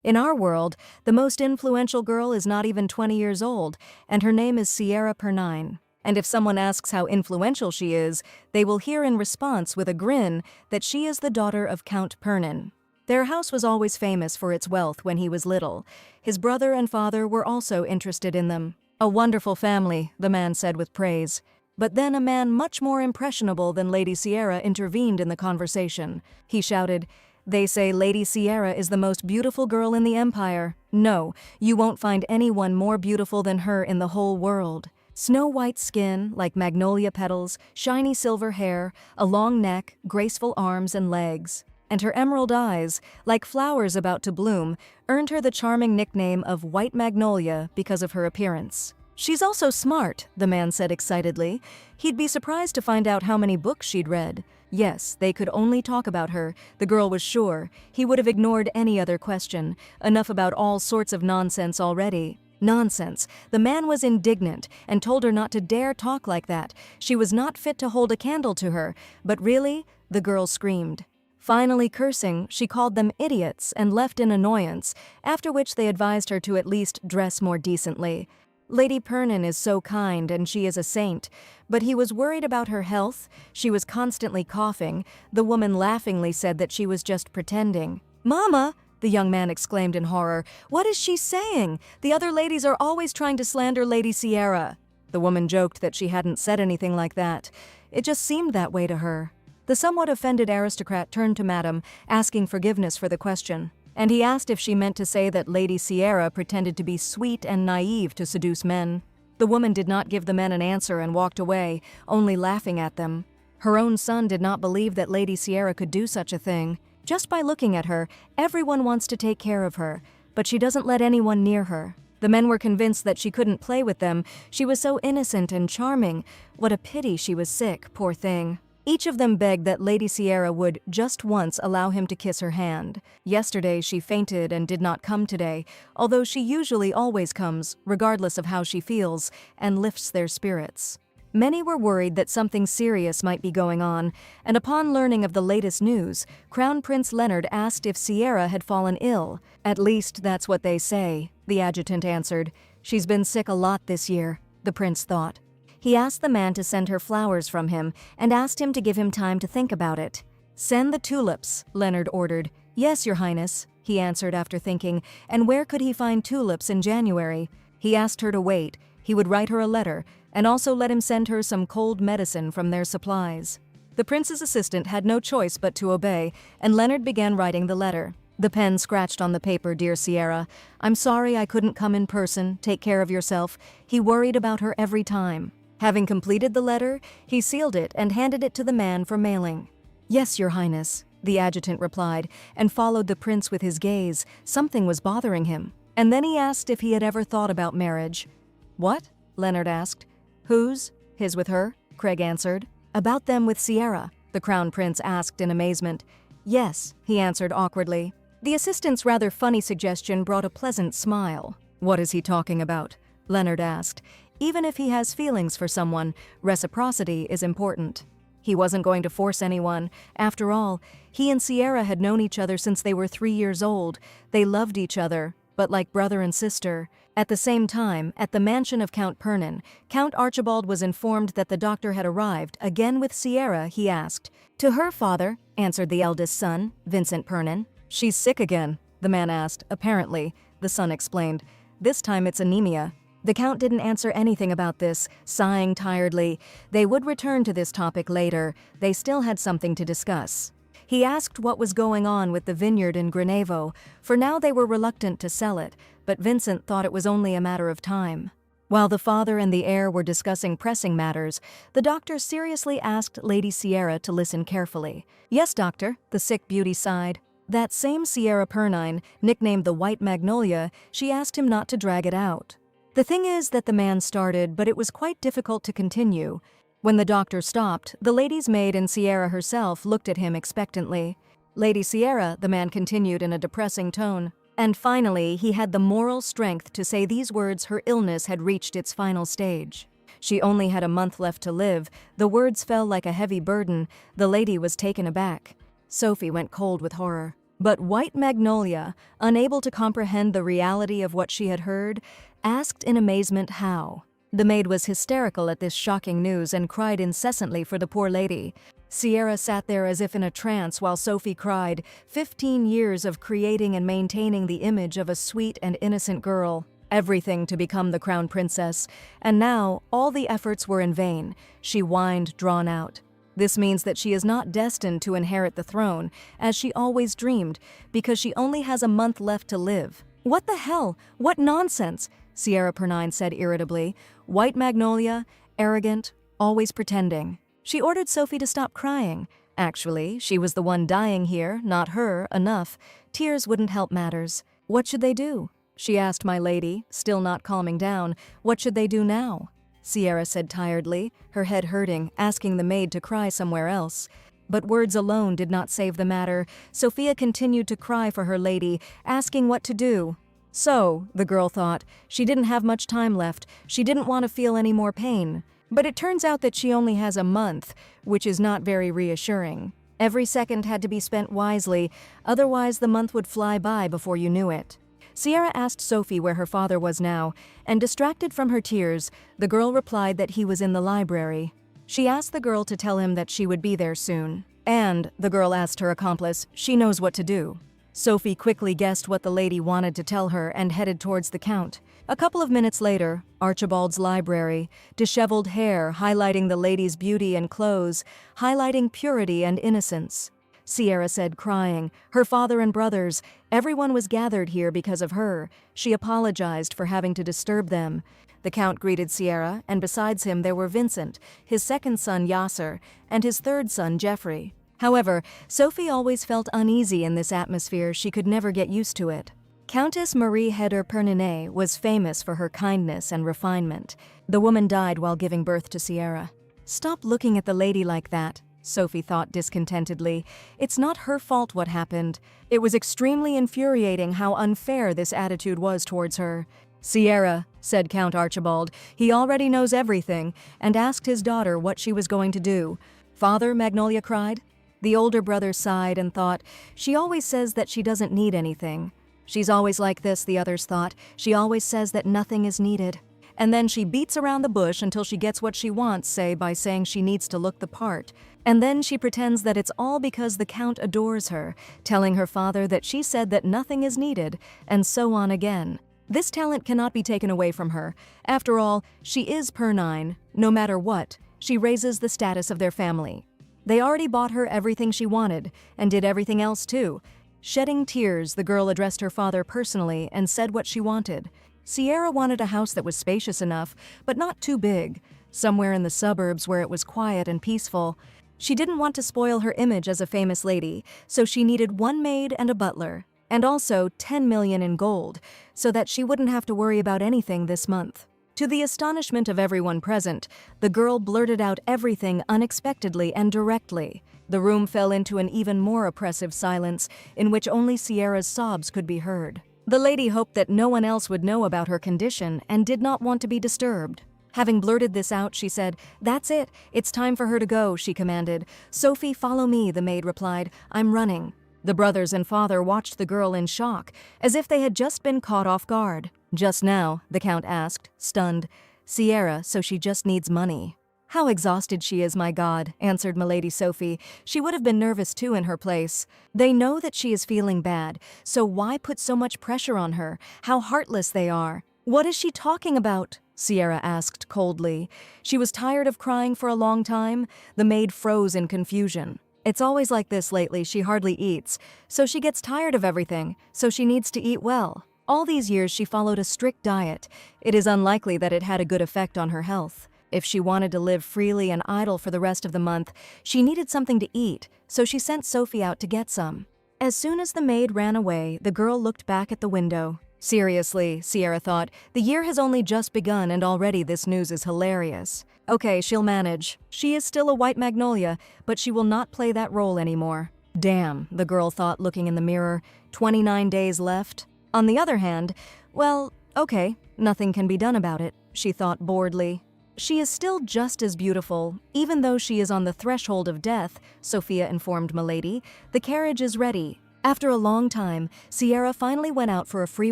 In our world, the most influential girl is not even 20 years old, and her name is Sierra Pernine. And if someone asks how influential she is, they will hear in response with a grin that she is the daughter of Count Pernin. Their house was always famous for its wealth when he was little. His brother and father were also interested in them. "A wonderful family," the man said with praise. But then a man much more impressionable than Lady Sierra intervened in the conversation. He shouted, "They say Lady Sierra is the most beautiful girl in the empire. No, you won't find anyone more beautiful than her in the whole world. Snow-white skin, like magnolia petals, shiny silver hair, a long neck, graceful arms and legs. And her emerald eyes, like flowers about to bloom, earned her the charming nickname of White Magnolia because of her appearance. She's also smart," the man said excitedly. He'd be surprised to find out how many books she'd read. Yes, they could only talk about her, the girl was sure. He would have ignored any other question. Enough about all sorts of nonsense already. Nonsense. The man was indignant and told her not to dare talk like that. She was not fit to hold a candle to her. But really? The girl screamed. Finally cursing, she called them idiots and left in annoyance, after which they advised her to at least dress more decently. Lady Pernin is so kind and she is a saint, but he was worried about her health. She was constantly coughing. The woman laughingly said that she was just pretending. "Mama!" the young man exclaimed in horror. "What is she saying? The other ladies are always trying to slander Lady Sierra." The woman joked that she hadn't said anything like that. It just seemed that way to her. The somewhat offended aristocrat turned to Madame, asking forgiveness for the question. And he asked if she meant to say that Lady Sierra pretended to be sweet and naive to seduce men. The woman did not give the men an answer and walked away, only laughing at them. Her own son did not believe that Lady Sierra could do such a thing. Just by looking at her, everyone wants to take care of her, but she doesn't let anyone near her. The men were convinced that she couldn't play with them. She was so innocent and charming. What a pity she was sick, poor thing. Each of them begged that Lady Sierra would, just once, allow him to kiss her hand. Yesterday she fainted and did not come today, although she usually always comes, regardless of how she feels, and lifts their spirits. Many were worried that something serious might be going on, and upon learning of the latest news, Crown Prince Leonard asked if Sierra had fallen ill. "At least that's what they say," the adjutant answered. "She's been sick a lot this year," the prince thought. He asked the man to send her flowers from him and asked him to give him time to think about it. "Send the tulips," Leonard ordered. "Yes, Your Highness," he answered after thinking, and where could he find tulips in January? He asked her to wait. He would write her a letter, and also let him send her some cold medicine from their supplies. The prince's assistant had no choice but to obey, and Leonard began writing the letter. The pen scratched on the paper, "Dear Sierra, I'm sorry I couldn't come in person. Take care of yourself." He worried about her every time. Having completed the letter, he sealed it and handed it to the man for mailing. "Yes, Your Highness," the adjutant replied, and followed the prince with his gaze. Something was bothering him. And then he asked if he had ever thought about marriage. "What?" Leonard asked. "Whose? His with her?" Craig answered. "About them with Sierra," the crown prince asked in amazement. "Yes," he answered awkwardly. The assistant's rather funny suggestion brought a pleasant smile. "What is he talking about?" Leonard asked. Even if he has feelings for someone, reciprocity is important. He wasn't going to force anyone. After all, he and Sierra had known each other since they were 3 years old. They loved each other, but like brother and sister. At the same time, at the mansion of Count Pernin, Count Archibald was informed that the doctor had arrived. Again with Sierra, he asked. "To her, father," answered the eldest son, Vincent Pernin. "She's sick again," the man asked. "Apparently," the son explained. "This time it's anemia." The count didn't answer anything about this, sighing tiredly. They would return to this topic later. They still had something to discuss. He asked what was going on with the vineyard in Grenevo. For now they were reluctant to sell it, but Vincent thought it was only a matter of time. While the father and the heir were discussing pressing matters, the doctor seriously asked Lady Sierra to listen carefully. "Yes, doctor," the sick beauty sighed. That same Sierra Pernine, nicknamed the White Magnolia, she asked him not to drag it out. The thing is that the man started, but it was quite difficult to continue. When the doctor stopped, the lady's maid and Sierra herself looked at him expectantly. "Lady Sierra," the man continued in a depressing tone. And finally, he had the moral strength to say these words. Her illness had reached its final stage. She only had a month left to live. The words fell like a heavy burden. The lady was taken aback. Sophie went cold with horror. But White Magnolia, unable to comprehend the reality of what she had heard, asked in amazement how. The maid was hysterical at this shocking news and cried incessantly for the poor lady. Sierra sat there as if in a trance while Sophie cried, 15 years of creating and maintaining the image of a sweet and innocent girl, everything to become the crown princess, and now all the efforts were in vain. She whined, drawn out. This means that she is not destined to inherit the throne, as she always dreamed, because she only has a month left to live. What the hell? What nonsense? Sierra Pernine said irritably. White Magnolia, arrogant, always pretending. She ordered Sophie to stop crying. Actually, she was the one dying here, not her, enough. Tears wouldn't help matters. What should they do? She asked my lady, still not calming down. What should they do now? Sierra said tiredly, her head hurting, asking the maid to cry somewhere else. But words alone did not save the matter. Sophia continued to cry for her lady, asking what to do. So, the girl thought, she didn't have much time left. She didn't want to feel any more pain. But it turns out that she only has a month, which is not very reassuring. Every second had to be spent wisely, otherwise the month would fly by before you knew it. Sierra asked Sophie where her father was now, and distracted from her tears, the girl replied that he was in the library. She asked the girl to tell him that she would be there soon. And, the girl asked her accomplice, she knows what to do. Sophie quickly guessed what the lady wanted to tell her and headed towards the Count. A couple of minutes later, Archibald's library, disheveled hair highlighting the lady's beauty and clothes, highlighting purity and innocence. Sierra said, crying, her father and brothers, everyone was gathered here because of her. She apologized for having to disturb them. The Count greeted Sierra, and besides him there were Vincent, his second son Yasser, and his third son Geoffrey. However, Sophie always felt uneasy in this atmosphere. She could never get used to it. Countess Marie Heder Perninet was famous for her kindness and refinement. The woman died while giving birth to Sierra. Stop looking at the lady like that, Sophie thought discontentedly. It's not her fault what happened. It was extremely infuriating how unfair this attitude was towards her. Sierra, said Count Archibald, he already knows everything, and asked his daughter what she was going to do. Father, Magnolia cried. The older brother sighed and thought, she always says that she doesn't need anything. She's always like this, the others thought. She always says that nothing is needed. And then she beats around the bush until she gets what she wants, say, by saying she needs to look the part. And then she pretends that it's all because the Count adores her, telling her father that she said that nothing is needed, and so on again. This talent cannot be taken away from her. After all, she is Pernine. No matter what, she raises the status of their family. They already bought her everything she wanted, and did everything else too. Shedding tears, the girl addressed her father personally and said what she wanted. Sierra wanted a house that was spacious enough, but not too big, somewhere in the suburbs where it was quiet and peaceful. She didn't want to spoil her image as a famous lady, so she needed one maid and a butler, and also 10 million in gold, so that she wouldn't have to worry about anything this month. To the astonishment of everyone present, the girl blurted out everything unexpectedly and directly. The room fell into an even more oppressive silence, in which only Sierra's sobs could be heard. The lady hoped that no one else would know about her condition and did not want to be disturbed. Having blurted this out, she said, "That's it. It's time for her to go," she commanded. "Sophie, follow me," the maid replied. "I'm running." The brothers and father watched the girl in shock, as if they had just been caught off guard. "Just now?" the Count asked, stunned. "Sierra, so she just needs money." "How exhausted she is, my God," answered Milady Sophie. She would have been nervous too in her place. They know that she is feeling bad, so why put so much pressure on her? How heartless they are. "What is she talking about?" Sierra asked coldly. She was tired of crying for a long time. The maid froze in confusion. "It's always like this lately. She hardly eats. So she gets tired of everything, so she needs to eat well. All these years she followed a strict diet. It is unlikely that it had a good effect on her health. If she wanted to live freely and idle for the rest of the month, she needed something to eat, so she sent Sophie out to get some." As soon as the maid ran away, the girl looked back at the window. Seriously, Sierra thought, the year has only just begun and already this news is hilarious. Okay, she'll manage. She is still a White Magnolia, but she will not play that role anymore. Damn, the girl thought, looking in the mirror. 29 days left. On the other hand, well, okay, nothing can be done about it, she thought boredly. She is still just as beautiful, even though she is on the threshold of death, Sophia informed Milady. The carriage is ready. After a long time, Sierra finally went out for a free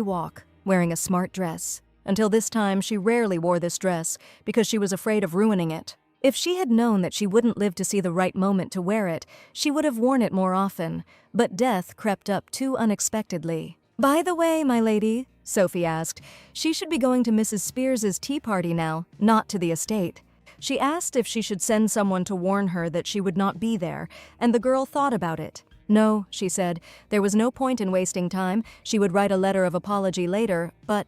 walk, wearing a smart dress. Until this time, she rarely wore this dress because she was afraid of ruining it. If she had known that she wouldn't live to see the right moment to wear it, she would have worn it more often, but death crept up too unexpectedly. "By the way, my lady," Sophie asked, "she should be going to Mrs. Spears's tea party now, not to the estate." She asked if she should send someone to warn her that she would not be there, and the girl thought about it. "No," she said, "there was no point in wasting time. She would write a letter of apology later, but,"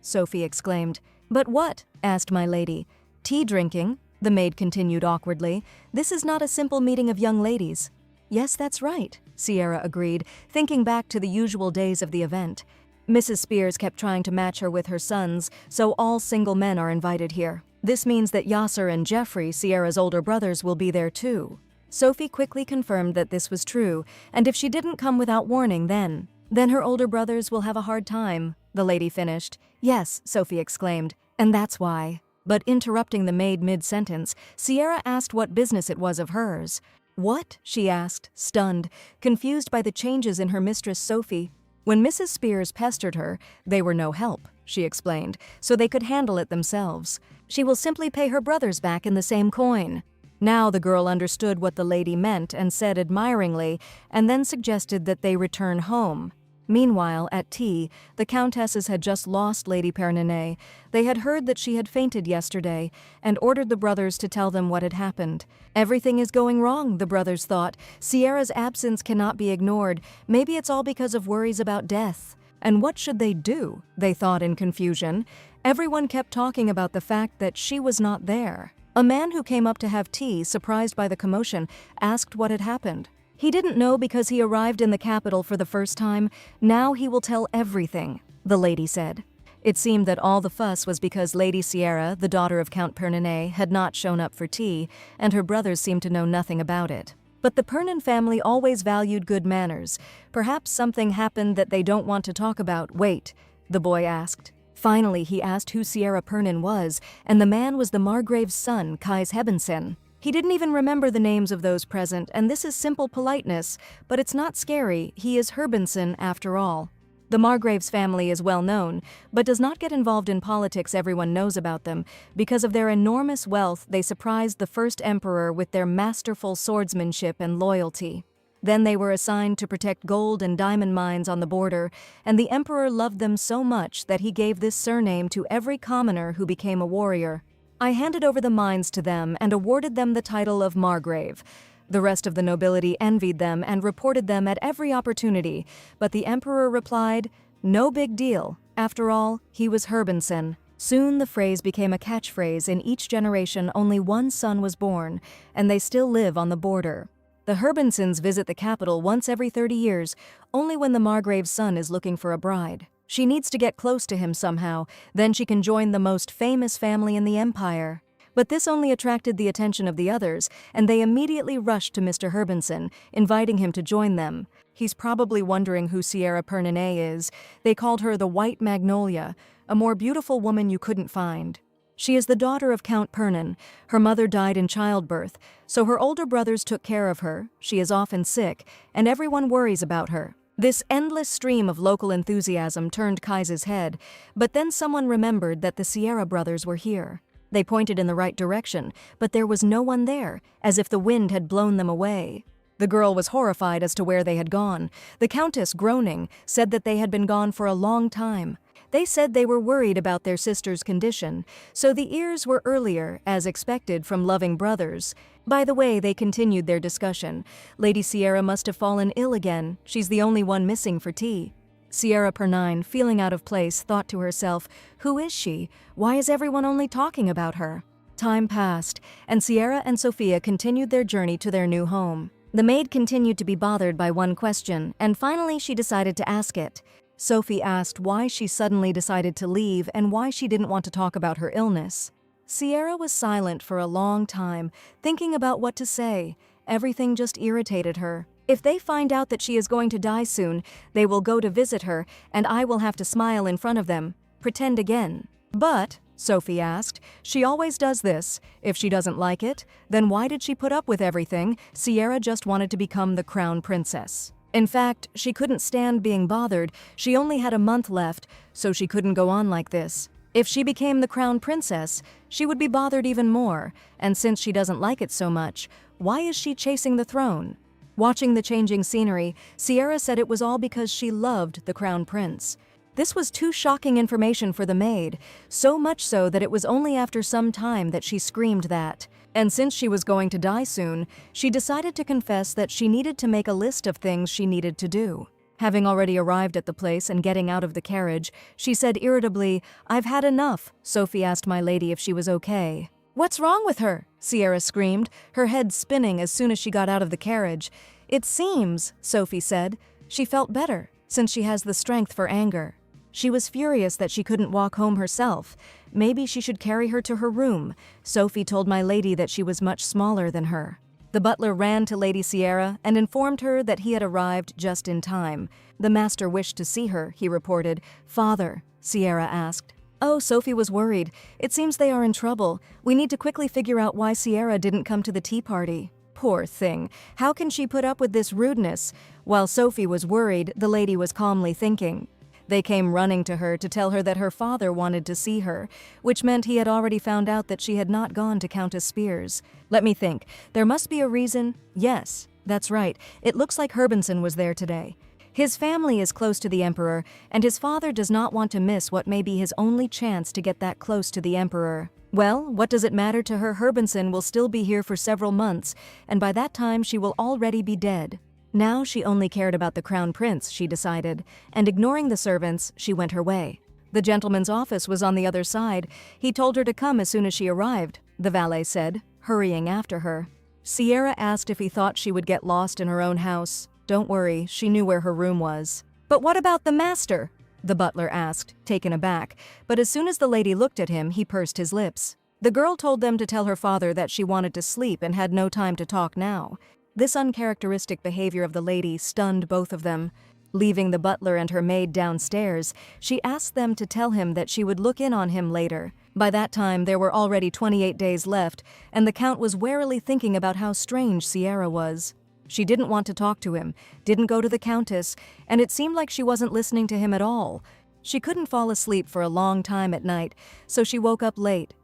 Sophie exclaimed. "But what?" asked my lady. "Tea drinking," the maid continued awkwardly. "This is not a simple meeting of young ladies." "Yes, that's right," Sierra agreed, thinking back to the usual days of the event. "Mrs. Spears kept trying to match her with her sons, so all single men are invited here. This means that Yasser and Jeffrey, Sierra's older brothers, will be there too." Sophie quickly confirmed that this was true, and if she didn't come without warning then her older brothers will have a hard time, the lady finished. "Yes," Sophie exclaimed, "and that's why." But interrupting the maid mid-sentence, Sierra asked what business it was of hers. "What?" she asked, stunned, confused by the changes in her mistress Sophie. "When Mrs. Spears pestered her, they were no help," she explained, "so they could handle it themselves. She will simply pay her brothers back in the same coin." Now the girl understood what the lady meant and said admiringly, and then suggested that they return home. Meanwhile, at tea, the countesses had just lost Lady Pernenay. They had heard that she had fainted yesterday and ordered the brothers to tell them what had happened. Everything is going wrong, the brothers thought. Sierra's absence cannot be ignored. Maybe it's all because of worries about death. And what should they do? They thought in confusion. Everyone kept talking about the fact that she was not there. A man who came up to have tea, surprised by the commotion, asked what had happened. He didn't know because he arrived in the capital for the first time. Now he will tell everything, the lady said. It seemed that all the fuss was because Lady Sierra, the daughter of Count Pernenay, had not shown up for tea, and her brothers seemed to know nothing about it. But the Pernin family always valued good manners. Perhaps something happened that they don't want to talk about. "Wait," the boy asked. Finally, he asked who Sierra Pernin was, and the man was the Margrave's son, Kais Hebensen. He didn't even remember the names of those present, and this is simple politeness, but it's not scary. He is Herbensen after all. The Margrave's family is well known, but does not get involved in politics. Everyone knows about them. Because of their enormous wealth, they surprised the first emperor with their masterful swordsmanship and loyalty. Then they were assigned to protect gold and diamond mines on the border, and the emperor loved them so much that he gave this surname to every commoner who became a warrior. I handed over the mines to them and awarded them the title of Margrave. The rest of the nobility envied them and reported them at every opportunity, but the emperor replied, "No big deal. After all, he was Herbensen." Soon the phrase became a catchphrase. In each generation, only one son was born, and they still live on the border. The Herbensens visit the capital once every 30 years, only when the Margrave's son is looking for a bride. She needs to get close to him somehow, then she can join the most famous family in the empire. But this only attracted the attention of the others, and they immediately rushed to Mr. Herbensen, inviting him to join them. He's probably wondering who Sierra Pernenay is. They called her the White Magnolia, a more beautiful woman you couldn't find. She is the daughter of Count Pernin. Her mother died in childbirth, so her older brothers took care of her. She is often sick, and everyone worries about her. This endless stream of local enthusiasm turned Kais's head, but then someone remembered that the Sierra brothers were here. They pointed in the right direction, but there was no one there, as if the wind had blown them away. The girl was horrified as to where they had gone. The countess, groaning, said that they had been gone for a long time. They said they were worried about their sister's condition, so the ears were earlier, as expected from loving brothers. By the way, they continued their discussion. Lady Sierra must have fallen ill again. She's the only one missing for tea. Sierra Pernine, feeling out of place, thought to herself, "Who is she? Why is everyone only talking about her?" Time passed, and Sierra and Sophia continued their journey to their new home. The maid continued to be bothered by one question, and finally she decided to ask it. Sophie asked why she suddenly decided to leave and why she didn't want to talk about her illness. Sierra was silent for a long time, thinking about what to say. Everything just irritated her. If they find out that she is going to die soon, they will go to visit her, and I will have to smile in front of them. Pretend again. But, Sophie asked, she always does this. If she doesn't like it, then why did she put up with everything? Sierra just wanted to become the crown princess. In fact, she couldn't stand being bothered. She only had a month left, so she couldn't go on like this. If she became the crown princess, she would be bothered even more, and since she doesn't like it so much, why is she chasing the throne? Watching the changing scenery, Sierra said it was all because she loved the crown prince. This was too shocking information for the maid, so much so that it was only after some time that she screamed that. And since she was going to die soon, she decided to confess that she needed to make a list of things she needed to do. Having already arrived at the place and getting out of the carriage, she said irritably, "I've had enough." Sophie asked my lady if she was okay. "What's wrong with her?" Sierra screamed, her head spinning as soon as she got out of the carriage. "It seems," Sophie said, "she felt better, since she has the strength for anger." She was furious that she couldn't walk home herself. Maybe she should carry her to her room. Sophie told my lady that she was much smaller than her. The butler ran to Lady Sierra and informed her that he had arrived just in time. The master wished to see her, he reported. "Father?" Sierra asked. "Oh," Sophie was worried. "It seems they are in trouble. We need to quickly figure out why Sierra didn't come to the tea party." Poor thing. How can she put up with this rudeness? While Sophie was worried, the lady was calmly thinking. They came running to her to tell her that her father wanted to see her, which meant he had already found out that she had not gone to Countess Spears. Let me think. There must be a reason. Yes, that's right. It looks like Herbinson was there today. His family is close to the Emperor, and his father does not want to miss what may be his only chance to get that close to the Emperor. Well, what does it matter to her? Herbinson will still be here for several months, and by that time she will already be dead. Now she only cared about the crown prince, she decided, and ignoring the servants, she went her way. The gentleman's office was on the other side. He told her to come as soon as she arrived, the valet said, hurrying after her. Sierra asked if he thought she would get lost in her own house. Don't worry, she knew where her room was. "But what about the master?" the butler asked, taken aback, but as soon as the lady looked at him, he pursed his lips. The girl told them to tell her father that she wanted to sleep and had no time to talk now. This uncharacteristic behavior of the lady stunned both of them. Leaving the butler and her maid downstairs, she asked them to tell him that she would look in on him later. By that time, there were already 28 days left, and the Count was warily thinking about how strange Sierra was. She didn't want to talk to him, didn't go to the Countess, and it seemed like she wasn't listening to him at all. She couldn't fall asleep for a long time at night, so she woke up late.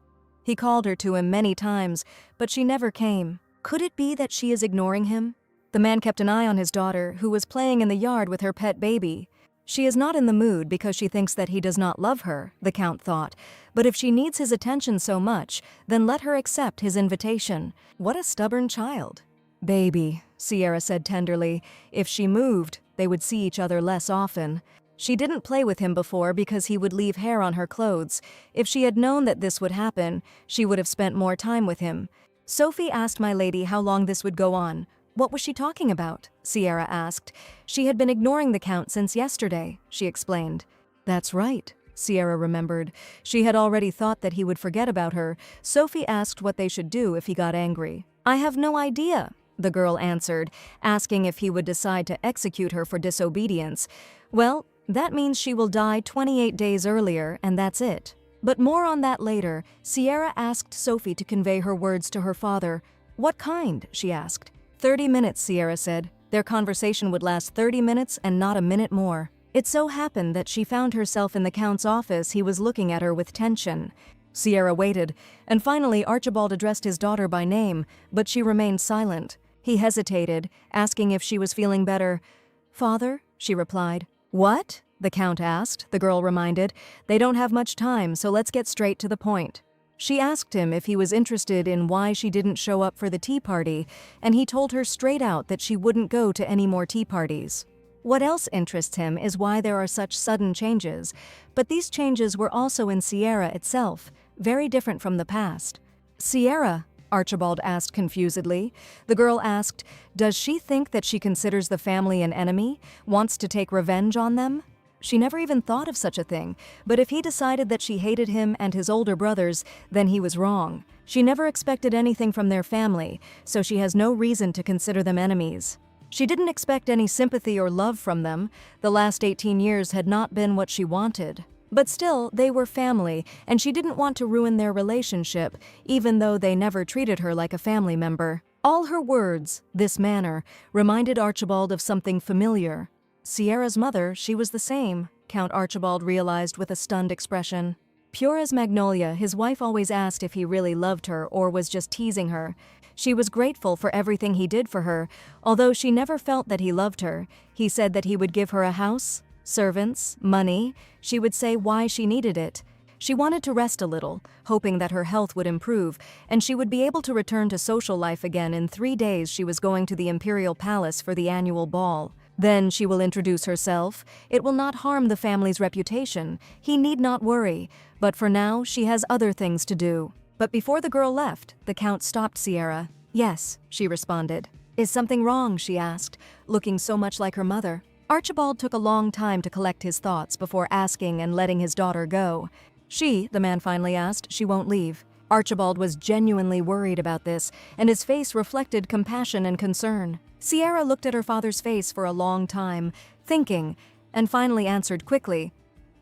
He called her to him many times, but she never came. Could it be that she is ignoring him? The man kept an eye on his daughter, who was playing in the yard with her pet baby. She is not in the mood because she thinks that he does not love her, the Count thought. But if she needs his attention so much, then let her accept his invitation. What a stubborn child. "Baby," Sierra said tenderly. If she moved, they would see each other less often. She didn't play with him before because he would leave hair on her clothes. If she had known that this would happen, she would have spent more time with him. Sophie asked my lady how long this would go on. What was she talking about? Sierra asked. She had been ignoring the Count since yesterday, she explained. That's right, Sierra remembered. She had already thought that he would forget about her. Sophie asked what they should do if he got angry. "I have no idea," the girl answered, asking if he would decide to execute her for disobedience. "Well, that means she will die 28 days earlier, and that's it." But more on that later. Sierra asked Sophie to convey her words to her father. "What kind?" she asked. 30 minutes, Sierra said. Their conversation would last 30 minutes and not a minute more. It so happened that she found herself in the Count's office. He was looking at her with tension. Sierra waited, and finally Archibald addressed his daughter by name, but she remained silent. He hesitated, asking if she was feeling better. "Father," she replied. "What?" the Count asked, the girl reminded. "They don't have much time, so let's get straight to the point." She asked him if he was interested in why she didn't show up for the tea party, and he told her straight out that she wouldn't go to any more tea parties. What else interests him is why there are such sudden changes, but these changes were also in Sierra itself, very different from the past. "Sierra?" Archibald asked confusedly. The girl asked, "Does she think that she considers the family an enemy, wants to take revenge on them?" She never even thought of such a thing, but if he decided that she hated him and his older brothers, then he was wrong. She never expected anything from their family, so she has no reason to consider them enemies. She didn't expect any sympathy or love from them. The last 18 years had not been what she wanted. But still, they were family, and she didn't want to ruin their relationship, even though they never treated her like a family member. All her words, this manner, reminded Archibald of something familiar. Sierra's mother, she was the same, Count Archibald realized with a stunned expression. Pure as magnolia, his wife always asked if he really loved her or was just teasing her. She was grateful for everything he did for her, although she never felt that he loved her. He said that he would give her a house, servants, money. She would say why she needed it. She wanted to rest a little, hoping that her health would improve, and she would be able to return to social life again. In 3 days she was going to the Imperial Palace for the annual ball. Then she will introduce herself. It will not harm the family's reputation. He need not worry. But for now, she has other things to do. But before the girl left, the Count stopped Sierra. "Yes," she responded. "Is something wrong?" she asked, looking so much like her mother. Archibald took a long time to collect his thoughts before asking and letting his daughter go. The man finally asked, she won't leave. Archibald was genuinely worried about this, and his face reflected compassion and concern. Sierra looked at her father's face for a long time, thinking, and finally answered quickly,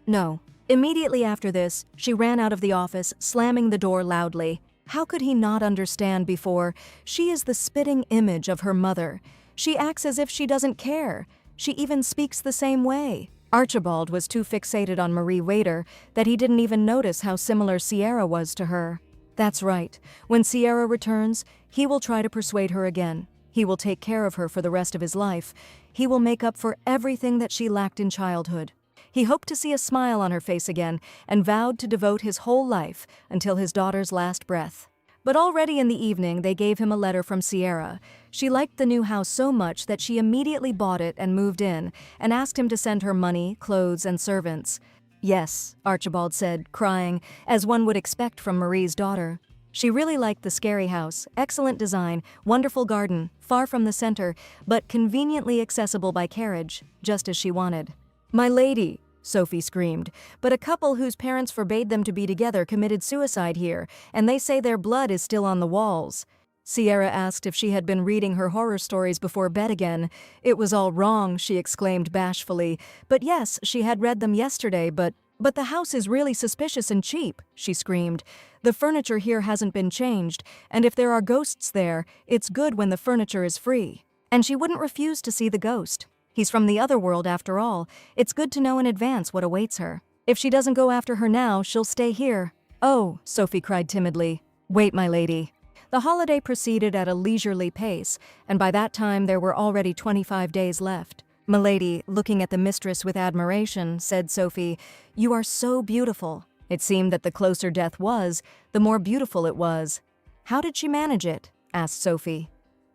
"No." Immediately after this, she ran out of the office, slamming the door loudly. How could he not understand before? She is the spitting image of her mother. She acts as if she doesn't care. She even speaks the same way. Archibald was too fixated on Marie Waiter that he didn't even notice how similar Sierra was to her. That's right. When Sierra returns, he will try to persuade her again. He will take care of her for the rest of his life. He will make up for everything that she lacked in childhood. He hoped to see a smile on her face again and vowed to devote his whole life until his daughter's last breath. But already in the evening they gave him a letter from Sierra. She liked the new house so much that she immediately bought it and moved in, and asked him to send her money, clothes, and servants. "Yes," Archibald said, crying, as one would expect from Marie's daughter. She really liked the scary house, excellent design, wonderful garden, far from the center, but conveniently accessible by carriage, just as she wanted. "My lady," Sophie screamed, "but a couple whose parents forbade them to be together committed suicide here, and they say their blood is still on the walls." Sierra asked if she had been reading her horror stories before bed again. It was all wrong, she exclaimed bashfully. But yes, she had read them yesterday, but the house is really suspicious and cheap, she screamed. "The furniture here hasn't been changed, and if there are ghosts there, it's good when the furniture is free." And she wouldn't refuse to see the ghost. He's from the other world after all. It's good to know in advance what awaits her. If she doesn't go after her now, she'll stay here. "Oh," Sophie cried timidly. "Wait, my lady." The holiday proceeded at a leisurely pace, and by that time there were already 25 days left. "Milady," looking at the mistress with admiration, said Sophie, "You are so beautiful." It seemed that the closer death was, the more beautiful it was. "How did she manage it?" asked Sophie.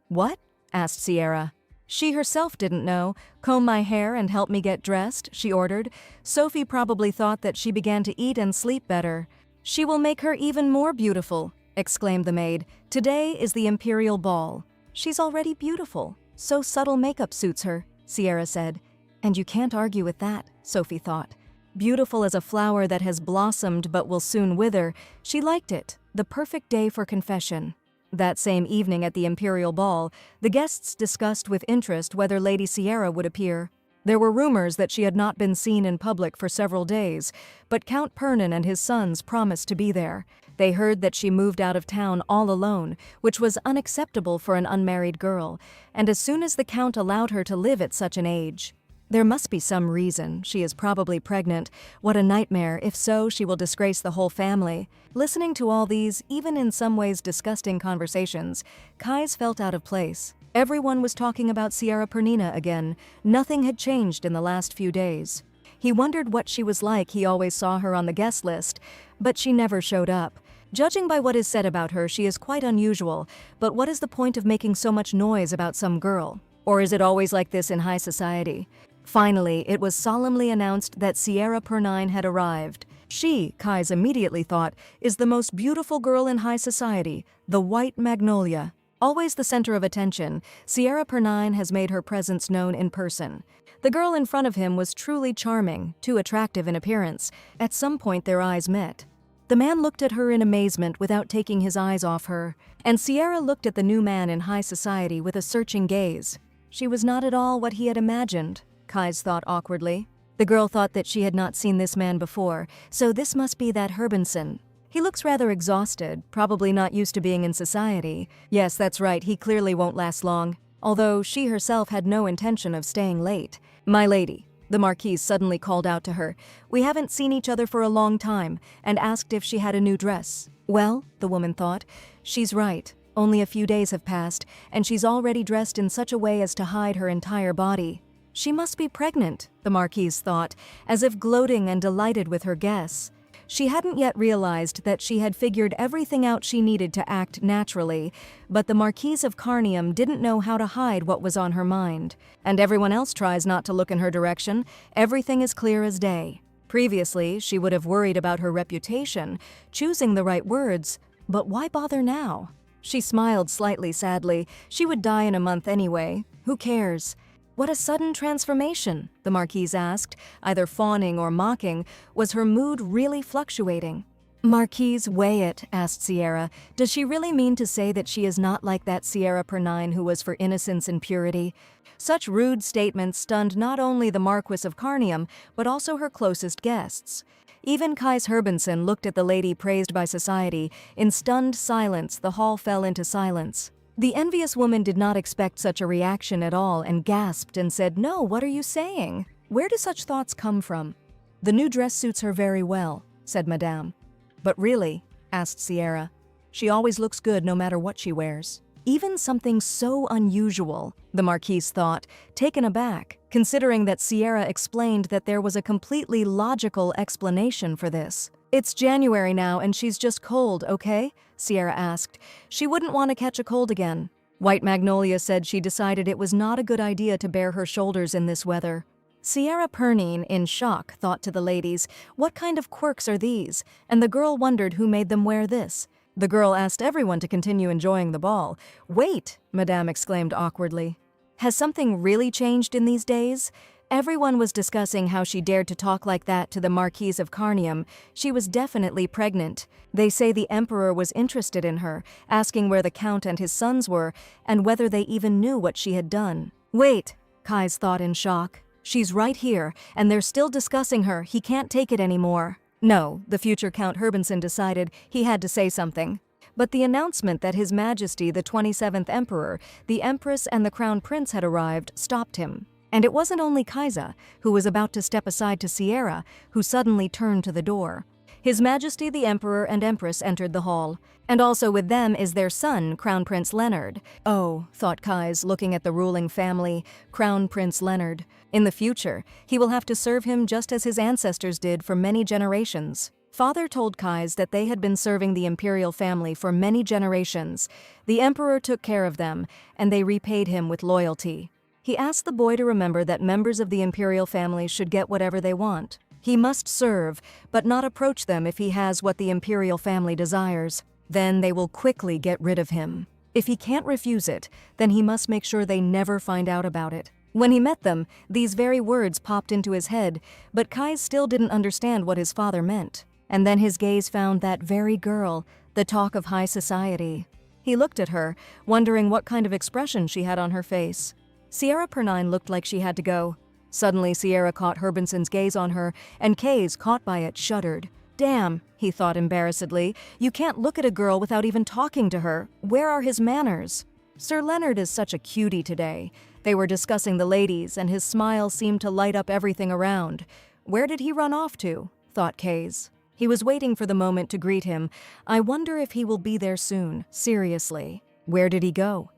"What?" asked Sierra. She herself didn't know. "Comb my hair and help me get dressed," she ordered. Sophie probably thought that she began to eat and sleep better. "She will make her even more beautiful," exclaimed the maid. "Today is the Imperial Ball." "She's already beautiful. So subtle makeup suits her," Sierra said. "And you can't argue with that," Sophie thought. Beautiful as a flower that has blossomed but will soon wither, she liked it, the perfect day for confession. That same evening at the Imperial Ball, the guests discussed with interest whether Lady Sierra would appear. There were rumors that she had not been seen in public for several days, but Count Pernin and his sons promised to be there. They heard that she moved out of town all alone, which was unacceptable for an unmarried girl, and as soon as the Count allowed her to live at such an age. There must be some reason. She is probably pregnant. What a nightmare. If so, she will disgrace the whole family. Listening to all these, even in some ways disgusting conversations, Kais felt out of place. Everyone was talking about Sierra Pernina again. Nothing had changed in the last few days. He wondered what she was like. He always saw her on the guest list, but she never showed up. Judging by what is said about her, she is quite unusual, but what is the point of making so much noise about some girl? Or is it always like this in high society? Finally, it was solemnly announced that Sierra Pernine had arrived. She, Kais immediately thought, is the most beautiful girl in high society, the white magnolia. Always the center of attention, Sierra Pernine has made her presence known in person. The girl in front of him was truly charming, too attractive in appearance. At some point their eyes met. The man looked at her in amazement without taking his eyes off her, and Sierra looked at the new man in high society with a searching gaze. She was not at all what he had imagined, Kais thought awkwardly. The girl thought that she had not seen this man before, so this must be that Herbenson. He looks rather exhausted, probably not used to being in society. Yes, that's right, he clearly won't last long. Although she herself had no intention of staying late. My lady, the Marquise suddenly called out to her. We haven't seen each other for a long time, and asked if she had a new dress. Well, the woman thought, she's right. Only a few days have passed, and she's already dressed in such a way as to hide her entire body. She must be pregnant, the Marquise thought, as if gloating and delighted with her guess. She hadn't yet realized that she had figured everything out she needed to act naturally, but the Marquise of Carnium didn't know how to hide what was on her mind. And everyone else tries not to look in her direction. Everything is clear as day. Previously, she would have worried about her reputation, choosing the right words, but why bother now? She smiled slightly sadly. She would die in a month anyway. Who cares? What a sudden transformation, the Marquise asked, either fawning or mocking. Was her mood really fluctuating? Marquise, weigh it, asked Sierra. Does she really mean to say that she is not like that Sierra Pernine who was for innocence and purity? Such rude statements stunned not only the Marquis of Carnium, but also her closest guests. Even Kais Herbenson looked at the lady praised by society. In stunned silence, the hall fell into silence. The envious woman did not expect such a reaction at all and gasped and said, "No, what are you saying? Where do such thoughts come from?" "The new dress suits her very well," said Madame. "But really?" asked Sierra. "She always looks good no matter what she wears." Even something so unusual, the Marquise thought, taken aback, considering that Sierra explained that there was a completely logical explanation for this. "It's January now and she's just cold, okay?" Sierra asked. She wouldn't want to catch a cold again. White Magnolia said she decided it was not a good idea to bare her shoulders in this weather. Sierra Pernine, in shock, thought to the ladies, what kind of quirks are these? And the girl wondered who made them wear this. The girl asked everyone to continue enjoying the ball. "Wait," Madame exclaimed awkwardly. "Has something really changed in these days?" Everyone was discussing how she dared to talk like that to the Marquise of Carnium. She was definitely pregnant. They say the Emperor was interested in her, asking where the Count and his sons were, and whether they even knew what she had done. "Wait," Kais thought in shock. "She's right here, and they're still discussing her. He can't take it anymore." No, the future Count Herbenson decided he had to say something. But the announcement that His Majesty the 27th Emperor, the Empress and the Crown Prince had arrived stopped him. And it wasn't only Kaisa, who was about to step aside to Sierra, who suddenly turned to the door. His Majesty the Emperor and Empress entered the hall, and also with them is their son, Crown Prince Leonard. Oh, thought Kais, looking at the ruling family, Crown Prince Leonard. In the future, he will have to serve him just as his ancestors did for many generations. Father told Kais that they had been serving the imperial family for many generations. The Emperor took care of them, and they repaid him with loyalty. He asked the boy to remember that members of the imperial family should get whatever they want. He must serve, but not approach them if he has what the imperial family desires. Then they will quickly get rid of him. If he can't refuse it, then he must make sure they never find out about it. When he met them, these very words popped into his head, but Kais still didn't understand what his father meant. And then his gaze found that very girl, the talk of high society. He looked at her, wondering what kind of expression she had on her face. Sierra Pernine looked like she had to go. Suddenly, Sierra caught Herbenson's gaze on her, and Kais, caught by it, shuddered. "Damn," he thought embarrassedly, "you can't look at a girl without even talking to her. Where are his manners?" "Sir Leonard is such a cutie today." They were discussing the ladies, and his smile seemed to light up everything around. Where did he run off to? Thought Kais. He was waiting for the moment to greet him. I wonder if he will be there soon, seriously. Where did he go?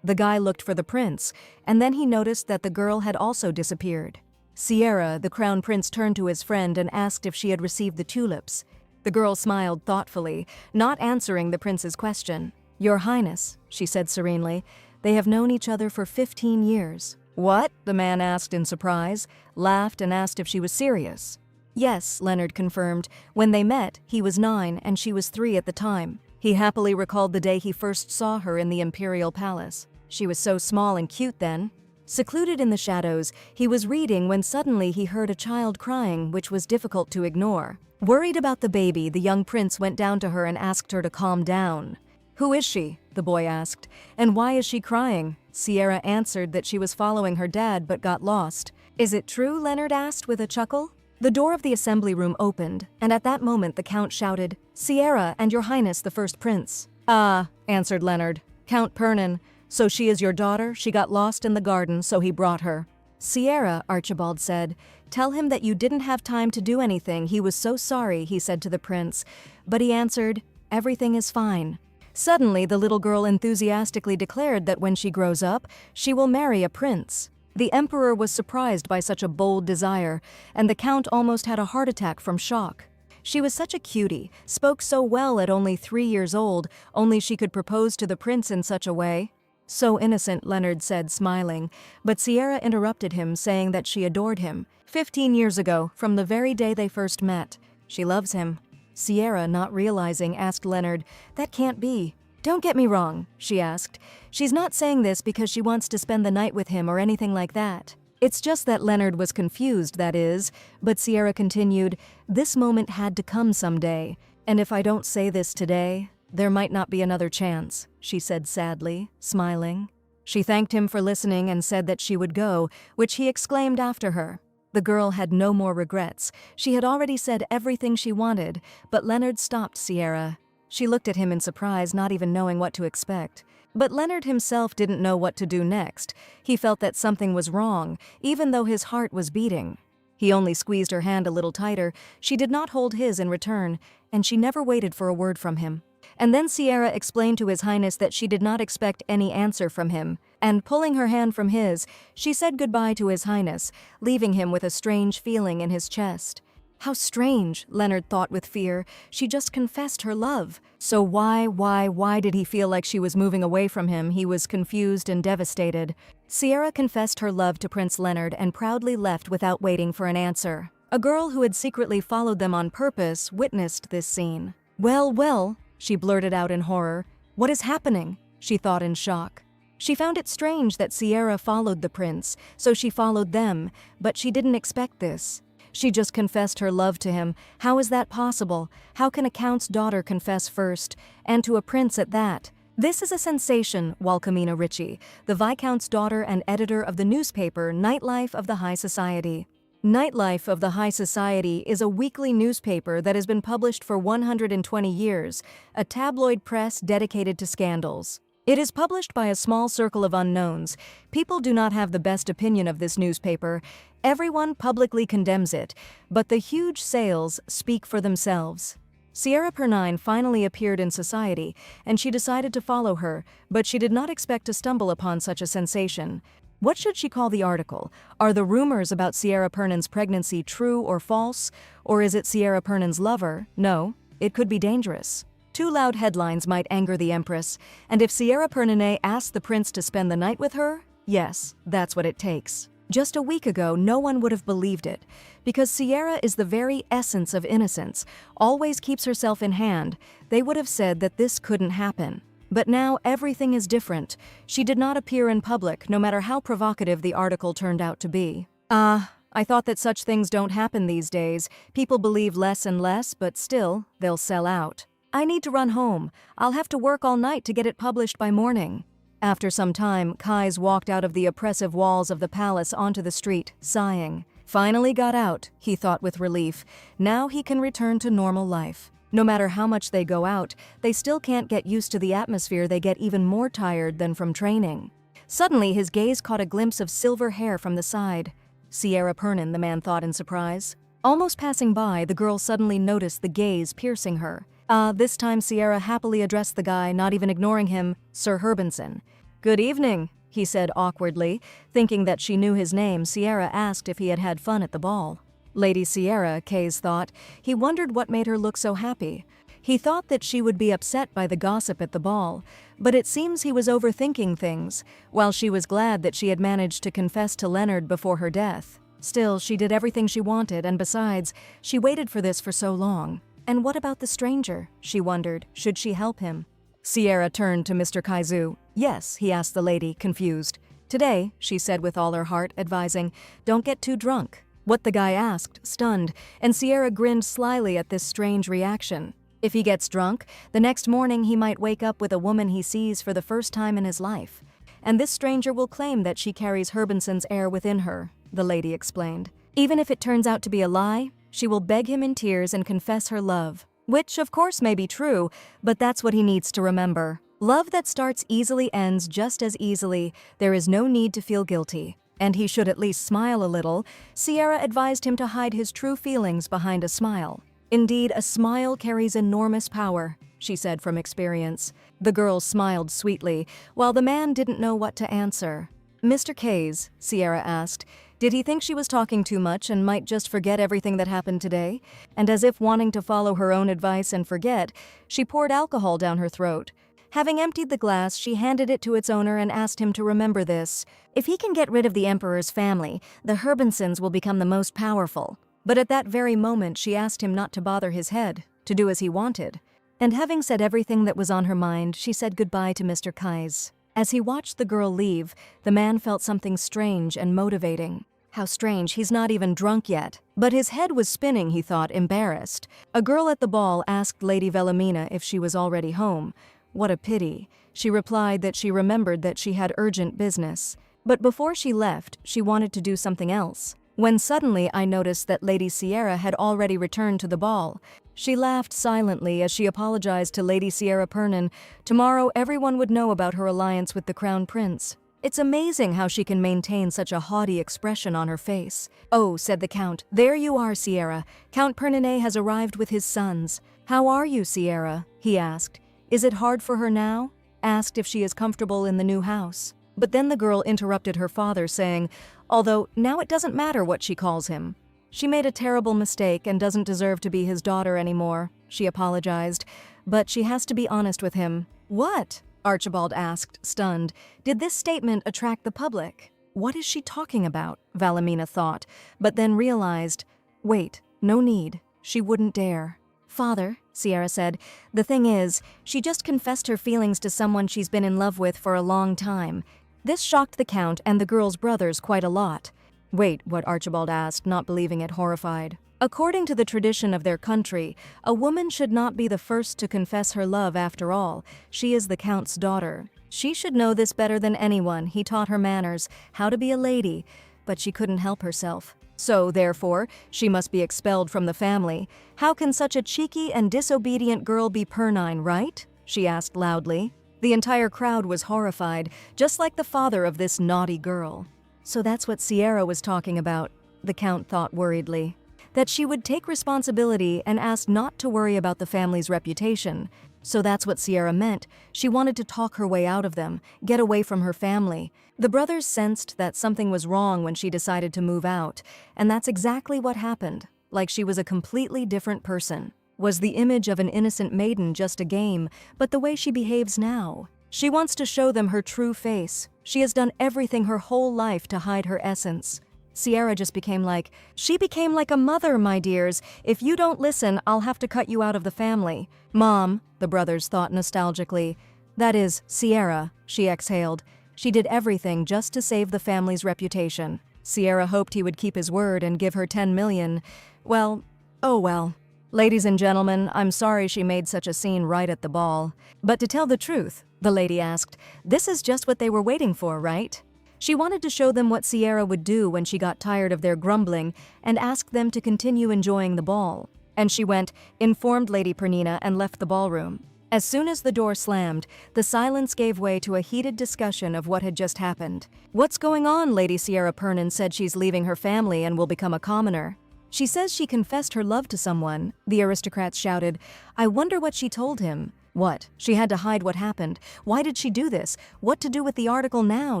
The guy looked for the prince, and then he noticed that the girl had also disappeared. Sierra, the crown prince, turned to his friend and asked if she had received the tulips. The girl smiled thoughtfully, not answering the prince's question. "Your Highness," she said serenely, "they have known each other for 15 years. "What?" the man asked in surprise, laughed and asked if she was serious. "Yes," Leonard confirmed. "When they met, he was 9 and she was 3 at the time." He happily recalled the day he first saw her in the imperial palace. She was so small and cute then. Secluded in the shadows, he was reading when suddenly he heard a child crying, which was difficult to ignore. Worried about the baby, the young prince went down to her and asked her to calm down. "Who is she?" the boy asked. "And why is she crying?" Sierra answered that she was following her dad but got lost. "Is it true?" Leonard asked with a chuckle. The door of the assembly room opened, and at that moment the Count shouted, "Sierra and your Highness the First Prince." "Ah," answered Leonard. "Count Pernin. So she is your daughter? She got lost in the garden, so he brought her." "Sierra," Archibald said, "tell him that you didn't have time to do anything. He was so sorry," he said to the prince. But he answered, "Everything is fine." Suddenly, the little girl enthusiastically declared that when she grows up, she will marry a prince. The emperor was surprised by such a bold desire, and the count almost had a heart attack from shock. She was such a cutie, spoke so well at only 3 years old, only she could propose to the prince in such a way. "So innocent," Leonard said, smiling, but Sierra interrupted him, saying that she adored him. 15 years ago, from the very day they first met. She loves him. Sierra, not realizing, asked Leonard, "That can't be." "Don't get me wrong," she asked. "She's not saying this because she wants to spend the night with him or anything like that. It's just that Leonard was confused, that is." But Sierra continued, "This moment had to come someday, and if I don't say this today, there might not be another chance," she said sadly, smiling. She thanked him for listening and said that she would go, which he exclaimed after her. The girl had no more regrets. She had already said everything she wanted, but Leonard stopped Sierra. She looked at him in surprise, not even knowing what to expect. But Leonard himself didn't know what to do next. He felt that something was wrong, even though his heart was beating. He only squeezed her hand a little tighter. She did not hold his in return, and she never waited for a word from him. And then Sierra explained to His Highness that she did not expect any answer from him, and pulling her hand from his, she said goodbye to His Highness, leaving him with a strange feeling in his chest. How strange, Leonard thought with fear. She just confessed her love. So why did he feel like she was moving away from him? He was confused and devastated. Sierra confessed her love to Prince Leonard and proudly left without waiting for an answer. A girl who had secretly followed them on purpose witnessed this scene. Well, she blurted out in horror. "What is happening?" she thought in shock. She found it strange that Sierra followed the prince, so she followed them, but she didn't expect this. She just confessed her love to him. How is that possible? How can a count's daughter confess first, and to a prince at that? This is a sensation, Wilhelmina Ritchie, the Viscount's daughter and editor of the newspaper Nightlife of the High Society. Nightlife of the High Society is a weekly newspaper that has been published for 120 years, a tabloid press dedicated to scandals. It is published by a small circle of unknowns. People do not have the best opinion of this newspaper. Everyone publicly condemns it, but the huge sales speak for themselves. Sierra Pernine finally appeared in society, and she decided to follow her, but she did not expect to stumble upon such a sensation. What should she call the article? Are the rumors about Sierra Pernin's pregnancy true or false? Or is it Sierra Pernin's lover? No, it could be dangerous. 2 loud headlines might anger the Empress, and if Sierra Pernine asked the prince to spend the night with her, yes, that's what it takes. Just a week ago, no one would have believed it, because Sierra is the very essence of innocence, always keeps herself in hand. They would have said that this couldn't happen. But now everything is different. She did not appear in public, no matter how provocative the article turned out to be. I thought that such things don't happen these days. People believe less and less, but still, they'll sell out. I need to run home. I'll have to work all night to get it published by morning." After some time, Kais walked out of the oppressive walls of the palace onto the street, sighing. Finally got out, he thought with relief. Now he can return to normal life. No matter how much they go out, they still can't get used to the atmosphere. They get even more tired than from training. Suddenly, his gaze caught a glimpse of silver hair from the side. Sierra Pernin, the man thought in surprise. Almost passing by, the girl suddenly noticed the gaze piercing her. This time Sierra happily addressed the guy, not even ignoring him, Sir Herbinson. "Good evening," he said awkwardly. Thinking that she knew his name, Sierra asked if he had had fun at the ball. Lady Sierra, Kais thought. He wondered what made her look so happy. He thought that she would be upset by the gossip at the ball, but it seems he was overthinking things, while she was glad that she had managed to confess to Leonard before her death. Still, she did everything she wanted, and besides, she waited for this for so long. And what about the stranger? She wondered. Should she help him? Sierra turned to Mr. Kaizu. "Yes," he asked the lady, confused. "Today," she said with all her heart, advising, "don't get too drunk." What the guy asked, stunned, and Sierra grinned slyly at this strange reaction. If he gets drunk, the next morning he might wake up with a woman he sees for the first time in his life. And this stranger will claim that she carries Herbinson's heir within her, the lady explained. Even if it turns out to be a lie, she will beg him in tears and confess her love. Which, of course, may be true, but that's what he needs to remember. Love that starts easily ends just as easily. There is no need to feel guilty. And he should at least smile a little. Sierra advised him to hide his true feelings behind a smile. Indeed, a smile carries enormous power, she said from experience. The girl smiled sweetly, while the man didn't know what to answer. Mr. Kays, Sierra asked, did he think she was talking too much and might just forget everything that happened today? And as if wanting to follow her own advice and forget, she poured alcohol down her throat. Having emptied the glass, she handed it to its owner and asked him to remember this. If he can get rid of the Emperor's family, the Herbansons will become the most powerful. But at that very moment, she asked him not to bother his head, to do as he wanted. And having said everything that was on her mind, she said goodbye to Mr. Kays. As he watched the girl leave, the man felt something strange and motivating. How strange, he's not even drunk yet. But his head was spinning, he thought, embarrassed. A girl at the ball asked Lady Vellamina if she was already home. What a pity. She replied that she remembered that she had urgent business. But before she left, she wanted to do something else. When suddenly I noticed that Lady Sierra had already returned to the ball. She laughed silently as she apologized to Lady Sierra Pernin. Tomorrow everyone would know about her alliance with the Crown Prince. It's amazing how she can maintain such a haughty expression on her face. Oh, said the Count, there you are, Sierra. Count Perninet has arrived with his sons. How are you, Sierra? He asked. Is it hard for her now? Asked if she is comfortable in the new house. But then the girl interrupted her father, saying, although now it doesn't matter what she calls him. She made a terrible mistake and doesn't deserve to be his daughter anymore. She apologized, but she has to be honest with him. What? Archibald asked, stunned. Did this statement attract the public? What is she talking about? Vellamina thought, but then realized, wait, no need. She wouldn't dare. Father, Sierra said, the thing is, she just confessed her feelings to someone she's been in love with for a long time. This shocked the Count and the girl's brothers quite a lot. Wait, what Archibald asked, not believing it, horrified. According to the tradition of their country, a woman should not be the first to confess her love after all. She is the Count's daughter. She should know this better than anyone. He taught her manners, how to be a lady, but she couldn't help herself. So, therefore, she must be expelled from the family. How can such a cheeky and disobedient girl be Pernine, right? She asked loudly. The entire crowd was horrified, just like the father of this naughty girl. So that's what Sierra was talking about, the Count thought worriedly. That she would take responsibility and ask not to worry about the family's reputation. So that's what Sierra meant. She wanted to talk her way out of them, get away from her family. The brothers sensed that something was wrong when she decided to move out, and that's exactly what happened. Like she was a completely different person. Was the image of an innocent maiden just a game, but the way she behaves now? She wants to show them her true face. She has done everything her whole life to hide her essence. Sierra just became like, she became like a mother, my dears. If you don't listen, I'll have to cut you out of the family. Mom, the brothers thought nostalgically. That is, Sierra, she exhaled. She did everything just to save the family's reputation. Sierra hoped he would keep his word and give her 10 million. Well, oh well. Ladies and gentlemen, I'm sorry she made such a scene right at the ball. But to tell the truth, the lady asked, this is just what they were waiting for, right? She wanted to show them what Sierra would do when she got tired of their grumbling and asked them to continue enjoying the ball. And she went, informed Lady Pernina, and left the ballroom. As soon as the door slammed, the silence gave way to a heated discussion of what had just happened. What's going on? Lady Sierra Pernin said she's leaving her family and will become a commoner. She says she confessed her love to someone, the aristocrats shouted. I wonder what she told him. What? She had to hide what happened. Why did she do this? What to do with the article now,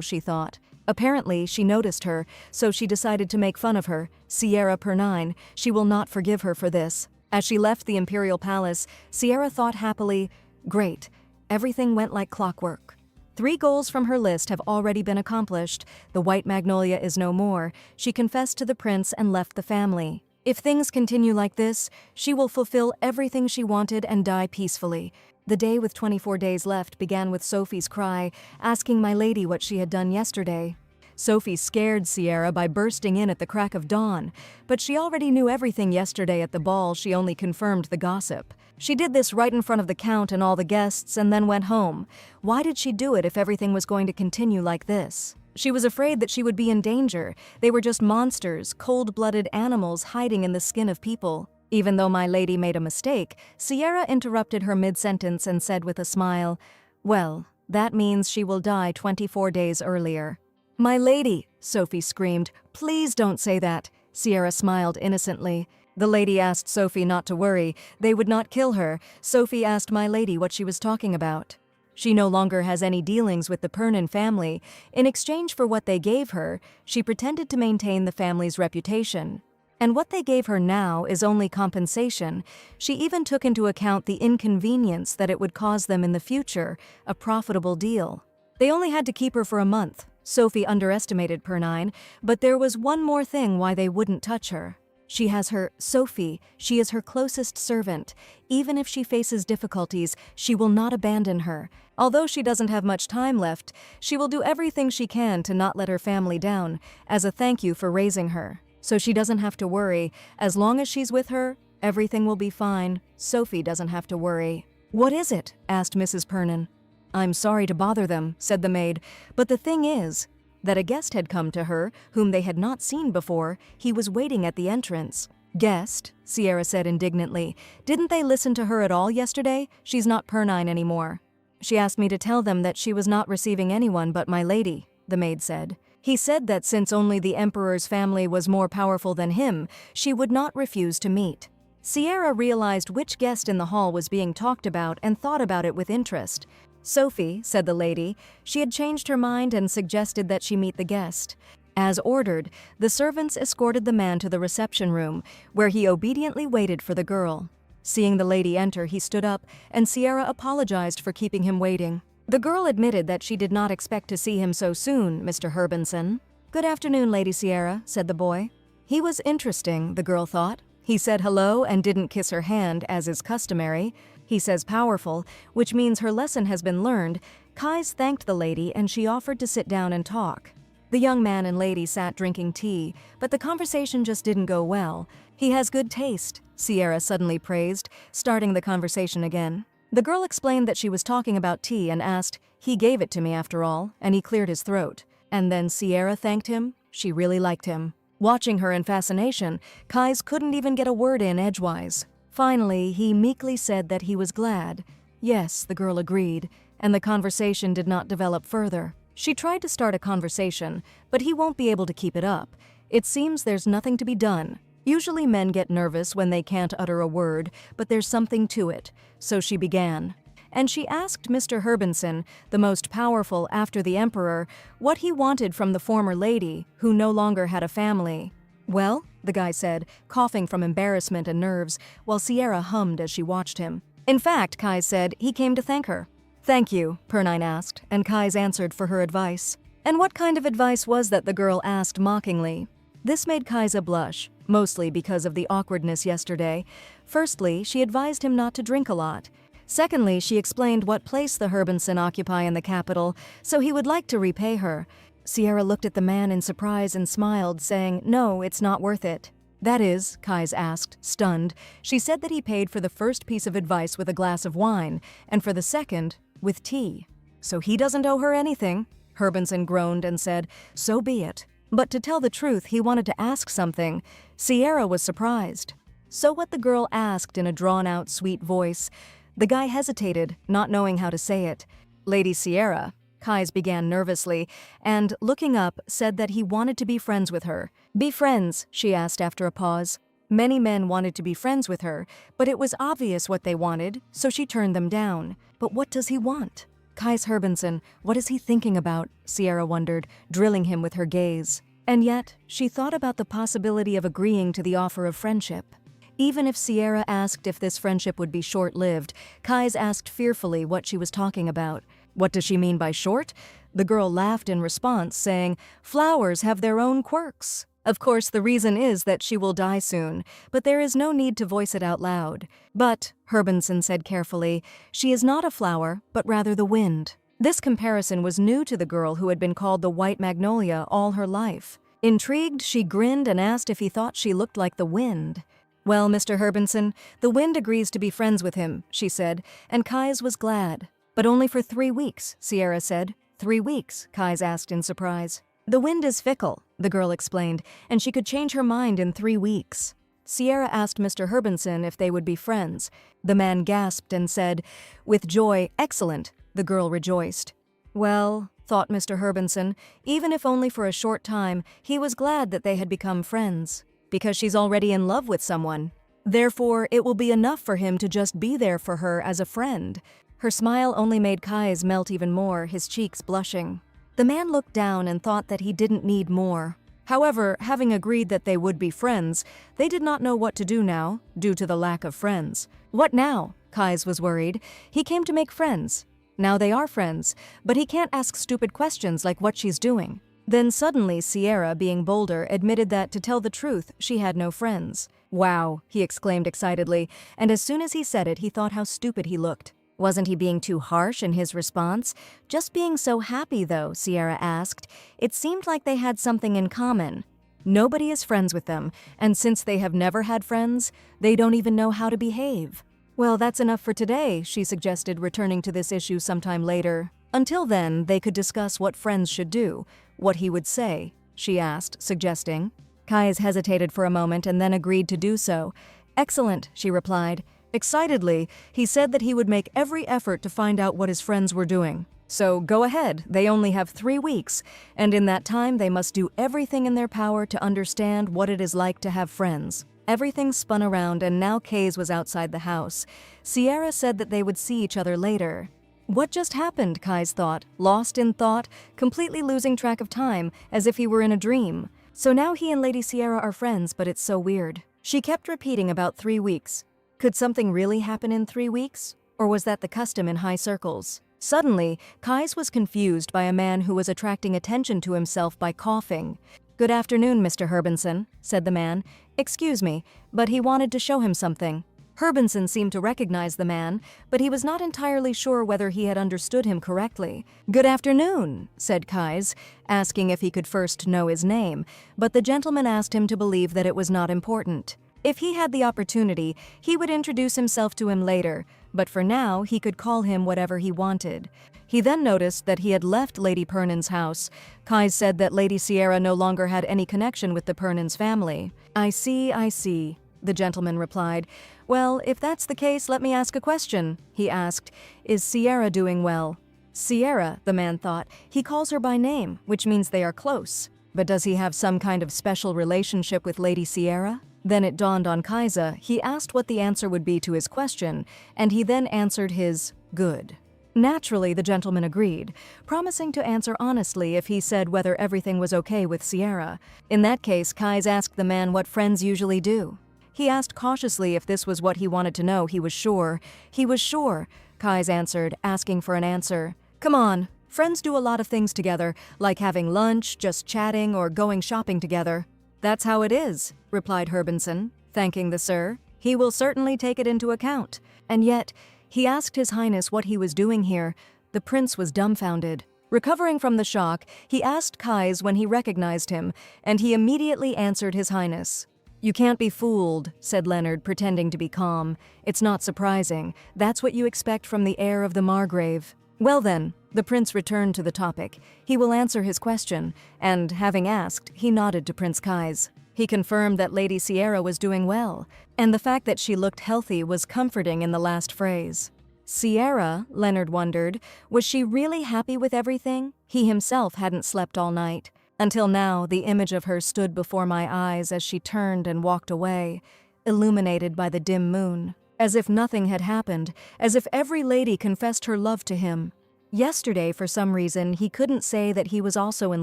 she thought. Apparently, she noticed her, so she decided to make fun of her. Sierra Pernine, she will not forgive her for this. As she left the imperial palace, Sierra thought happily, great, everything went like clockwork. 3 goals from her list have already been accomplished. The white magnolia is no more. She confessed to the prince and left the family. If things continue like this, she will fulfill everything she wanted and die peacefully. The day with 24 days left began with Sophie's cry, asking my lady what she had done yesterday. Sophie scared Sierra by bursting in at the crack of dawn, but she already knew everything yesterday at the ball. She only confirmed the gossip. She did this right in front of the Count and all the guests and then went home. Why did she do it if everything was going to continue like this? She was afraid that she would be in danger. They were just monsters, cold-blooded animals hiding in the skin of people. Even though my lady made a mistake, Sierra interrupted her mid-sentence and said with a smile, "Well, that means she will die 24 days earlier." "My lady," Sophie screamed, "please don't say that." Sierra smiled innocently. The lady asked Sophie not to worry. They would not kill her. Sophie asked my lady what she was talking about. She no longer has any dealings with the Pernin family. In exchange for what they gave her, she pretended to maintain the family's reputation. And what they gave her now is only compensation. She even took into account the inconvenience that it would cause them in the future, a profitable deal. They only had to keep her for a month. Sophie underestimated Pernine, but there was one more thing why they wouldn't touch her. She has her Sophie. She is her closest servant. Even if she faces difficulties, she will not abandon her. Although she doesn't have much time left, she will do everything she can to not let her family down, as a thank you for raising her. So she doesn't have to worry. As long as she's with her, everything will be fine. Sophie doesn't have to worry. "What is it?" asked Mrs. Pernin. "I'm sorry to bother them," said the maid, "but the thing is that a guest had come to her, whom they had not seen before. He was waiting at the entrance." "Guest?" Sierra said indignantly. "Didn't they listen to her at all yesterday? She's not Pernine anymore." "She asked me to tell them that she was not receiving anyone but my lady," the maid said. "He said that since only the emperor's family was more powerful than him, she would not refuse to meet." Sierra realized which guest in the hall was being talked about and thought about it with interest. "Sophie," said the lady. She had changed her mind and suggested that she meet the guest. As ordered, the servants escorted the man to the reception room, where he obediently waited for the girl. Seeing the lady enter, he stood up, and Sierra apologized for keeping him waiting. The girl admitted that she did not expect to see him so soon, Mr. Herbinson. "Good afternoon, Lady Sierra," said the boy. He was interesting, the girl thought. He said hello and didn't kiss her hand, as is customary. He says powerful, which means her lesson has been learned. Kais thanked the lady and she offered to sit down and talk. The young man and lady sat drinking tea, but the conversation just didn't go well. "He has good taste," Sierra suddenly praised, starting the conversation again. The girl explained that she was talking about tea and asked, "He gave it to me after all," and he cleared his throat. And then Sierra thanked him. She really liked him. Watching her in fascination, Kais couldn't even get a word in edgewise. Finally, he meekly said that he was glad. Yes, the girl agreed, and the conversation did not develop further. She tried to start a conversation, but he won't be able to keep it up. It seems there's nothing to be done. Usually men get nervous when they can't utter a word, but there's something to it. So she began. And she asked Mr. Herbinson, the most powerful after the emperor, what he wanted from the former lady, who no longer had a family. "Well," the guy said, coughing from embarrassment and nerves, while Sierra hummed as she watched him. "In fact," Kais said, "he came to thank her." "Thank you," Pernine asked, and Kais answered for her advice. And what kind of advice was that, the girl asked mockingly. This made Kaisa blush, mostly because of the awkwardness yesterday. Firstly, she advised him not to drink a lot. Secondly, she explained what place the Herbinson occupy in the capital, so he would like to repay her. Sierra looked at the man in surprise and smiled, saying, "No, it's not worth it." "That is?" Kais asked, stunned. She said that he paid for the first piece of advice with a glass of wine, and for the second, with tea. "So he doesn't owe her anything?" Herbinson groaned and said, "So be it." But to tell the truth, he wanted to ask something. Sierra was surprised. "So what?" the girl asked in a drawn-out, sweet voice. The guy hesitated, not knowing how to say it. "Lady Sierra," Kais began nervously, and, looking up, said that he wanted to be friends with her. "Be friends?" she asked after a pause. Many men wanted to be friends with her, but it was obvious what they wanted, so she turned them down. But what does he want? Kais Herbinson, what is he thinking about? Sierra wondered, drilling him with her gaze. And yet, she thought about the possibility of agreeing to the offer of friendship. Even if Sierra asked if this friendship would be short-lived, Kais asked fearfully what she was talking about. "What does she mean by short?" The girl laughed in response, saying, "Flowers have their own quirks." Of course, the reason is that she will die soon, but there is no need to voice it out loud. "But," Herbinson said carefully, "she is not a flower, but rather the wind." This comparison was new to the girl who had been called the White Magnolia all her life. Intrigued, she grinned and asked if he thought she looked like the wind. "Well, Mr. Herbinson, the wind agrees to be friends with him," she said, and Kais was glad. "But only for 3 weeks," Sierra said. 3 weeks, Kais asked in surprise. The wind is fickle, the girl explained, and she could change her mind in 3 weeks. Sierra asked Mr. Herbenson if they would be friends. The man gasped and said, with joy, excellent. The girl rejoiced. Well, thought Mr. Herbenson, even if only for a short time, he was glad that they had become friends. Because she's already in love with someone. Therefore, it will be enough for him to just be there for her as a friend. Her smile only made Kais melt even more, his cheeks blushing. The man looked down and thought that he didn't need more. However, having agreed that they would be friends, they did not know what to do now, due to the lack of friends. What now? Kais was worried. He came to make friends. Now they are friends, but he can't ask stupid questions like what she's doing. Then suddenly Sierra, being bolder, admitted that, to tell the truth, she had no friends. Wow, he exclaimed excitedly, and as soon as he said it, he thought how stupid he looked. Wasn't he being too harsh in his response? Just being so happy, though, Sierra asked. It seemed like they had something in common. Nobody is friends with them, and since they have never had friends, they don't even know how to behave. Well, that's enough for today, she suggested, returning to this issue sometime later. Until then, they could discuss what friends should do, what he would say, she asked, suggesting. Kais hesitated for a moment and then agreed to do so. Excellent, she replied. Excitedly, he said that he would make every effort to find out what his friends were doing. So go ahead, they only have 3 weeks, and in that time they must do everything in their power to understand what it is like to have friends. Everything spun around and now Kais was outside the house. Sierra said that they would see each other later. What just happened, Kais thought, lost in thought, completely losing track of time, as if he were in a dream. So now he and Lady Sierra are friends, but it's so weird. She kept repeating about 3 weeks. Could something really happen in 3 weeks? Or was that the custom in high circles? Suddenly, Kais was confused by a man who was attracting attention to himself by coughing. Good afternoon, Mr. Herbenson, said the man. Excuse me, but he wanted to show him something. Herbenson seemed to recognize the man, but he was not entirely sure whether he had understood him correctly. Good afternoon, said Kais, asking if he could first know his name, but the gentleman asked him to believe that it was not important. If he had the opportunity, he would introduce himself to him later, but for now he could call him whatever he wanted. He then noticed that he had left Lady Pernon's house. Kais said that Lady Sierra no longer had any connection with the Pernon's family. I see, the gentleman replied. Well, if that's the case, let me ask a question, he asked. Is Sierra doing well? Sierra, the man thought. He calls her by name, which means they are close. But does he have some kind of special relationship with Lady Sierra? Then it dawned on Kaisa. He asked what the answer would be to his question, and he then answered his good. Naturally, the gentleman agreed, promising to answer honestly if he said whether everything was okay with Sierra. In that case, Kais asked the man what friends usually do. He asked cautiously if this was what he wanted to know. He was sure. He was sure, Kais answered, asking for an answer. Come on, friends do a lot of things together, like having lunch, just chatting, or going shopping together. That's how it is, replied Herbenson, thanking the sir. He will certainly take it into account. And yet, he asked His Highness what he was doing here. The prince was dumbfounded. Recovering from the shock, he asked Kais when he recognized him, and he immediately answered His Highness. You can't be fooled, said Leonard, pretending to be calm. It's not surprising. That's what you expect from the heir of the Margrave. Well then, the prince returned to the topic. He will answer his question, and, having asked, he nodded to Prince Kais. He confirmed that Lady Sierra was doing well, and the fact that she looked healthy was comforting in the last phrase. Sierra, Leonard wondered, was she really happy with everything? He himself hadn't slept all night. Until now, the image of her stood before my eyes as she turned and walked away, illuminated by the dim moon, as if nothing had happened, as if every lady confessed her love to him. Yesterday, for some reason, he couldn't say that he was also in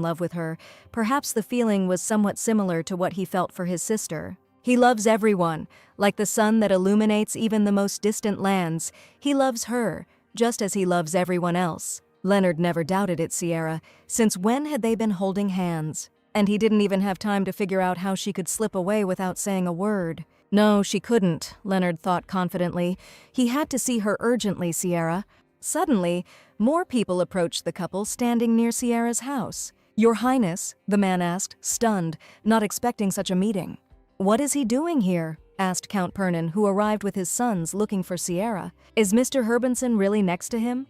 love with her. Perhaps the feeling was somewhat similar to what he felt for his sister. He loves everyone, like the sun that illuminates even the most distant lands. He loves her, just as he loves everyone else. Leonard never doubted it, Sierra. Since when had they been holding hands? And he didn't even have time to figure out how she could slip away without saying a word. No, she couldn't, Leonard thought confidently. He had to see her urgently, Sierra. Suddenly, more people approached the couple standing near Sierra's house. Your Highness, the man asked, stunned, not expecting such a meeting. What is he doing here? Asked Count Pernin, who arrived with his sons looking for Sierra. Is Mr. Herbenson really next to him?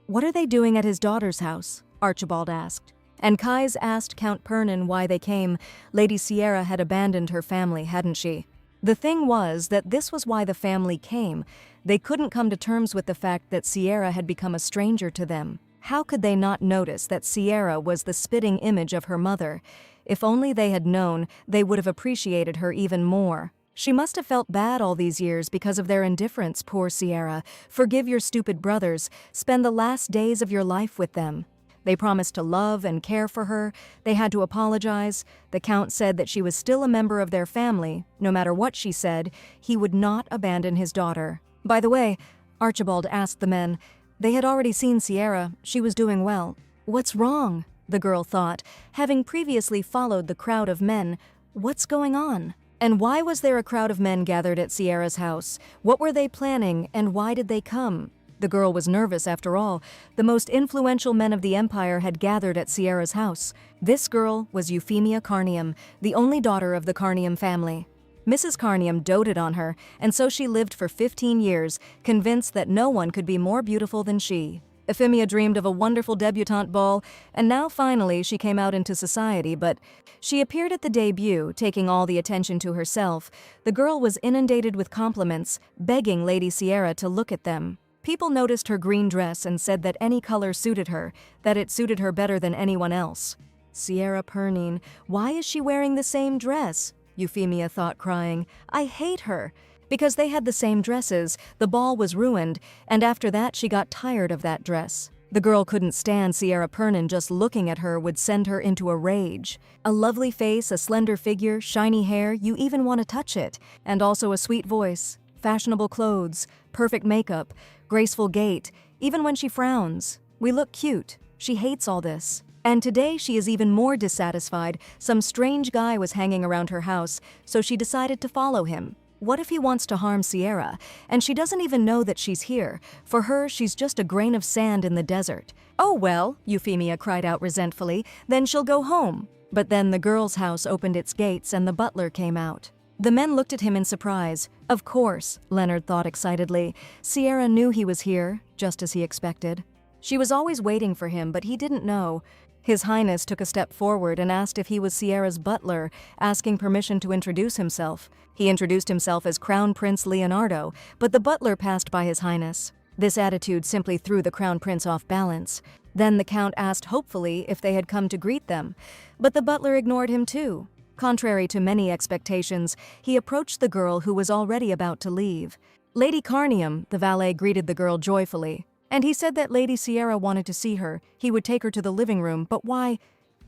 What are they doing at his daughter's house? Archibald asked. And Kais asked Count Pernin why they came. Lady Sierra had abandoned her family, hadn't she? The thing was that this was why the family came. They couldn't come to terms with the fact that Sierra had become a stranger to them. How could they not notice that Sierra was the spitting image of her mother? If only they had known, they would have appreciated her even more. She must have felt bad all these years because of their indifference, poor Sierra. Forgive your stupid brothers. Spend the last days of your life with them. They promised to love and care for her. They had to apologize. The Count said that she was still a member of their family. No matter what she said, he would not abandon his daughter. By the way, Archibald asked the men. They had already seen Sierra. She was doing well. What's wrong? The girl thought, having previously followed the crowd of men. What's going on? And why was there a crowd of men gathered at Sierra's house? What were they planning, and why did they come? The girl was nervous after all. The most influential men of the empire had gathered at Sierra's house. This girl was Euphemia Carnium, the only daughter of the Carnium family. Mrs. Carnium doted on her, and so she lived for 15 years, convinced that no one could be more beautiful than she. Euphemia dreamed of a wonderful debutante ball, and now finally she came out into society, but she appeared at the debut, taking all the attention to herself. The girl was inundated with compliments, begging Lady Sierra to look at them. People noticed her green dress and said that any color suited her, that it suited her better than anyone else. Sierra Pernin, why is she wearing the same dress? Euphemia thought, crying. I hate her. Because they had the same dresses, the ball was ruined, and after that she got tired of that dress. The girl couldn't stand Sierra Pernin. Just looking at her would send her into a rage. A lovely face, a slender figure, shiny hair, you even want to touch it. And also a sweet voice, fashionable clothes, perfect makeup, graceful gait, even when she frowns. We look cute. She hates all this. And today she is even more dissatisfied. Some strange guy was hanging around her house, so she decided to follow him. What if he wants to harm Sierra? And she doesn't even know that she's here. For her, she's just a grain of sand in the desert. Oh well, Euphemia cried out resentfully, then she'll go home. But then the girl's house opened its gates and the butler came out. The men looked at him in surprise. Of course, Leonard thought excitedly. Sierra knew he was here, just as he expected. She was always waiting for him, but he didn't know. His Highness took a step forward and asked if he was Sierra's butler, asking permission to introduce himself. He introduced himself as Crown Prince Leonardo, but the butler passed by His Highness. This attitude simply threw the Crown Prince off balance. Then the Count asked hopefully if they had come to greet them, but the butler ignored him too. Contrary to many expectations, he approached the girl who was already about to leave. Lady Carnium, the valet, greeted the girl joyfully. And he said that Lady Sierra wanted to see her. He would take her to the living room, but why?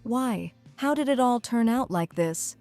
Why? How did it all turn out like this?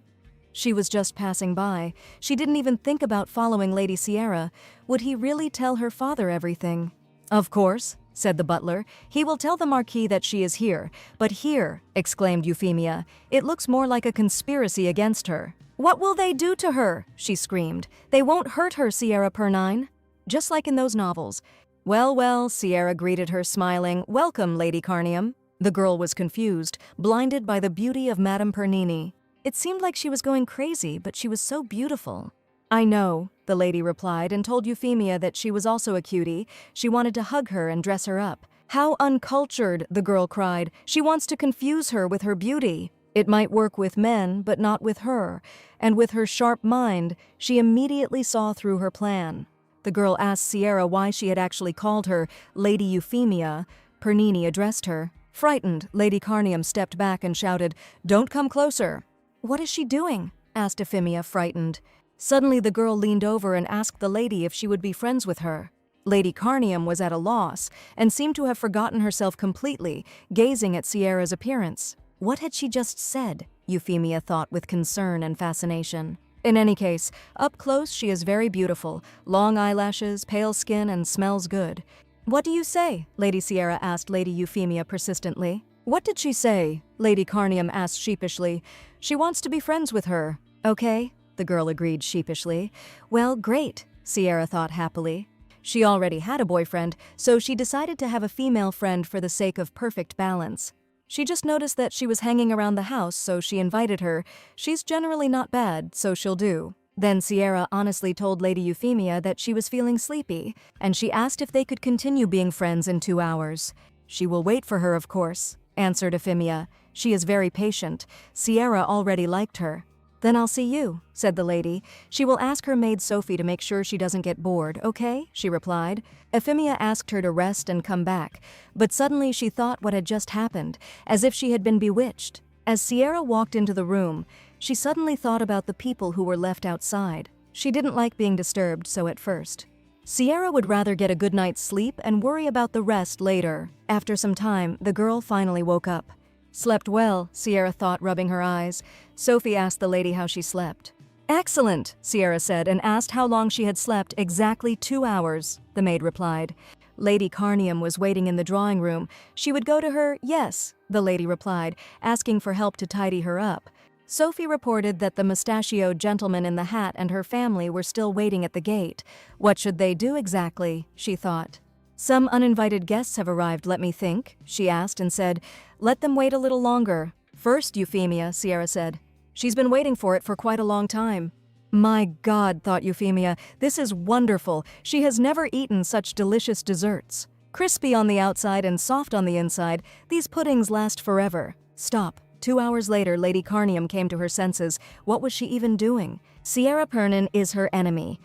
She was just passing by. She didn't even think about following Lady Sierra. Would he really tell her father everything? Of course, said the butler. He will tell the Marquis that she is here. But here, exclaimed Euphemia, it looks more like a conspiracy against her. What will they do to her? She screamed. They won't hurt her, Sierra Pernin. Just like in those novels. Well, well, Sierra greeted her, smiling. Welcome, Lady Carnium. The girl was confused, blinded by the beauty of Madame Pernini. It seemed like she was going crazy, but she was so beautiful. I know, the lady replied, and told Euphemia that she was also a cutie. She wanted to hug her and dress her up. How uncultured, the girl cried. She wants to confuse her with her beauty. It might work with men, but not with her. And with her sharp mind, she immediately saw through her plan. The girl asked Sierra why she had actually called her Lady Euphemia. Pernini addressed her. Frightened, Lady Carnium stepped back and shouted, "Don't come closer." What is she doing? Asked Euphemia, frightened. Suddenly the girl leaned over and asked the lady if she would be friends with her. Lady Carnium was at a loss and seemed to have forgotten herself completely, gazing at Sierra's appearance. What had she just said? Euphemia thought with concern and fascination. In any case, up close she is very beautiful, long eyelashes, pale skin, and smells good. What do you say? Lady Sierra asked Lady Euphemia persistently. What did she say? Lady Carnium asked sheepishly. She wants to be friends with her. Okay, the girl agreed sheepishly. Well, great, Sierra thought happily. She already had a boyfriend, so she decided to have a female friend for the sake of perfect balance. She just noticed that she was hanging around the house, so she invited her. She's generally not bad, so she'll do. Then Sierra honestly told Lady Euphemia that she was feeling sleepy, and she asked if they could continue being friends in 2 hours. She will wait for her, of course. answered Euphemia. She is very patient. Sierra already liked her. Then I'll see you, said the lady. She will ask her maid Sophie to make sure she doesn't get bored, okay? She replied. Euphemia asked her to rest and come back, but suddenly she thought what had just happened, as if she had been bewitched. As Sierra walked into the room, she suddenly thought about the people who were left outside. She didn't like being disturbed, so at first. Sierra would rather get a good night's sleep and worry about the rest later. After some time, the girl finally woke up. Slept well, Sierra thought, rubbing her eyes. Sophie asked the lady how she slept. Excellent, Sierra said, and asked how long she had slept. Exactly 2 hours, the maid replied. Lady Carnium was waiting in the drawing room. She would go to her, yes, the lady replied, asking for help to tidy her up. Sophie reported that the mustachioed gentleman in the hat and her family were still waiting at the gate. What should they do exactly, she thought. Some uninvited guests have arrived, let me think, she asked and said, let them wait a little longer. First, Euphemia, Sierra said. She's been waiting for it for quite a long time. My God, thought Euphemia, this is wonderful. She has never eaten such delicious desserts. Crispy on the outside and soft on the inside, these puddings last forever. Stop. 2 hours later, Lady Carnium came to her senses. What was she even doing? Sierra Pernin is her enemy,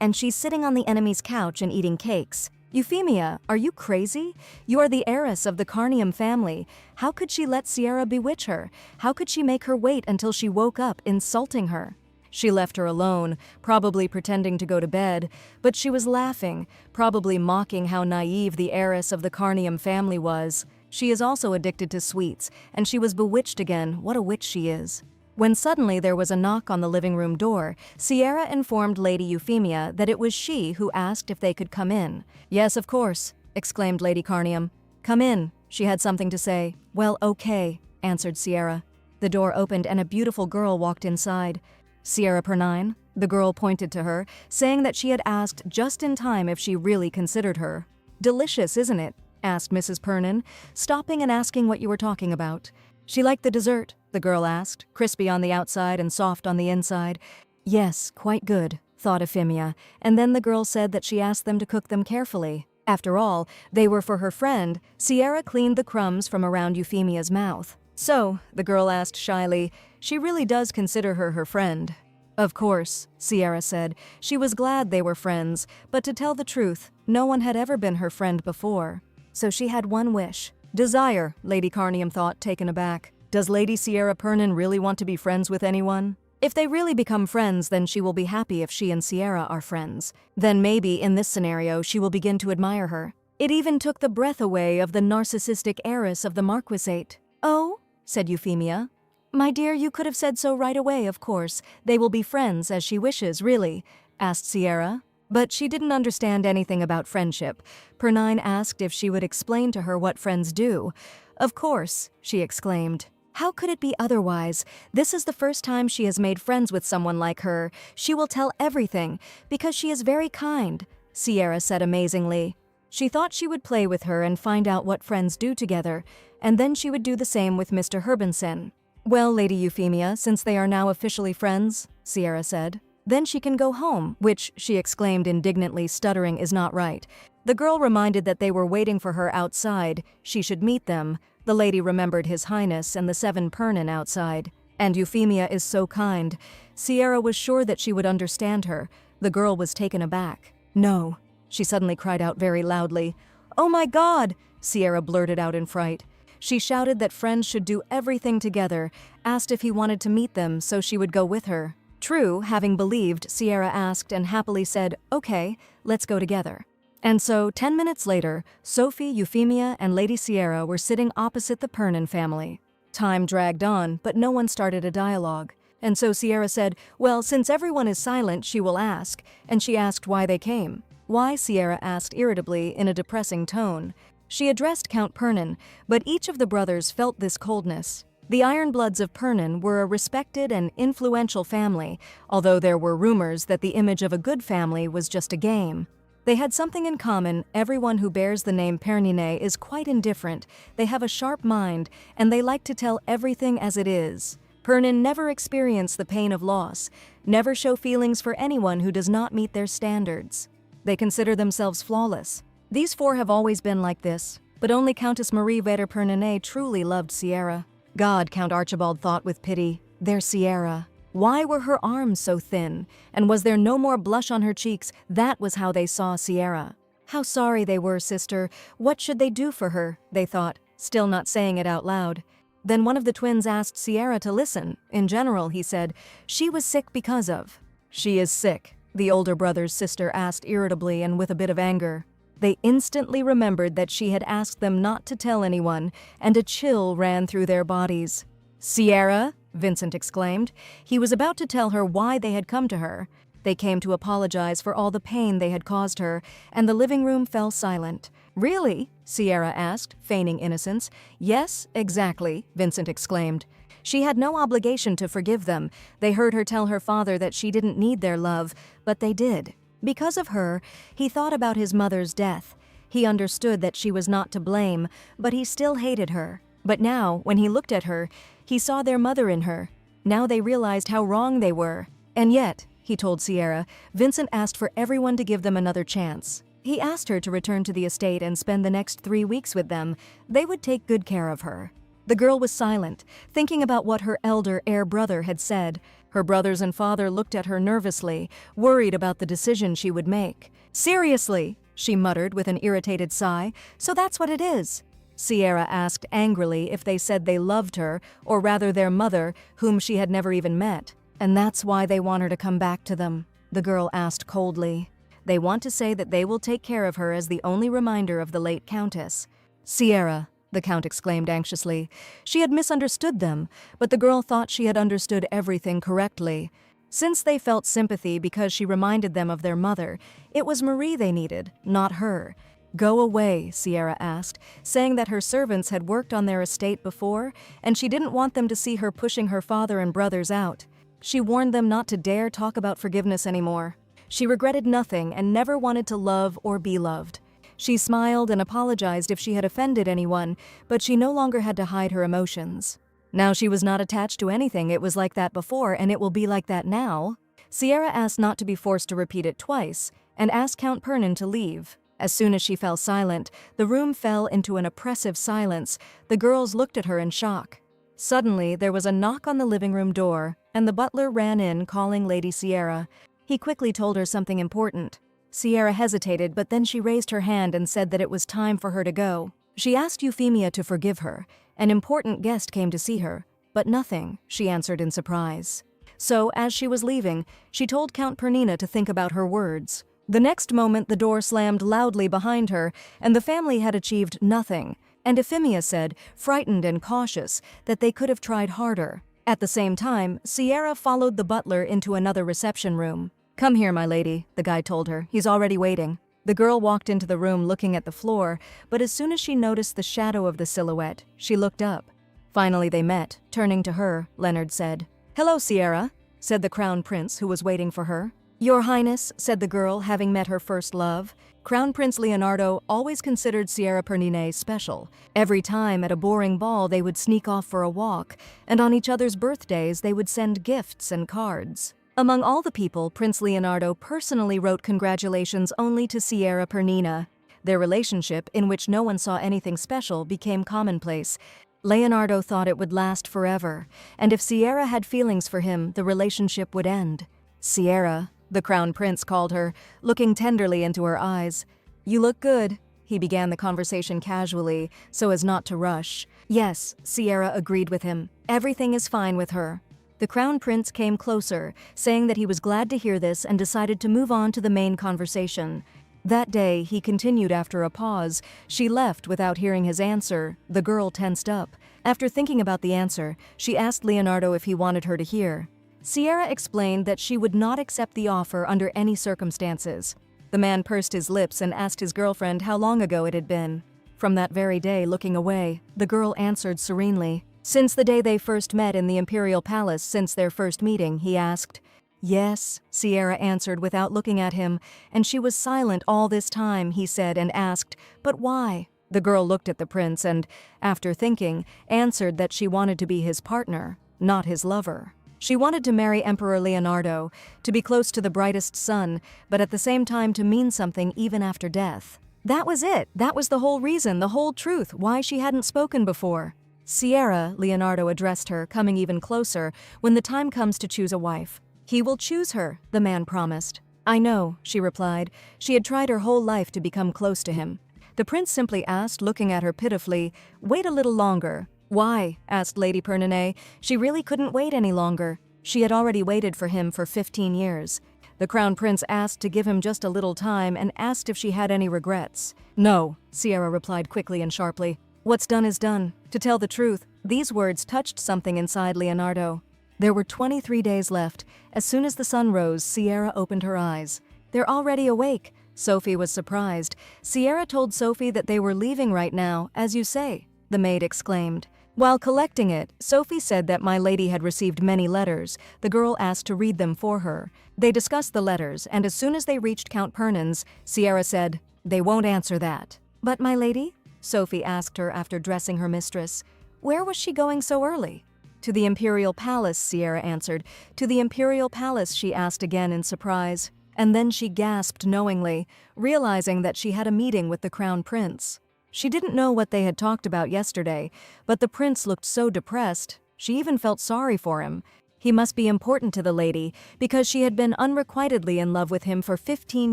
and she's sitting on the enemy's couch and eating cakes. Euphemia, are you crazy? You are the heiress of the Carnium family. How could she let Sierra bewitch her? How could she make her wait until she woke up, insulting her? She left her alone, probably pretending to go to bed, but she was laughing, probably mocking how naive the heiress of the Carnium family was. She is also addicted to sweets, and she was bewitched again. What a witch she is. When suddenly there was a knock on the living room door, Sierra informed Lady Euphemia that it was she who asked if they could come in. Yes, of course, exclaimed Lady Carnium. Come in, she had something to say. Well, okay, answered Sierra. The door opened and a beautiful girl walked inside. Sierra Pernine, the girl pointed to her, saying that she had asked just in time if she really considered her. Delicious, isn't it? Asked Mrs. Pernin, stopping and asking what you were talking about. She liked the dessert, the girl asked, crispy on the outside and soft on the inside. Yes, quite good, thought Euphemia, and then the girl said that she asked them to cook them carefully. After all, they were for her friend. Sierra cleaned the crumbs from around Euphemia's mouth. So, the girl asked shyly, she really does consider her her friend. Of course, Sierra said. She was glad they were friends, but to tell the truth, no one had ever been her friend before. So she had one wish. Desire, Lady Carnium thought, taken aback. Does Lady Sierra Pernin really want to be friends with anyone? If they really become friends, then she will be happy if she and Sierra are friends. Then maybe, in this scenario, she will begin to admire her. It even took the breath away of the narcissistic heiress of the Marquisate. Oh, said Euphemia. My dear, you could have said so right away, of course. They will be friends as she wishes, really, asked Sierra. But she didn't understand anything about friendship. Pernine asked if she would explain to her what friends do. Of course, she exclaimed. How could it be otherwise? This is the first time she has made friends with someone like her. She will tell everything, because she is very kind, Sierra said amazingly. She thought she would play with her and find out what friends do together, and then she would do the same with Mr. Herbensen. Well, Lady Euphemia, since they are now officially friends, Sierra said. Then she can go home, which, she exclaimed indignantly, stuttering, is not right. The girl reminded that they were waiting for her outside. She should meet them. The lady remembered His Highness and the 7 Pernin outside. And Euphemia is so kind. Sierra was sure that she would understand her. The girl was taken aback. No, she suddenly cried out very loudly. Oh my God, Sierra blurted out in fright. She shouted that friends should do everything together, asked if he wanted to meet them so she would go with her. True, having believed, Sierra asked and happily said, okay, let's go together. And so, 10 minutes later, Sophie, Euphemia, and Lady Sierra were sitting opposite the Pernin family. Time dragged on, but no one started a dialogue. And so Sierra said, well, since everyone is silent, she will ask, and she asked why they came. Why, Sierra asked irritably in a depressing tone. She addressed Count Pernin, but each of the brothers felt this coldness. The Ironbloods of Pernin were a respected and influential family, although there were rumors that the image of a good family was just a game. They had something in common. Everyone who bears the name Perninet is quite indifferent. They have a sharp mind, and they like to tell everything as it is. Pernin never experience the pain of loss, never show feelings for anyone who does not meet their standards. They consider themselves flawless. These 4 have always been like this. But only Countess Marie Veder-Pernine truly loved Sierra. God, Count Archibald thought with pity, their Sierra. Why were her arms so thin? And was there no more blush on her cheeks? That was how they saw Sierra. How sorry they were, sister. What should they do for her? They thought, still not saying it out loud. Then one of the twins asked Sierra to listen. In general, he said, she was sick because of. She is sick, the older brother's sister asked irritably and with a bit of anger. They instantly remembered that she had asked them not to tell anyone, and a chill ran through their bodies. Sierra? Vincent exclaimed. He was about to tell her why they had come to her. They came to apologize for all the pain they had caused her, and the living room fell silent. Really? Sierra asked, feigning innocence. Yes, exactly, Vincent exclaimed. She had no obligation to forgive them. They heard her tell her father that she didn't need their love, but they did. Because of her, he thought about his mother's death. He understood that she was not to blame, but he still hated her. But now, when he looked at her, he saw their mother in her. Now they realized how wrong they were. And yet, he told Sierra, Vincent asked for everyone to give them another chance. He asked her to return to the estate and spend the next 3 weeks with them. They would take good care of her. The girl was silent, thinking about what her elder heir brother had said. Her brothers and father looked at her nervously, worried about the decision she would make. Seriously, she muttered with an irritated sigh, so that's what it is. Sierra asked angrily if they said they loved her, or rather their mother, whom she had never even met. And that's why they want her to come back to them, the girl asked coldly. They want to say that they will take care of her as the only reminder of the late countess. Sierra, the Count exclaimed anxiously. She had misunderstood them, but the girl thought she had understood everything correctly. Since they felt sympathy because she reminded them of their mother, it was Marie they needed, not her. Go away, Sierra asked, saying that her servants had worked on their estate before, and she didn't want them to see her pushing her father and brothers out. She warned them not to dare talk about forgiveness anymore. She regretted nothing and never wanted to love or be loved. She smiled and apologized if she had offended anyone, but she no longer had to hide her emotions. Now she was not attached to anything. It was like that before, and it will be like that now. Sierra asked not to be forced to repeat it twice, and asked Count Pernin to leave. As soon as she fell silent, the room fell into an oppressive silence. The girls looked at her in shock. Suddenly, there was a knock on the living room door, and the butler ran in, calling Lady Sierra. He quickly told her something important. Sierra hesitated, but then she raised her hand and said that it was time for her to go. She asked Euphemia to forgive her. An important guest came to see her, but nothing, she answered in surprise. So, as she was leaving, she told Count Pernina to think about her words. The next moment, the door slammed loudly behind her, and the family had achieved nothing. And Euphemia said, frightened and cautious, that they could have tried harder. At the same time, Sierra followed the butler into another reception room. Come here, my lady, the guy told her. He's already waiting. The girl walked into the room looking at the floor, but as soon as she noticed the shadow of the silhouette, she looked up. Finally they met. Turning to her, Leonard said, Hello, Sierra, said the Crown Prince, who was waiting for her. Your Highness, said the girl, having met her first love. Crown Prince Leonardo always considered Sierra Pernine special. Every time at a boring ball they would sneak off for a walk, and on each other's birthdays they would send gifts and cards. Among all the people, Prince Leonardo personally wrote congratulations only to Sierra Pernina. Their relationship, in which no one saw anything special, became commonplace. Leonardo thought it would last forever, and if Sierra had feelings for him, the relationship would end. Sierra, the Crown Prince called her, looking tenderly into her eyes. You look good. He began the conversation casually, so as not to rush. Yes, Sierra agreed with him. Everything is fine with her. The Crown Prince came closer, saying that he was glad to hear this and decided to move on to the main conversation. That day, he continued after a pause. She left without hearing his answer. The girl tensed up. After thinking about the answer, she asked Leonardo if he wanted her to hear. Sierra explained that she would not accept the offer under any circumstances. The man pursed his lips and asked his girlfriend how long ago it had been. From that very day, looking away, the girl answered serenely. Since the day they first met in the Imperial Palace, since their first meeting, he asked. Yes, Sierra answered without looking at him, and she was silent all this time, he said, and asked, but why? The girl looked at the prince and, after thinking, answered that she wanted to be his partner, not his lover. She wanted to marry Emperor Leonardo, to be close to the brightest sun, but at the same time to mean something even after death. That was it. That was the whole reason, the whole truth, why she hadn't spoken before. Sierra, Leonardo addressed her, coming even closer, when the time comes to choose a wife. He will choose her, the man promised. I know, she replied. She had tried her whole life to become close to him. The prince simply asked, looking at her pitifully, wait a little longer. Why? Asked Lady Pernonay. She really couldn't wait any longer. She had already waited for him for 15 years. The crown prince asked to give him just a little time and asked if she had any regrets. No, Sierra replied quickly and sharply. What's done is done. To tell the truth, these words touched something inside Leonardo. There were 23 days left. As soon as the sun rose, Sierra opened her eyes. They're already awake. Sophie was surprised. Sierra told Sophie that they were leaving right now, as you say, the maid exclaimed. While collecting it, Sophie said that my lady had received many letters. The girl asked to read them for her. They discussed the letters, and as soon as they reached Count Pernon's, Sierra said, they won't answer that. But my lady? Sophie asked her after dressing her mistress. Where was she going so early? To the Imperial Palace, Sierra answered. To the Imperial Palace, she asked again in surprise. And then she gasped knowingly, realizing that she had a meeting with the Crown Prince. She didn't know what they had talked about yesterday, but the prince looked so depressed, she even felt sorry for him. He must be important to the lady, because she had been unrequitedly in love with him for 15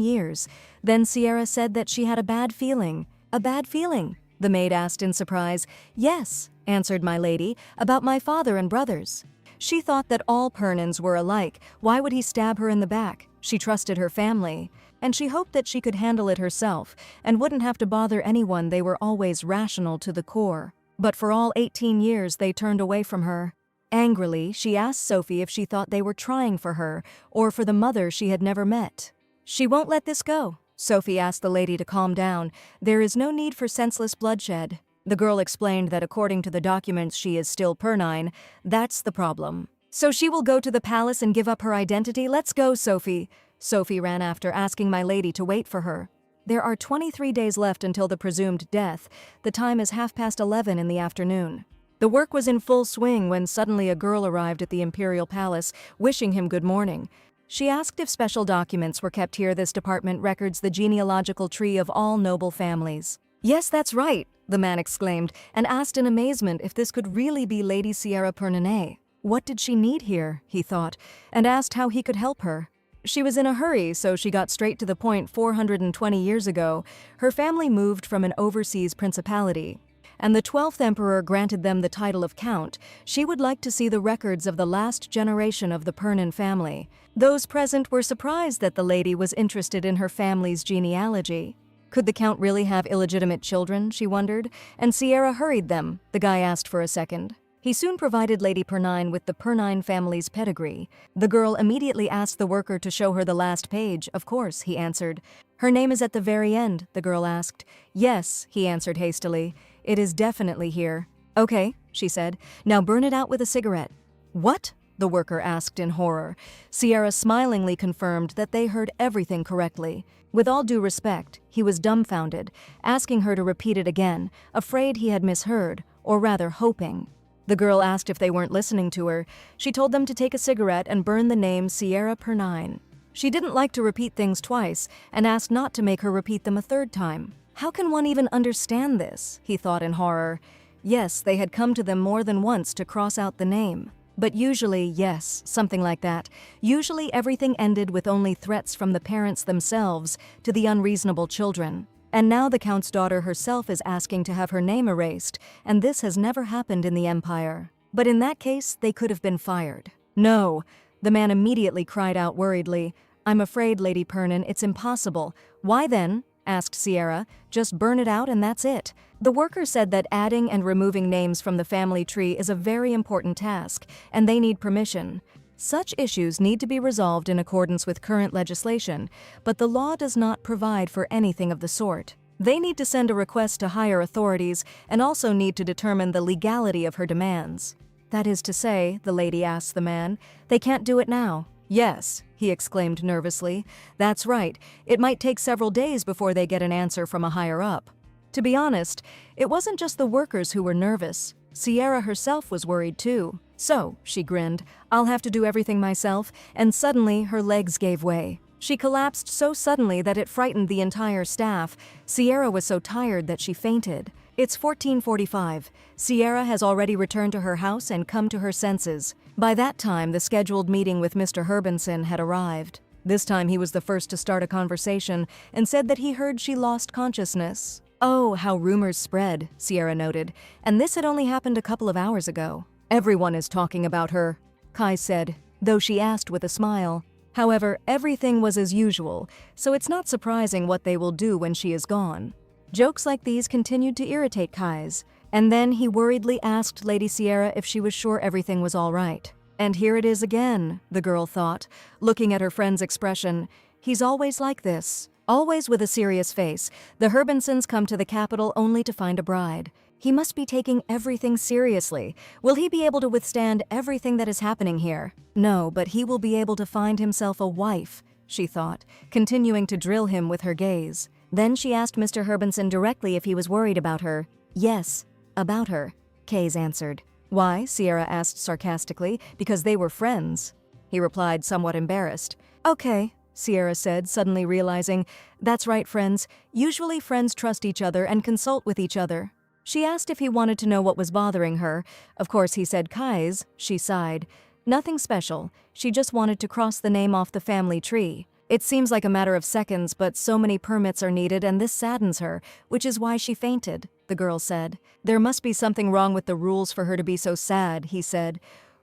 years. Then Sierra said that she had a bad feeling. A bad feeling? The maid asked in surprise. Yes, answered my lady, about my father and brothers. She thought that all Pernons were alike. Why would he stab her in the back? She trusted her family. And she hoped that she could handle it herself and wouldn't have to bother anyone. They were always rational to the core. But for all 18 years, they turned away from her. Angrily, she asked Sophie if she thought they were trying for her or for the mother she had never met. She won't let this go. Sophie asked the lady to calm down. There is no need for senseless bloodshed. The girl explained that according to the documents she is still Pernine. That's the problem. So she will go to the palace and give up her identity? Let's go, Sophie. Sophie ran after, asking my lady to wait for her. There are 23 days left until the presumed death. The time is 11:30 in the afternoon. The work was in full swing when suddenly a girl arrived at the Imperial Palace, wishing him good morning. She asked if special documents were kept here. This department records the genealogical tree of all noble families. Yes, that's right, the man exclaimed, and asked in amazement if this could really be Lady Sierra Pernonay. What did she need here, he thought, and asked how he could help her. She was in a hurry, so she got straight to the point. 420 years ago, her family moved from an overseas principality, and the 12th emperor granted them the title of count. She would like to see the records of the last generation of the Pernon family. Those present were surprised that the lady was interested in her family's genealogy. Could the count really have illegitimate children, she wondered, and Sierra hurried them. The guy asked for a second. He soon provided Lady Pernine with the Pernine family's pedigree. The girl immediately asked the worker to show her the last page. Of course, he answered. Her name is at the very end, the girl asked. Yes, he answered hastily. It is definitely here. Okay, she said. Now burn it out with a cigarette. What? The worker asked in horror. Sierra smilingly confirmed that they heard everything correctly. With all due respect, he was dumbfounded, asking her to repeat it again, afraid he had misheard, or rather hoping. The girl asked if they weren't listening to her. She told them to take a cigarette and burn the name Sierra Pernine. She didn't like to repeat things twice and asked not to make her repeat them a third time. How can one even understand this? He thought in horror. Yes, they had come to them more than once to cross out the name. But usually, yes, something like that. Usually everything ended with only threats from the parents themselves to the unreasonable children. And now the count's daughter herself is asking to have her name erased, and this has never happened in the Empire. But in that case, they could have been fired. No, the man immediately cried out worriedly. I'm afraid, Lady Pernon, it's impossible. Why then? Asked Sierra. Just burn it out and that's it. The worker said that adding and removing names from the family tree is a very important task, and they need permission. Such issues need to be resolved in accordance with current legislation, but the law does not provide for anything of the sort. They need to send a request to higher authorities and also need to determine the legality of her demands. That is to say, the lady asked the man, they can't do it now. Yes, he exclaimed nervously. That's right. It might take several days before they get an answer from a higher up. To be honest, it wasn't just the workers who were nervous. Sierra herself was worried too. So, she grinned, I'll have to do everything myself, and suddenly her legs gave way. She collapsed so suddenly that it frightened the entire staff. Sierra was so tired that she fainted. It's 14:45. Sierra has already returned to her house and come to her senses. By that time, the scheduled meeting with Mr. Herbenson had arrived. This time he was the first to start a conversation and said that he heard she lost consciousness. Oh, how rumors spread, Sierra noted, and this had only happened a couple of hours ago. Everyone is talking about her, Kai said, though she asked with a smile. However, everything was as usual, so it's not surprising what they will do when she is gone. Jokes like these continued to irritate Kai's, and then he worriedly asked Lady Sierra if she was sure everything was all right. And here it is again, the girl thought, looking at her friend's expression. He's always like this. Always with a serious face, the Herbensons come to the capital only to find a bride. He must be taking everything seriously. Will he be able to withstand everything that is happening here? No, but he will be able to find himself a wife, she thought, continuing to drill him with her gaze. Then she asked Mr. Herbenson directly if he was worried about her. Yes, about her, Kays answered. Why? Sierra asked sarcastically. Because they were friends. He replied, somewhat embarrassed. Okay, Sierra said, suddenly realizing, that's right, friends. Usually friends trust each other and consult with each other. She asked if he wanted to know what was bothering her. Of course, he said Kai's. She sighed. Nothing special. She just wanted to cross the name off the family tree. It seems like a matter of seconds, but so many permits are needed and this saddens her, which is why she fainted, the girl said. There must be something wrong with the rules for her to be so sad, he said.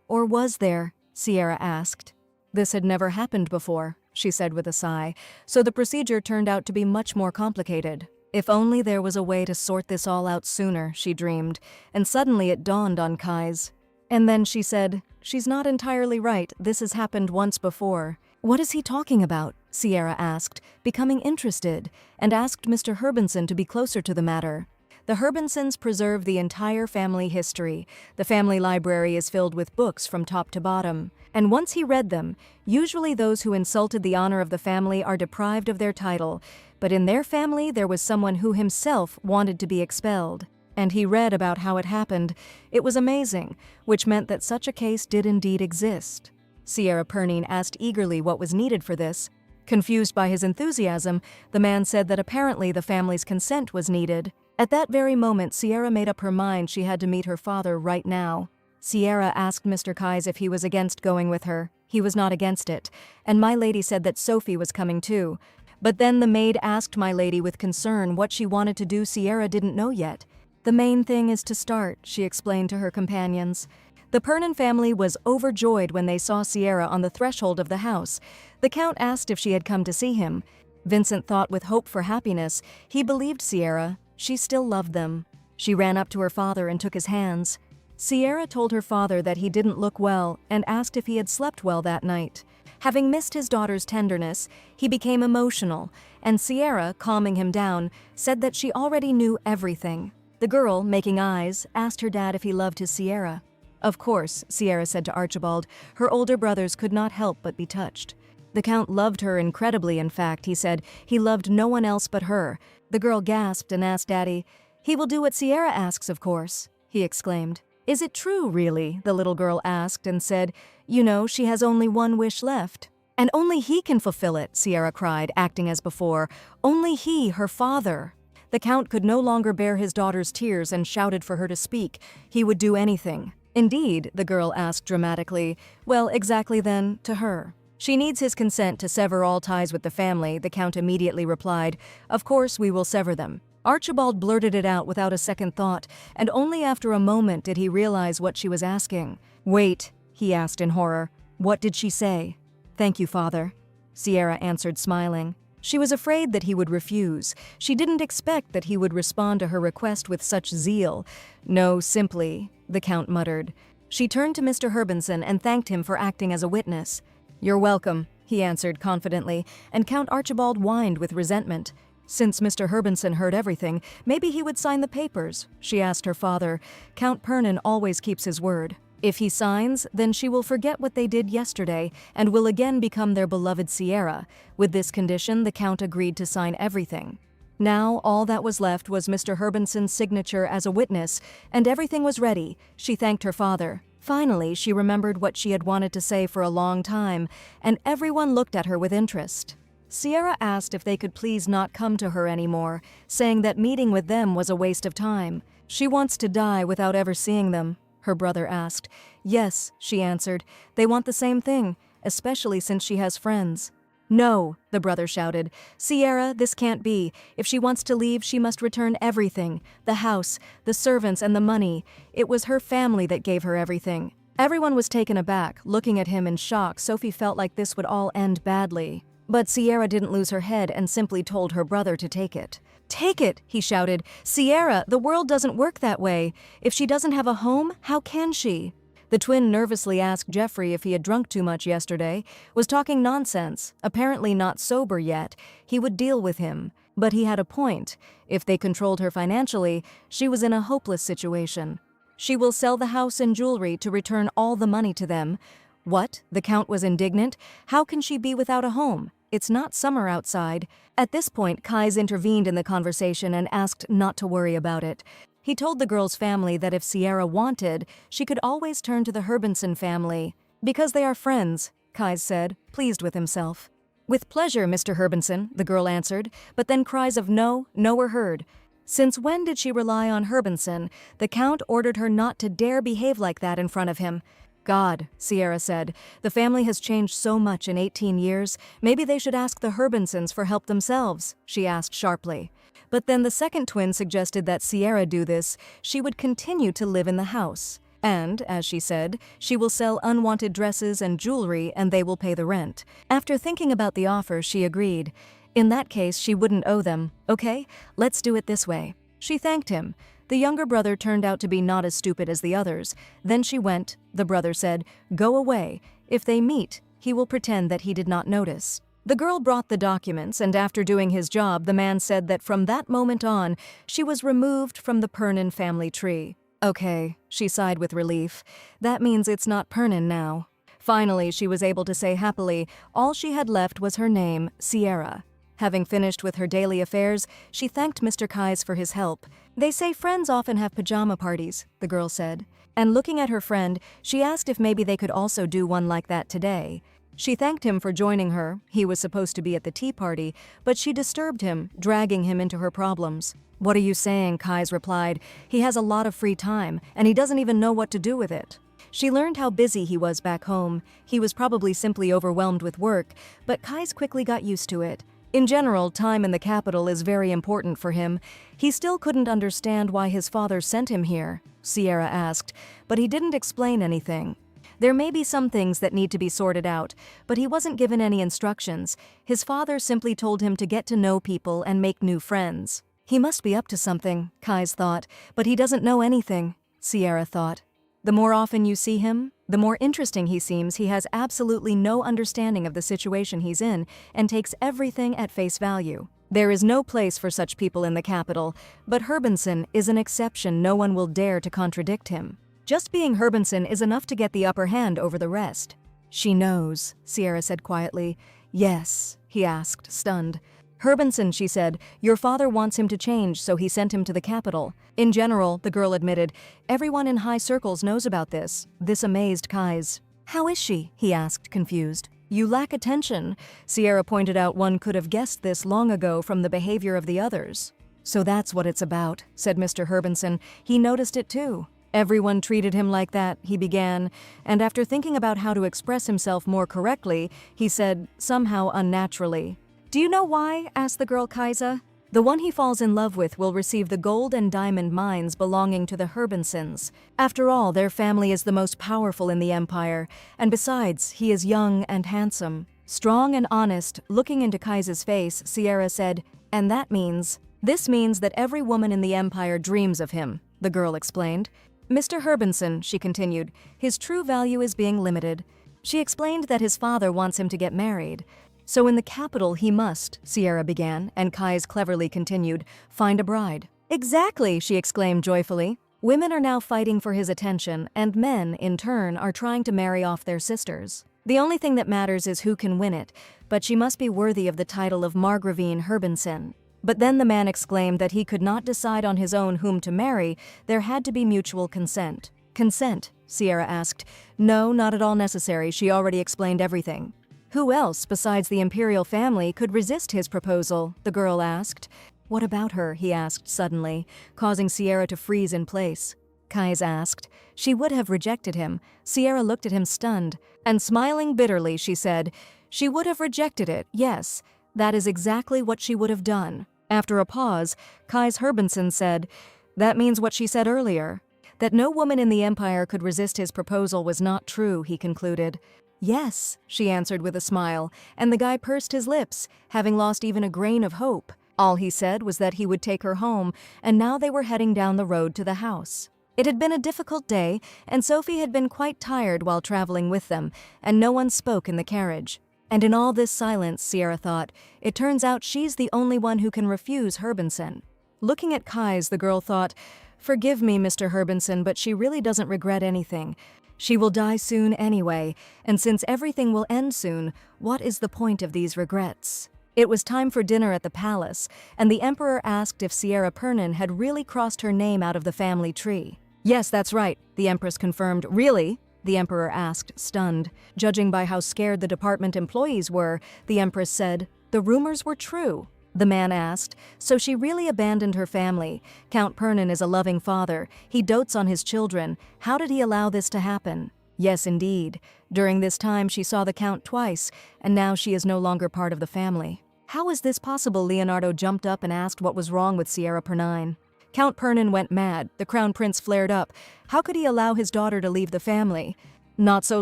Or was there? Sierra asked. This had never happened before, she said with a sigh, so the procedure turned out to be much more complicated. If only there was a way to sort this all out sooner, she dreamed, and suddenly it dawned on Kai's. And then she said, she's not entirely right, this has happened once before. What is he talking about? Sierra asked, becoming interested, and asked Mr. Herbenson to be closer to the matter. The Herbensons preserve the entire family history. The family library is filled with books from top to bottom. And once he read them, usually those who insulted the honor of the family are deprived of their title. But in their family, there was someone who himself wanted to be expelled. And he read about how it happened. It was amazing, which meant that such a case did indeed exist. Sierra Pernine asked eagerly what was needed for this. Confused by his enthusiasm, the man said that apparently the family's consent was needed. At that very moment, Sierra made up her mind she had to meet her father right now. Sierra asked Mr. Kai's if he was against going with her. He was not against it, and my lady said that Sophie was coming too. But then the maid asked my lady with concern what she wanted to do. Sierra didn't know yet. The main thing is to start, she explained to her companions. The Pernin family was overjoyed when they saw Sierra on the threshold of the house. The Count asked if she had come to see him. Vincent thought with hope for happiness. He believed Sierra. She still loved them. She ran up to her father and took his hands. Sierra told her father that he didn't look well and asked if he had slept well that night. Having missed his daughter's tenderness, he became emotional, and Sierra, calming him down, said that she already knew everything. The girl, making eyes, asked her dad if he loved his Sierra. Of course, Sierra said to Archibald. Her older brothers could not help but be touched. The Count loved her incredibly, in fact, he said. He loved no one else but her. The girl gasped and asked Daddy. He will do what Sierra asks, of course, he exclaimed. Is it true, really? The little girl asked and said, you know, she has only one wish left. And only he can fulfill it, Sierra cried, acting as before. Only he, her father. The Count could no longer bear his daughter's tears and shouted for her to speak. He would do anything. Indeed, the girl asked dramatically. Well, exactly then, to her. She needs his consent to sever all ties with the family, the Count immediately replied. Of course, we will sever them. Archibald blurted it out without a second thought, and only after a moment did he realize what she was asking. Wait, he asked in horror. What did she say? Thank you, Father, Sierra answered, smiling. She was afraid that he would refuse. She didn't expect that he would respond to her request with such zeal. No, simply, the Count muttered. She turned to Mr. Herbenson and thanked him for acting as a witness. You're welcome, he answered confidently, and Count Archibald whined with resentment. Since Mr. Herbenson heard everything, maybe he would sign the papers, she asked her father. Count Pernin always keeps his word. If he signs, then she will forget what they did yesterday and will again become their beloved Sierra. With this condition, the Count agreed to sign everything. Now, all that was left was Mr. Herbenson's signature as a witness, and everything was ready. She thanked her father. Finally, she remembered what she had wanted to say for a long time, and everyone looked at her with interest. Sierra asked if they could please not come to her anymore, saying that meeting with them was a waste of time. She wants to die without ever seeing them, her brother asked. Yes, she answered. They want the same thing, especially since she has friends. No, the brother shouted. Sierra, this can't be. If she wants to leave, she must return everything. The house, the servants, and the money. It was her family that gave her everything. Everyone was taken aback, looking at him in shock. Sophie felt like this would all end badly. But Sierra didn't lose her head and simply told her brother to take it. Take it, he shouted. Sierra, the world doesn't work that way. If she doesn't have a home, how can she? The twin nervously asked Jeffrey if he had drunk too much yesterday, was talking nonsense, apparently not sober yet. He would deal with him. But he had a point. If they controlled her financially, she was in a hopeless situation. She will sell the house and jewelry to return all the money to them. What? The Count was indignant. How can she be without a home? It's not summer outside. At this point, Kais intervened in the conversation and asked not to worry about it. He told the girl's family that if Sierra wanted, she could always turn to the Herbenson family. Because they are friends, Kais said, pleased with himself. With pleasure, Mr. Herbenson, the girl answered, but then cries of no were heard. Since when did she rely on Herbenson? The Count ordered her not to dare behave like that in front of him. God, Sierra said, the family has changed so much in 18 years. Maybe they should ask the Herbensons for help themselves, she asked sharply. But then the second twin suggested that Sierra do this. She would continue to live in the house. And, as she said, she will sell unwanted dresses and jewelry and they will pay the rent. After thinking about the offer, she agreed. In that case, she wouldn't owe them. Okay, let's do it this way. She thanked him. The younger brother turned out to be not as stupid as the others. Then she went. The brother said, "Go away. If they meet, he will pretend that he did not notice." The girl brought the documents, and after doing his job, the man said that from that moment on, she was removed from the Pernin family tree. Okay, she sighed with relief. That means it's not Pernin now. Finally, she was able to say happily, all she had left was her name, Sierra. Having finished with her daily affairs, she thanked Mr. Kais for his help. They say friends often have pajama parties, the girl said. And looking at her friend, she asked if maybe they could also do one like that today. She thanked him for joining her. He was supposed to be at the tea party, but she disturbed him, dragging him into her problems. What are you saying? Kais replied. He has a lot of free time, and he doesn't even know what to do with it. She learned how busy he was back home. He was probably simply overwhelmed with work, but Kais quickly got used to it. In general, time in the capital is very important for him. He still couldn't understand why his father sent him here, Sierra asked, but he didn't explain anything. There may be some things that need to be sorted out, but he wasn't given any instructions. His father simply told him to get to know people and make new friends. He must be up to something, Kais thought, but he doesn't know anything, Sierra thought. The more often you see him, the more interesting he seems. He has absolutely no understanding of the situation he's in and takes everything at face value. There is no place for such people in the capital, but Herbenson is an exception. No one will dare to contradict him. Just being Herbenson is enough to get the upper hand over the rest. She knows, Sierra said quietly. Yes, he asked, stunned. Herbenson, she said, your father wants him to change, so he sent him to the capital. In general, the girl admitted, everyone in high circles knows about this. This amazed Kais. How is she? He asked, confused. You lack attention. Sierra pointed out one could have guessed this long ago from the behavior of the others. So that's what it's about, said Mr. Herbenson. He noticed it too. Everyone treated him like that, he began, and after thinking about how to express himself more correctly, he said, somehow unnaturally. Do you know why? Asked the girl Kaisa. The one he falls in love with will receive the gold and diamond mines belonging to the Herbensons. After all, their family is the most powerful in the empire, and besides, he is young and handsome. Strong and honest, looking into Kaisa's face, Sierra said, and that means... This means that every woman in the empire dreams of him, the girl explained. Mr. Herbenson, she continued, his true value is being limited. She explained that his father wants him to get married. So in the capital he must, Sierra began, and Kais cleverly continued, find a bride. Exactly, she exclaimed joyfully. Women are now fighting for his attention, and men, in turn, are trying to marry off their sisters. The only thing that matters is who can win it, but she must be worthy of the title of Margravine Herbenson. But then the man exclaimed that he could not decide on his own whom to marry. There had to be mutual consent. Consent? Sierra asked. No, not at all necessary. She already explained everything. Who else besides the imperial family could resist his proposal? The girl asked. What about her? He asked suddenly, causing Sierra to freeze in place. Kais asked. She would have rejected him. Sierra looked at him stunned, and smiling bitterly, she said, she would have rejected it, yes. That is exactly what she would have done. After a pause, Kais Herbenson said, that means what she said earlier. That no woman in the Empire could resist his proposal was not true, he concluded. Yes, she answered with a smile, and the guy pursed his lips, having lost even a grain of hope. All he said was that he would take her home, and now they were heading down the road to the house. It had been a difficult day, and Sophie had been quite tired while traveling with them, and no one spoke in the carriage. And in all this silence, Sierra thought, it turns out she's the only one who can refuse Herbenson. Looking at Kais, the girl thought, forgive me, Mr. Herbenson, but she really doesn't regret anything. She will die soon anyway, and since everything will end soon, what is the point of these regrets? It was time for dinner at the palace, and the Emperor asked if Sierra Pernin had really crossed her name out of the family tree. Yes, that's right, the Empress confirmed. Really? The Emperor asked, stunned. Judging by how scared the department employees were, the Empress said, the rumors were true. The man asked, so she really abandoned her family. Count Pernin is a loving father. He dotes on his children. How did he allow this to happen? Yes, indeed. During this time she saw the Count twice, and now she is no longer part of the family. How is this possible? Leonardo jumped up and asked what was wrong with Sierra Pernin. Count Pernin went mad. The Crown Prince flared up. How could he allow his daughter to leave the family? Not so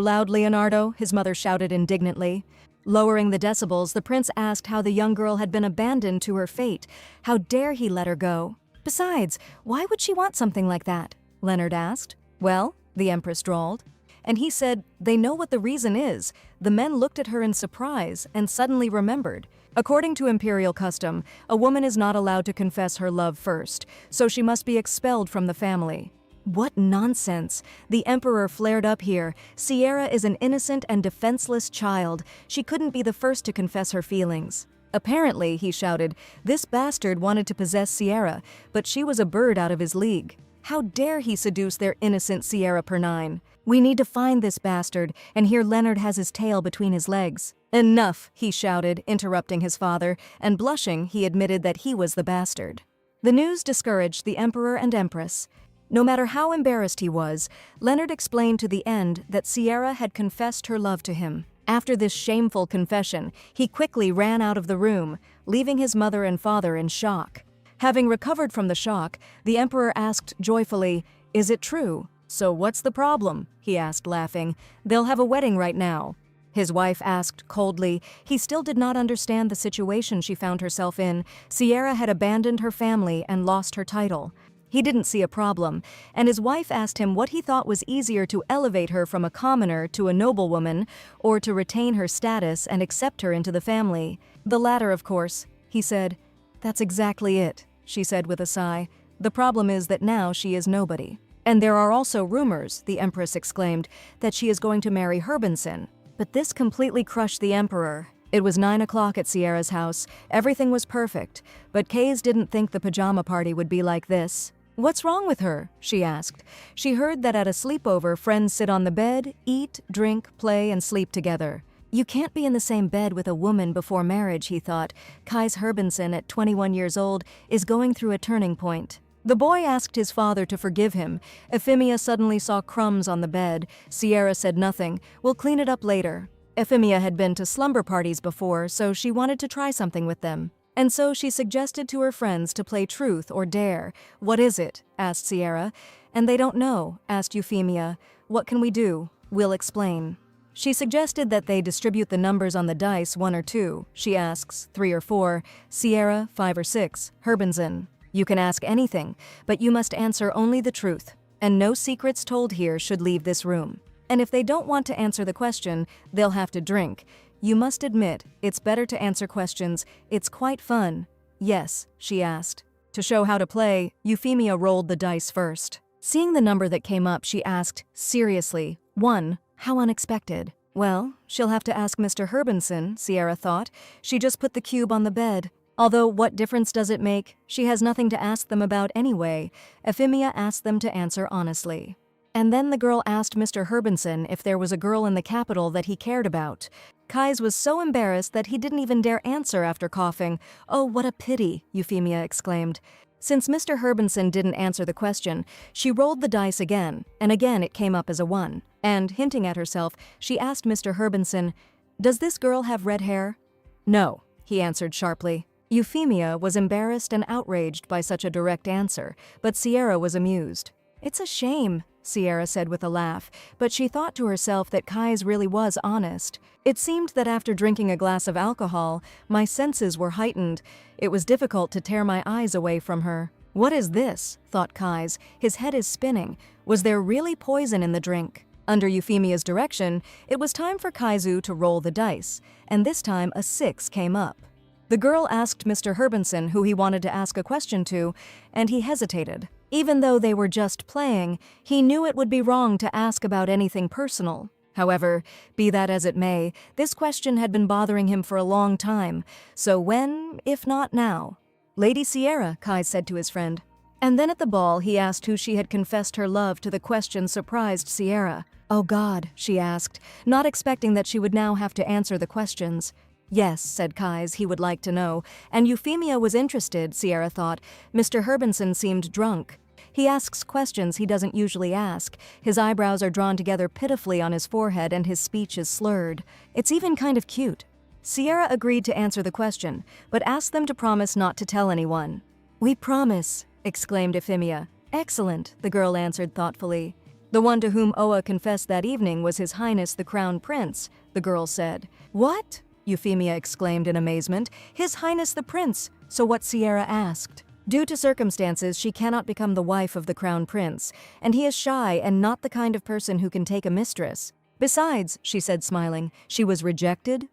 loud, Leonardo, his mother shouted indignantly. Lowering the decibels, the prince asked how the young girl had been abandoned to her fate. How dare he let her go? Besides, why would she want something like that? Leonard asked. Well, the Empress drawled. And he said, they know what the reason is. The men looked at her in surprise and suddenly remembered. According to imperial custom, a woman is not allowed to confess her love first, so she must be expelled from the family. What nonsense! The Emperor flared up here. Sierra is an innocent and defenseless child. She couldn't be the first to confess her feelings. Apparently, he shouted, this bastard wanted to possess Sierra, but she was a bird out of his league. How dare he seduce their innocent Sierra Pernin? We need to find this bastard, and here Leonard has his tail between his legs. Enough, he shouted, interrupting his father, and blushing, he admitted that he was the bastard. The news discouraged the Emperor and Empress. No matter how embarrassed he was, Leonard explained to the end that Sierra had confessed her love to him. After this shameful confession, he quickly ran out of the room, leaving his mother and father in shock. Having recovered from the shock, the Emperor asked joyfully, is it true? So what's the problem? He asked, laughing. They'll have a wedding right now. His wife asked coldly. He still did not understand the situation she found herself in. Sierra had abandoned her family and lost her title. He didn't see a problem, and his wife asked him what he thought was easier, to elevate her from a commoner to a noblewoman, or to retain her status and accept her into the family. The latter, of course, he said. That's exactly it, she said with a sigh. The problem is that now she is nobody. And there are also rumors, the Empress exclaimed, that she is going to marry Herbenson. But this completely crushed the Emperor. It was 9 o'clock at Sierra's house. Everything was perfect, but Kais didn't think the pajama party would be like this. What's wrong with her? She asked. She heard that at a sleepover, friends sit on the bed, eat, drink, play, and sleep together. You can't be in the same bed with a woman before marriage, he thought. Kais Herbenson, at 21 years old, is going through a turning point. The boy asked his father to forgive him. Euphemia suddenly saw crumbs on the bed. Sierra said nothing. We'll clean it up later. Euphemia had been to slumber parties before, so she wanted to try something with them. And so she suggested to her friends to play truth or dare. What is it? Asked Sierra. And they don't know, asked Euphemia. What can we do? We'll explain. She suggested that they distribute the numbers on the dice, 1 or 2. She asks, 3 or 4. Sierra, 5 or 6. Herbenson. You can ask anything, but you must answer only the truth. And no secrets told here should leave this room. And if they don't want to answer the question, they'll have to drink. You must admit, it's better to answer questions. It's quite fun. Yes, she asked. To show how to play, Euphemia rolled the dice first. Seeing the number that came up, she asked, seriously, 1, how unexpected. Well, she'll have to ask Mr. Herbenson, Sierra thought. She just put the cube on the bed. Although, what difference does it make? She has nothing to ask them about anyway. Euphemia asked them to answer honestly. And then the girl asked Mr. Herbenson if there was a girl in the capital that he cared about. Kais was so embarrassed that he didn't even dare answer after coughing. "Oh, what a pity," Euphemia exclaimed. Since Mr. Herbenson didn't answer the question, she rolled the dice again, and again it came up as a 1. And, hinting at herself, she asked Mr. Herbenson, "Does this girl have red hair?" "No," he answered sharply. Euphemia was embarrassed and outraged by such a direct answer, but Sierra was amused. "It's a shame," Sierra said with a laugh, but she thought to herself that Kais really was honest. "It seemed that after drinking a glass of alcohol, my senses were heightened. It was difficult to tear my eyes away from her." "What is this?" thought Kais. His head is spinning. Was there really poison in the drink? Under Euphemia's direction, it was time for Kaizu to roll the dice, and this time a 6 came up. The girl asked Mr. Herbenson who he wanted to ask a question to, and he hesitated. Even though they were just playing, he knew it would be wrong to ask about anything personal. However, be that as it may, this question had been bothering him for a long time, so when, if not now? "Lady Sierra," Kai said to his friend. And then at the ball he asked who she had confessed her love to. The question surprised Sierra. "Oh God," she asked, not expecting that she would now have to answer the questions. "Yes," said Kais, he would like to know, and Euphemia was interested, Sierra thought. Mr. Herbenson seemed drunk. He asks questions he doesn't usually ask. His eyebrows are drawn together pitifully on his forehead and his speech is slurred. It's even kind of cute. Sierra agreed to answer the question, but asked them to promise not to tell anyone. "We promise," exclaimed Euphemia. "Excellent," the girl answered thoughtfully. "The one to whom Oa confessed that evening was His Highness the Crown Prince," the girl said. "What?" Euphemia exclaimed in amazement. "His Highness the Prince." So what Sierra asked. "Due to circumstances, she cannot become the wife of the Crown Prince, and he is shy and not the kind of person who can take a mistress. Besides," she said smiling, "she was rejected?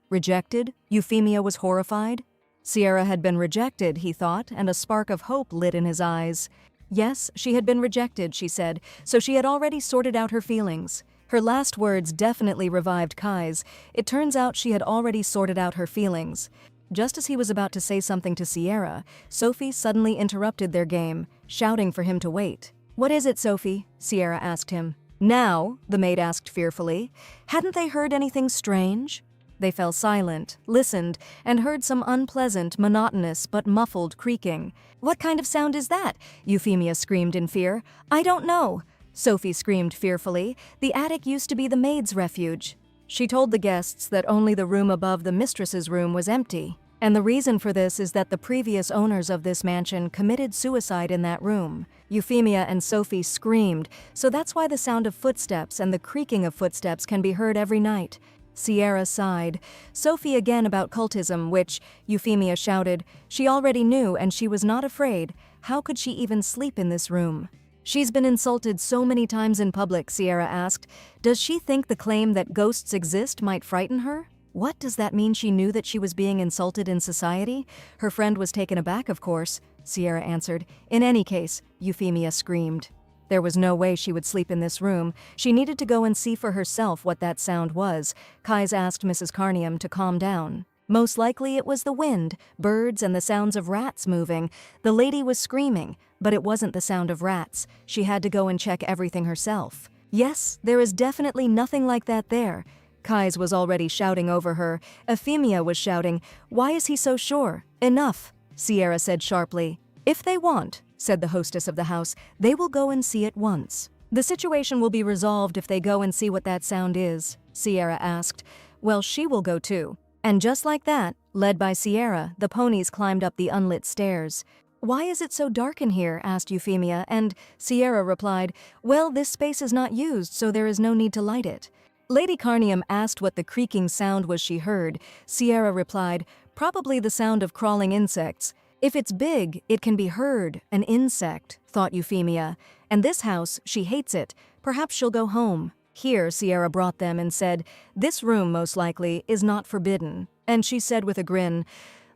Euphemia was horrified. Sierra had been rejected, he thought, and a spark of hope lit in his eyes. Yes, she had been rejected, she said, so she had already sorted out her feelings. Her last words definitely revived Kai's. It turns out she had already sorted out her feelings. Just as he was about to say something to Sierra, Sophie suddenly interrupted their game, shouting for him to wait. "What is it, Sophie?" Sierra asked him. "Now?" the maid asked fearfully. Hadn't they heard anything strange? They fell silent, listened, and heard some unpleasant, monotonous, but muffled creaking. "What kind of sound is that?" Euphemia screamed in fear. "I don't know." Sophie screamed fearfully. "The attic used to be the maid's refuge." She told the guests that only the room above the mistress's room was empty. And the reason for this is that the previous owners of this mansion committed suicide in that room. Euphemia and Sophie screamed, so that's why the sound of footsteps and the creaking of footsteps can be heard every night. Sierra sighed. Sophie again about cultism, which, Euphemia shouted, she already knew and she was not afraid. How could she even sleep in this room? "She's been insulted so many times in public," Sierra asked. "Does she think the claim that ghosts exist might frighten her?" What does that mean? She knew that she was being insulted in society? Her friend was taken aback, of course, Sierra answered. "In any case," Euphemia screamed. There was no way she would sleep in this room. She needed to go and see for herself what that sound was. Kais asked Mrs. Carnium to calm down. Most likely it was the wind, birds, and the sounds of rats moving. The lady was screaming, but it wasn't the sound of rats. She had to go and check everything herself. "Yes, there is definitely nothing like that there." Kais was already shouting over her. Euphemia was shouting, "Why is he so sure?" "Enough," Sierra said sharply. "If they want," said the hostess of the house, "they will go and see at once." "The situation will be resolved if they go and see what that sound is," Sierra asked. "Well, she will go too." And just like that, led by Sierra, the ponies climbed up the unlit stairs. "Why is it so dark in here?" asked Euphemia, and Sierra replied, "Well, this space is not used, so there is no need to light it." Lady Carnium asked what the creaking sound was she heard. Sierra replied, "Probably the sound of crawling insects." "If it's big, it can be heard. An insect," thought Euphemia. "And this house, she hates it. Perhaps she'll go home." Here, Sierra brought them and said, "This room, most likely, is not forbidden." And she said with a grin,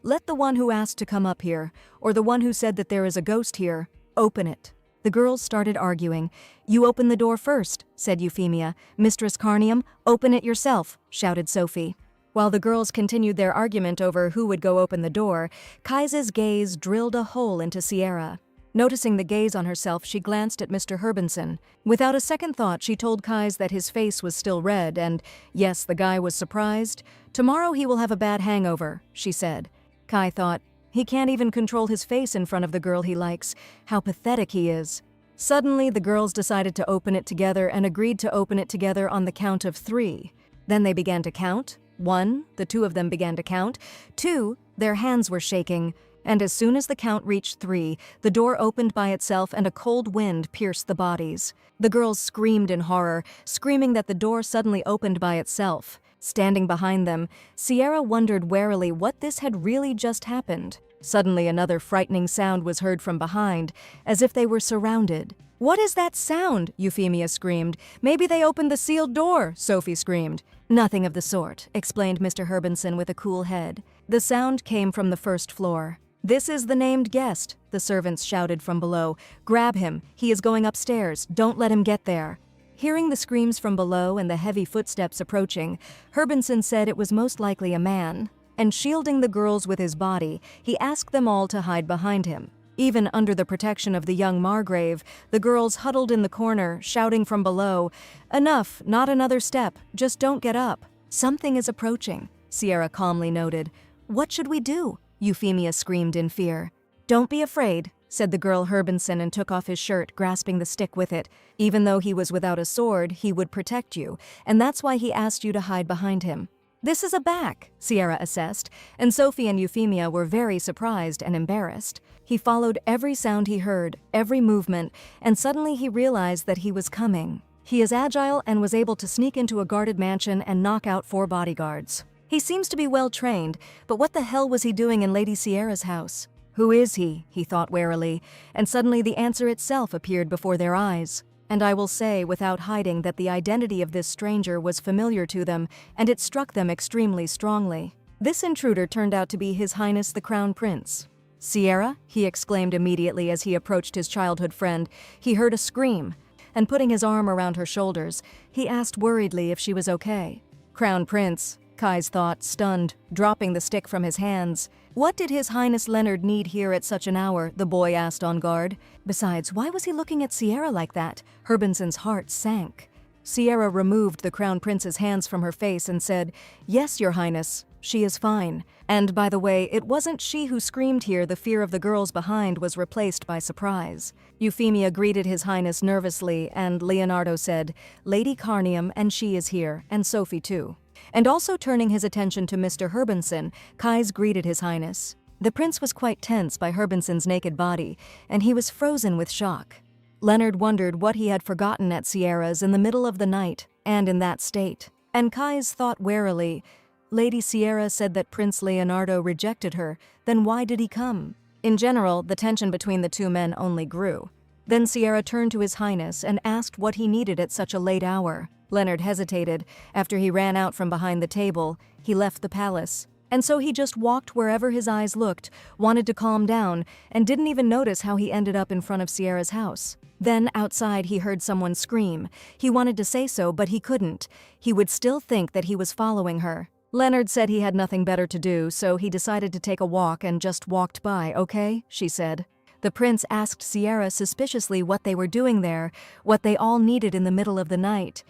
"Let the one who asked to come up here, or the one who said that there is a ghost here, open it." The girls started arguing. "You open the door first," said Euphemia. "Mistress Carnium, open it yourself," shouted Sophie. While the girls continued their argument over who would go open the door, Kais's gaze drilled a hole into Sierra. Noticing the gaze on herself, she glanced at Mr. Herbenson. Without a second thought, she told Kais that his face was still red, and yes, the guy was surprised. "Tomorrow he will have a bad hangover," she said. Kai thought, he can't even control his face in front of the girl he likes. How pathetic he is. Suddenly, the girls decided to open it together and agreed to open it together on the count of 3. Then they began to count. 1, the two of them began to count. 2, their hands were shaking. And as soon as the count reached 3, the door opened by itself and a cold wind pierced the bodies. The girls screamed in horror, screaming that the door suddenly opened by itself. Standing behind them, Sierra wondered warily what this had really just happened. Suddenly another frightening sound was heard from behind, as if they were surrounded. "What is that sound?" Euphemia screamed. "Maybe they opened the sealed door," Sophie screamed. "Nothing of the sort," explained Mr. Herbenson with a cool head. The sound came from the first floor. "This is the named guest," the servants shouted from below. "Grab him. He is going upstairs. Don't let him get there." Hearing the screams from below and the heavy footsteps approaching, Herbenson said it was most likely a man, and shielding the girls with his body, he asked them all to hide behind him. Even under the protection of the young Margrave, the girls huddled in the corner, shouting from below, "Enough, not another step, just don't get up." "Something is approaching," Sierra calmly noted. "What should we do?" Euphemia screamed in fear. "Don't be afraid," said the girl Herbenson and took off his shirt, grasping the stick with it. "Even though he was without a sword, he would protect you, and that's why he asked you to hide behind him." "This is a back," Sierra assessed, and Sophie and Euphemia were very surprised and embarrassed. He followed every sound he heard, every movement, and suddenly he realized that he was coming. He is agile and was able to sneak into a guarded mansion and knock out 4 bodyguards. He seems to be well trained, but what the hell was he doing in Lady Sierra's house? "Who is he?" he thought warily, and suddenly the answer itself appeared before their eyes. And I will say without hiding that the identity of this stranger was familiar to them, and it struck them extremely strongly. This intruder turned out to be His Highness the Crown Prince. "Sierra?" he exclaimed immediately as he approached his childhood friend. He heard a scream, and putting his arm around her shoulders, he asked worriedly if she was okay. "Crown Prince," Kais thought, stunned, dropping the stick from his hands. "What did His Highness Leonard need here at such an hour?" the boy asked on guard. Besides, why was he looking at Sierra like that? Herbenson's heart sank. Sierra removed the Crown Prince's hands from her face and said, "Yes, Your Highness, she is fine. And by the way, it wasn't she who screamed here. The fear of the girls behind was replaced by surprise." Euphemia greeted His Highness nervously, and Leonardo said, "Lady Carnium, and she is here, and Sophie too." And also turning his attention to Mr. Herbenson, Kais greeted His Highness. The prince was quite tense by Herbenson's naked body, and he was frozen with shock. Leonard wondered what he had forgotten at Sierra's in the middle of the night, and in that state. And Kais thought warily, Lady Sierra said that Prince Leonardo rejected her, then why did he come? In general, the tension between the two men only grew. Then Sierra turned to His Highness and asked what he needed at such a late hour. Leonard hesitated. After he ran out from behind the table, he left the palace. And so he just walked wherever his eyes looked, wanted to calm down, and didn't even notice how he ended up in front of Sierra's house. Then outside he heard someone scream. He wanted to say so, but he couldn't. He would still think that he was following her. Leonard said he had nothing better to do, so he decided to take a walk and just walked by. "Okay," she said. The prince asked Sierra suspiciously what they were doing there, what they all needed in the middle of the night.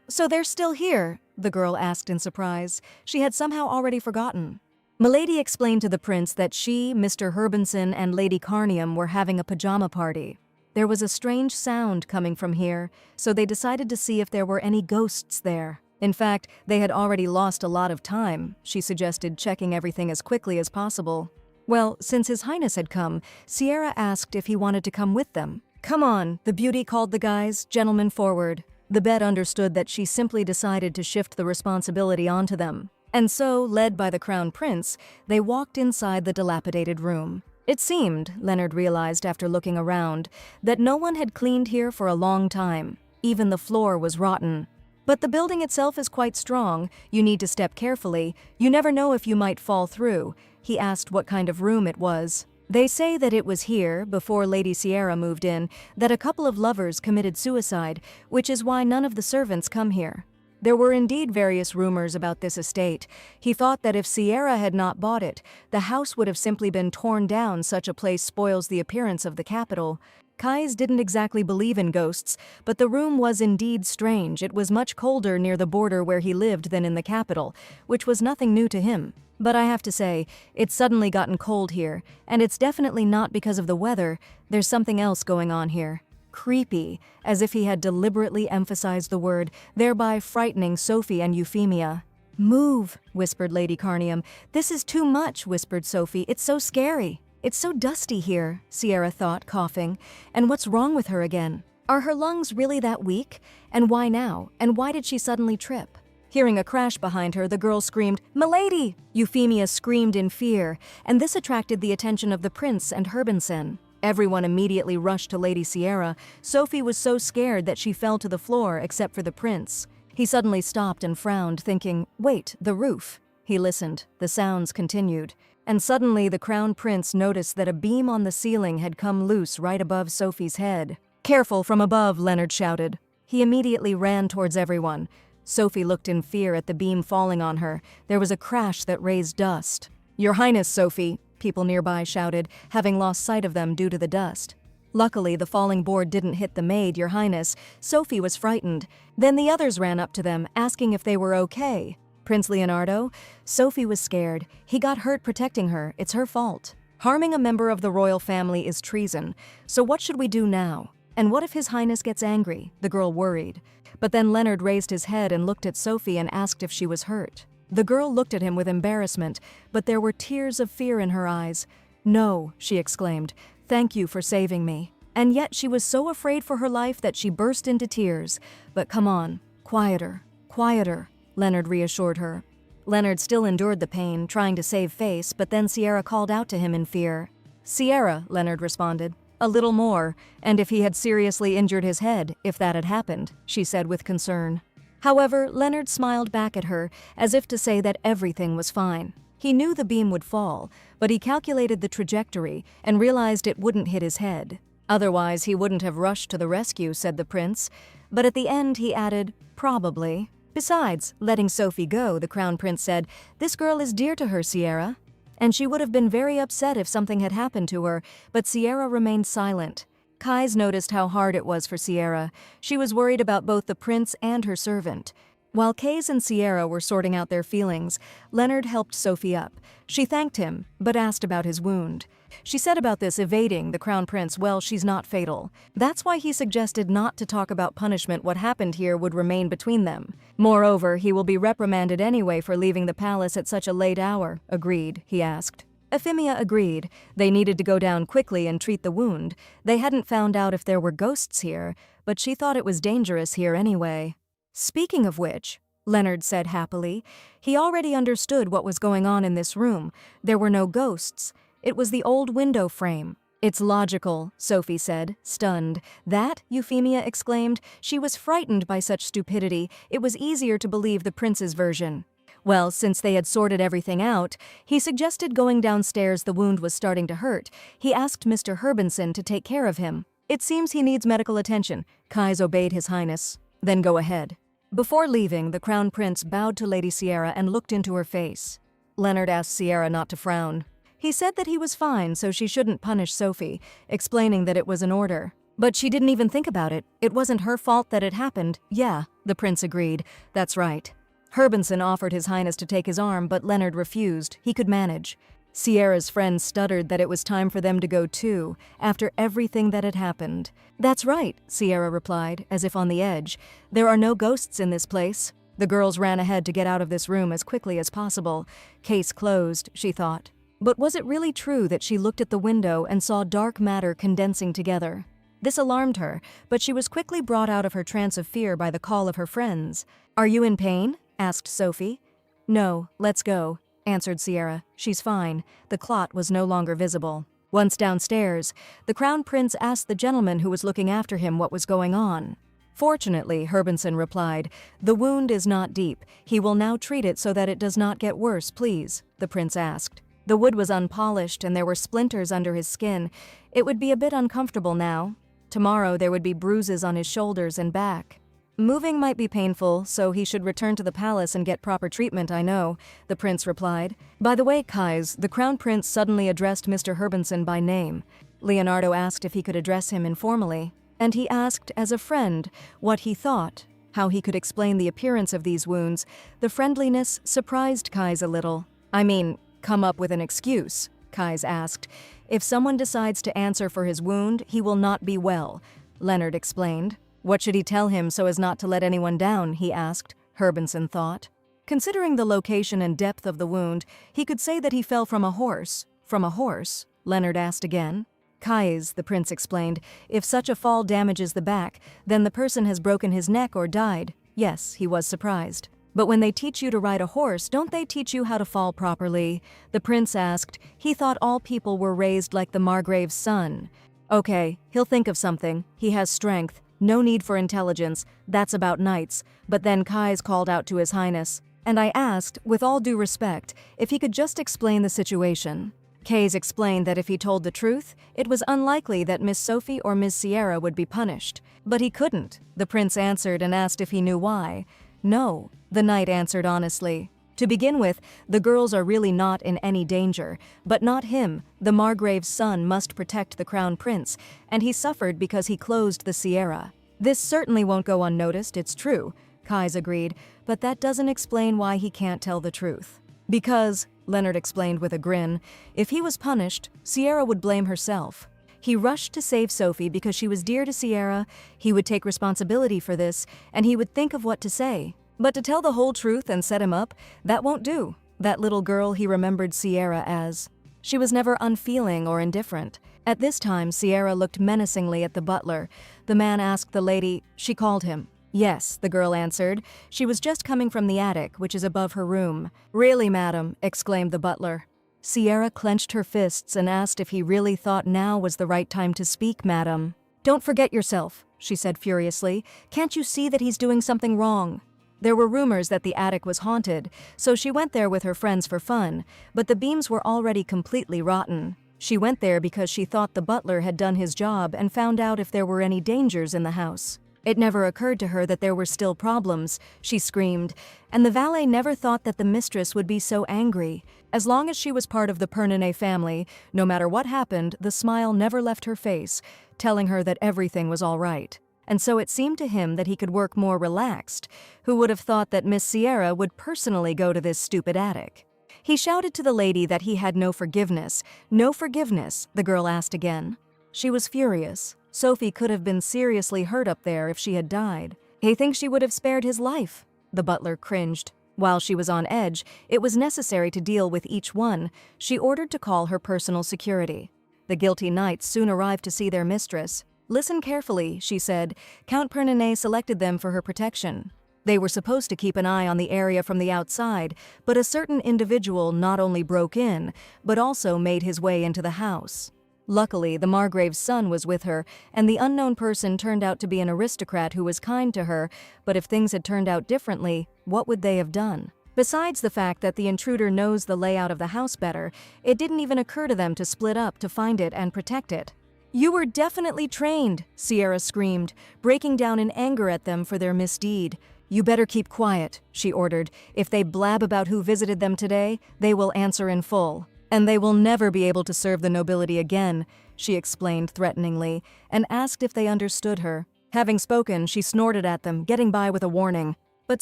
So they're still here?" the girl asked in surprise. She had somehow already forgotten. Milady explained to the prince that she, Mr. Herbenson, and Lady Carnium were having a pajama party. There was a strange sound coming from here, so they decided to see if there were any ghosts there. In fact, they had already lost a lot of time. She suggested checking everything as quickly as possible. Well, since His Highness had come, Sierra asked if he wanted to come with them. "Come on," the beauty called the guys, "gentlemen forward." The bed understood that she simply decided to shift the responsibility onto them. And so, led by the Crown Prince, they walked inside the dilapidated room. It seemed, Leonard realized after looking around, that no one had cleaned here for a long time. Even the floor was rotten. But the building itself is quite strong. You need to step carefully. You never know if you might fall through. He asked what kind of room it was. They say that it was here, before Lady Sierra moved in, that a couple of lovers committed suicide, which is why none of the servants come here. There were indeed various rumors about this estate. He thought that if Sierra had not bought it, the house would have simply been torn down. Such a place spoils the appearance of the capital. Kais didn't exactly believe in ghosts, but the room was indeed strange. It was much colder near the border where he lived than in the capital, which was nothing new to him. But I have to say, it's suddenly gotten cold here, and it's definitely not because of the weather. There's something else going on here. Creepy, as if he had deliberately emphasized the word, thereby frightening Sophie and Euphemia. "Move," whispered Lady Carnium. "This is too much," whispered Sophie. "It's so scary." "It's so dusty here," Sierra thought, coughing. And what's wrong with her again? Are her lungs really that weak? And why now? And why did she suddenly trip? Hearing a crash behind her, the girl screamed, "Milady!" Euphemia screamed in fear, and this attracted the attention of the prince and Herbenson. Everyone immediately rushed to Lady Sierra. Sophie was so scared that she fell to the floor, except for the prince. He suddenly stopped and frowned, thinking, "Wait, the roof." He listened. The sounds continued. And suddenly the crown prince noticed that a beam on the ceiling had come loose right above Sophie's head. "Careful from above," Leonard shouted. He immediately ran towards everyone. Sophie looked in fear at the beam falling on her. There was a crash that raised dust. "Your Highness, Sophie," people nearby shouted, having lost sight of them due to the dust. Luckily, the falling board didn't hit the maid, "Your Highness." Sophie was frightened. Then the others ran up to them, asking if they were okay. Prince Leonardo? Sophie was scared. He got hurt protecting her. It's her fault. Harming a member of the royal family is treason. So what should we do now? And what if His Highness gets angry? The girl worried. But then Leonard raised his head and looked at Sophie and asked if she was hurt. The girl looked at him with embarrassment, but there were tears of fear in her eyes. "No," she exclaimed. "Thank you for saving me." And yet she was so afraid for her life that she burst into tears. "But come on, quieter, quieter," Leonard reassured her. Leonard still endured the pain, trying to save face, but then Sierra called out to him in fear. "Sierra," Leonard responded. "A little more, and if he had seriously injured his head, if that had happened," she said with concern. However, Leonard smiled back at her, as if to say that everything was fine. He knew the beam would fall, but he calculated the trajectory and realized it wouldn't hit his head. "Otherwise, he wouldn't have rushed to the rescue," said the prince. But at the end, he added, "Probably." Besides, letting Sophie go, the crown prince said, "This girl is dear to her, Sierra." And she would have been very upset if something had happened to her, but Sierra remained silent. Kais noticed how hard it was for Sierra. She was worried about both the prince and her servant. While Kais and Sierra were sorting out their feelings, Leonard helped Sophie up. She thanked him, but asked about his wound. She said about this, evading the crown prince, "Well, she's not fatal." That's why he suggested not to talk about punishment. What happened here would remain between them. Moreover, he will be reprimanded anyway for leaving the palace at such a late hour. "Agreed?" he asked. Euphemia agreed. They needed to go down quickly and treat the wound. They hadn't found out if there were ghosts here, but she thought it was dangerous here anyway. "Speaking of which," Leonard said happily, he already understood what was going on in this room. There were no ghosts. It was the old window frame. "It's logical," Sophie said, stunned. "That?" Euphemia exclaimed. She was frightened by such stupidity. It was easier to believe the prince's version. Well, since they had sorted everything out, he suggested going downstairs. The wound was starting to hurt. He asked Mr. Herbenson to take care of him. "It seems he needs medical attention." Kais obeyed His Highness. "Then go ahead." Before leaving, the crown prince bowed to Lady Sierra and looked into her face. Leonard asked Sierra not to frown. He said that he was fine, so she shouldn't punish Sophie, explaining that it was an order. But she didn't even think about it. It wasn't her fault that it happened. "Yeah," the prince agreed. "That's right." Herbenson offered His Highness to take his arm, but Leonard refused. He could manage. Sierra's friend stuttered that it was time for them to go too, after everything that had happened. "That's right," Sierra replied, as if on the edge. "There are no ghosts in this place." The girls ran ahead to get out of this room as quickly as possible. Case closed, she thought. But was it really true that she looked at the window and saw dark matter condensing together? This alarmed her, but she was quickly brought out of her trance of fear by the call of her friends. "Are you in pain?" asked Sophie. "No, let's go," answered Sierra. "She's fine." The clot was no longer visible. Once downstairs, the crown prince asked the gentleman who was looking after him what was going on. "Fortunately," Herbenson replied, "the wound is not deep. He will now treat it so that it does not get worse, please," the prince asked. The wood was unpolished and there were splinters under his skin. It would be a bit uncomfortable now. Tomorrow there would be bruises on his shoulders and back. Moving might be painful, so he should return to the palace and get proper treatment, I know, the prince replied. By the way, Kais, the crown prince suddenly addressed Mr. Herbenson by name. Leonardo asked if he could address him informally, and he asked, as a friend, what he thought, how he could explain the appearance of these wounds. The friendliness surprised Kais a little. I mean, come up with an excuse, Kais asked. If someone decides to answer for his wound, he will not be well, Leonard explained. What should he tell him so as not to let anyone down, he asked, Herbenson thought. Considering the location and depth of the wound, he could say that he fell from a horse. From a horse? Leonard asked again. Kais, the prince explained, if such a fall damages the back, then the person has broken his neck or died. Yes, he was surprised. But when they teach you to ride a horse, don't they teach you how to fall properly? The prince asked. He thought all people were raised like the Margrave's son. Okay, he'll think of something. He has strength. No need for intelligence. That's about knights. But then Kais called out to His Highness, and I asked, with all due respect, if he could just explain the situation. Kais explained that if he told the truth, it was unlikely that Miss Sophie or Miss Sierra would be punished. But he couldn't. The prince answered and asked if he knew why. No, the knight answered honestly. To begin with, the girls are really not in any danger, but not him. The Margrave's son must protect the crown prince, and he suffered because he closed the Sierra. This certainly won't go unnoticed, it's true, Kais agreed, but that doesn't explain why he can't tell the truth. Because, Leonard explained with a grin, if he was punished, Sierra would blame herself. He rushed to save Sophie because she was dear to Sierra, he would take responsibility for this, and he would think of what to say. But to tell the whole truth and set him up, that won't do. That little girl he remembered Sierra as. She was never unfeeling or indifferent. At this time, Sierra looked menacingly at the butler. The man asked the lady, she called him. Yes, the girl answered. She was just coming from the attic, which is above her room. Really, madam, exclaimed the butler. Sierra clenched her fists and asked if he really thought now was the right time to speak, madam. Don't forget yourself, she said furiously. Can't you see that he's doing something wrong? There were rumors that the attic was haunted, so she went there with her friends for fun, but the beams were already completely rotten. She went there because she thought the butler had done his job and found out if there were any dangers in the house. It never occurred to her that there were still problems, she screamed, and the valet never thought that the mistress would be so angry. As long as she was part of the Pernonet family, no matter what happened, the smile never left her face, telling her that everything was all right. And so it seemed to him that he could work more relaxed. Who would have thought that Miss Sierra would personally go to this stupid attic? He shouted to the lady that he had no forgiveness. No forgiveness, the girl asked again. She was furious. Sophie could have been seriously hurt up there if she had died. He thinks she would have spared his life. The butler cringed. While she was on edge, it was necessary to deal with each one. She ordered to call her personal security. The guilty knights soon arrived to see their mistress. Listen carefully, she said. Count Pernonet selected them for her protection. They were supposed to keep an eye on the area from the outside, but a certain individual not only broke in, but also made his way into the house. Luckily, the Margrave's son was with her, and the unknown person turned out to be an aristocrat who was kind to her, but if things had turned out differently, what would they have done? Besides the fact that the intruder knows the layout of the house better, it didn't even occur to them to split up to find it and protect it. You were definitely trained, Sierra screamed, breaking down in anger at them for their misdeed. You better keep quiet, she ordered. If they blab about who visited them today, they will answer in full. And they will never be able to serve the nobility again, she explained threateningly, and asked if they understood her. Having spoken, she snorted at them, getting by with a warning. But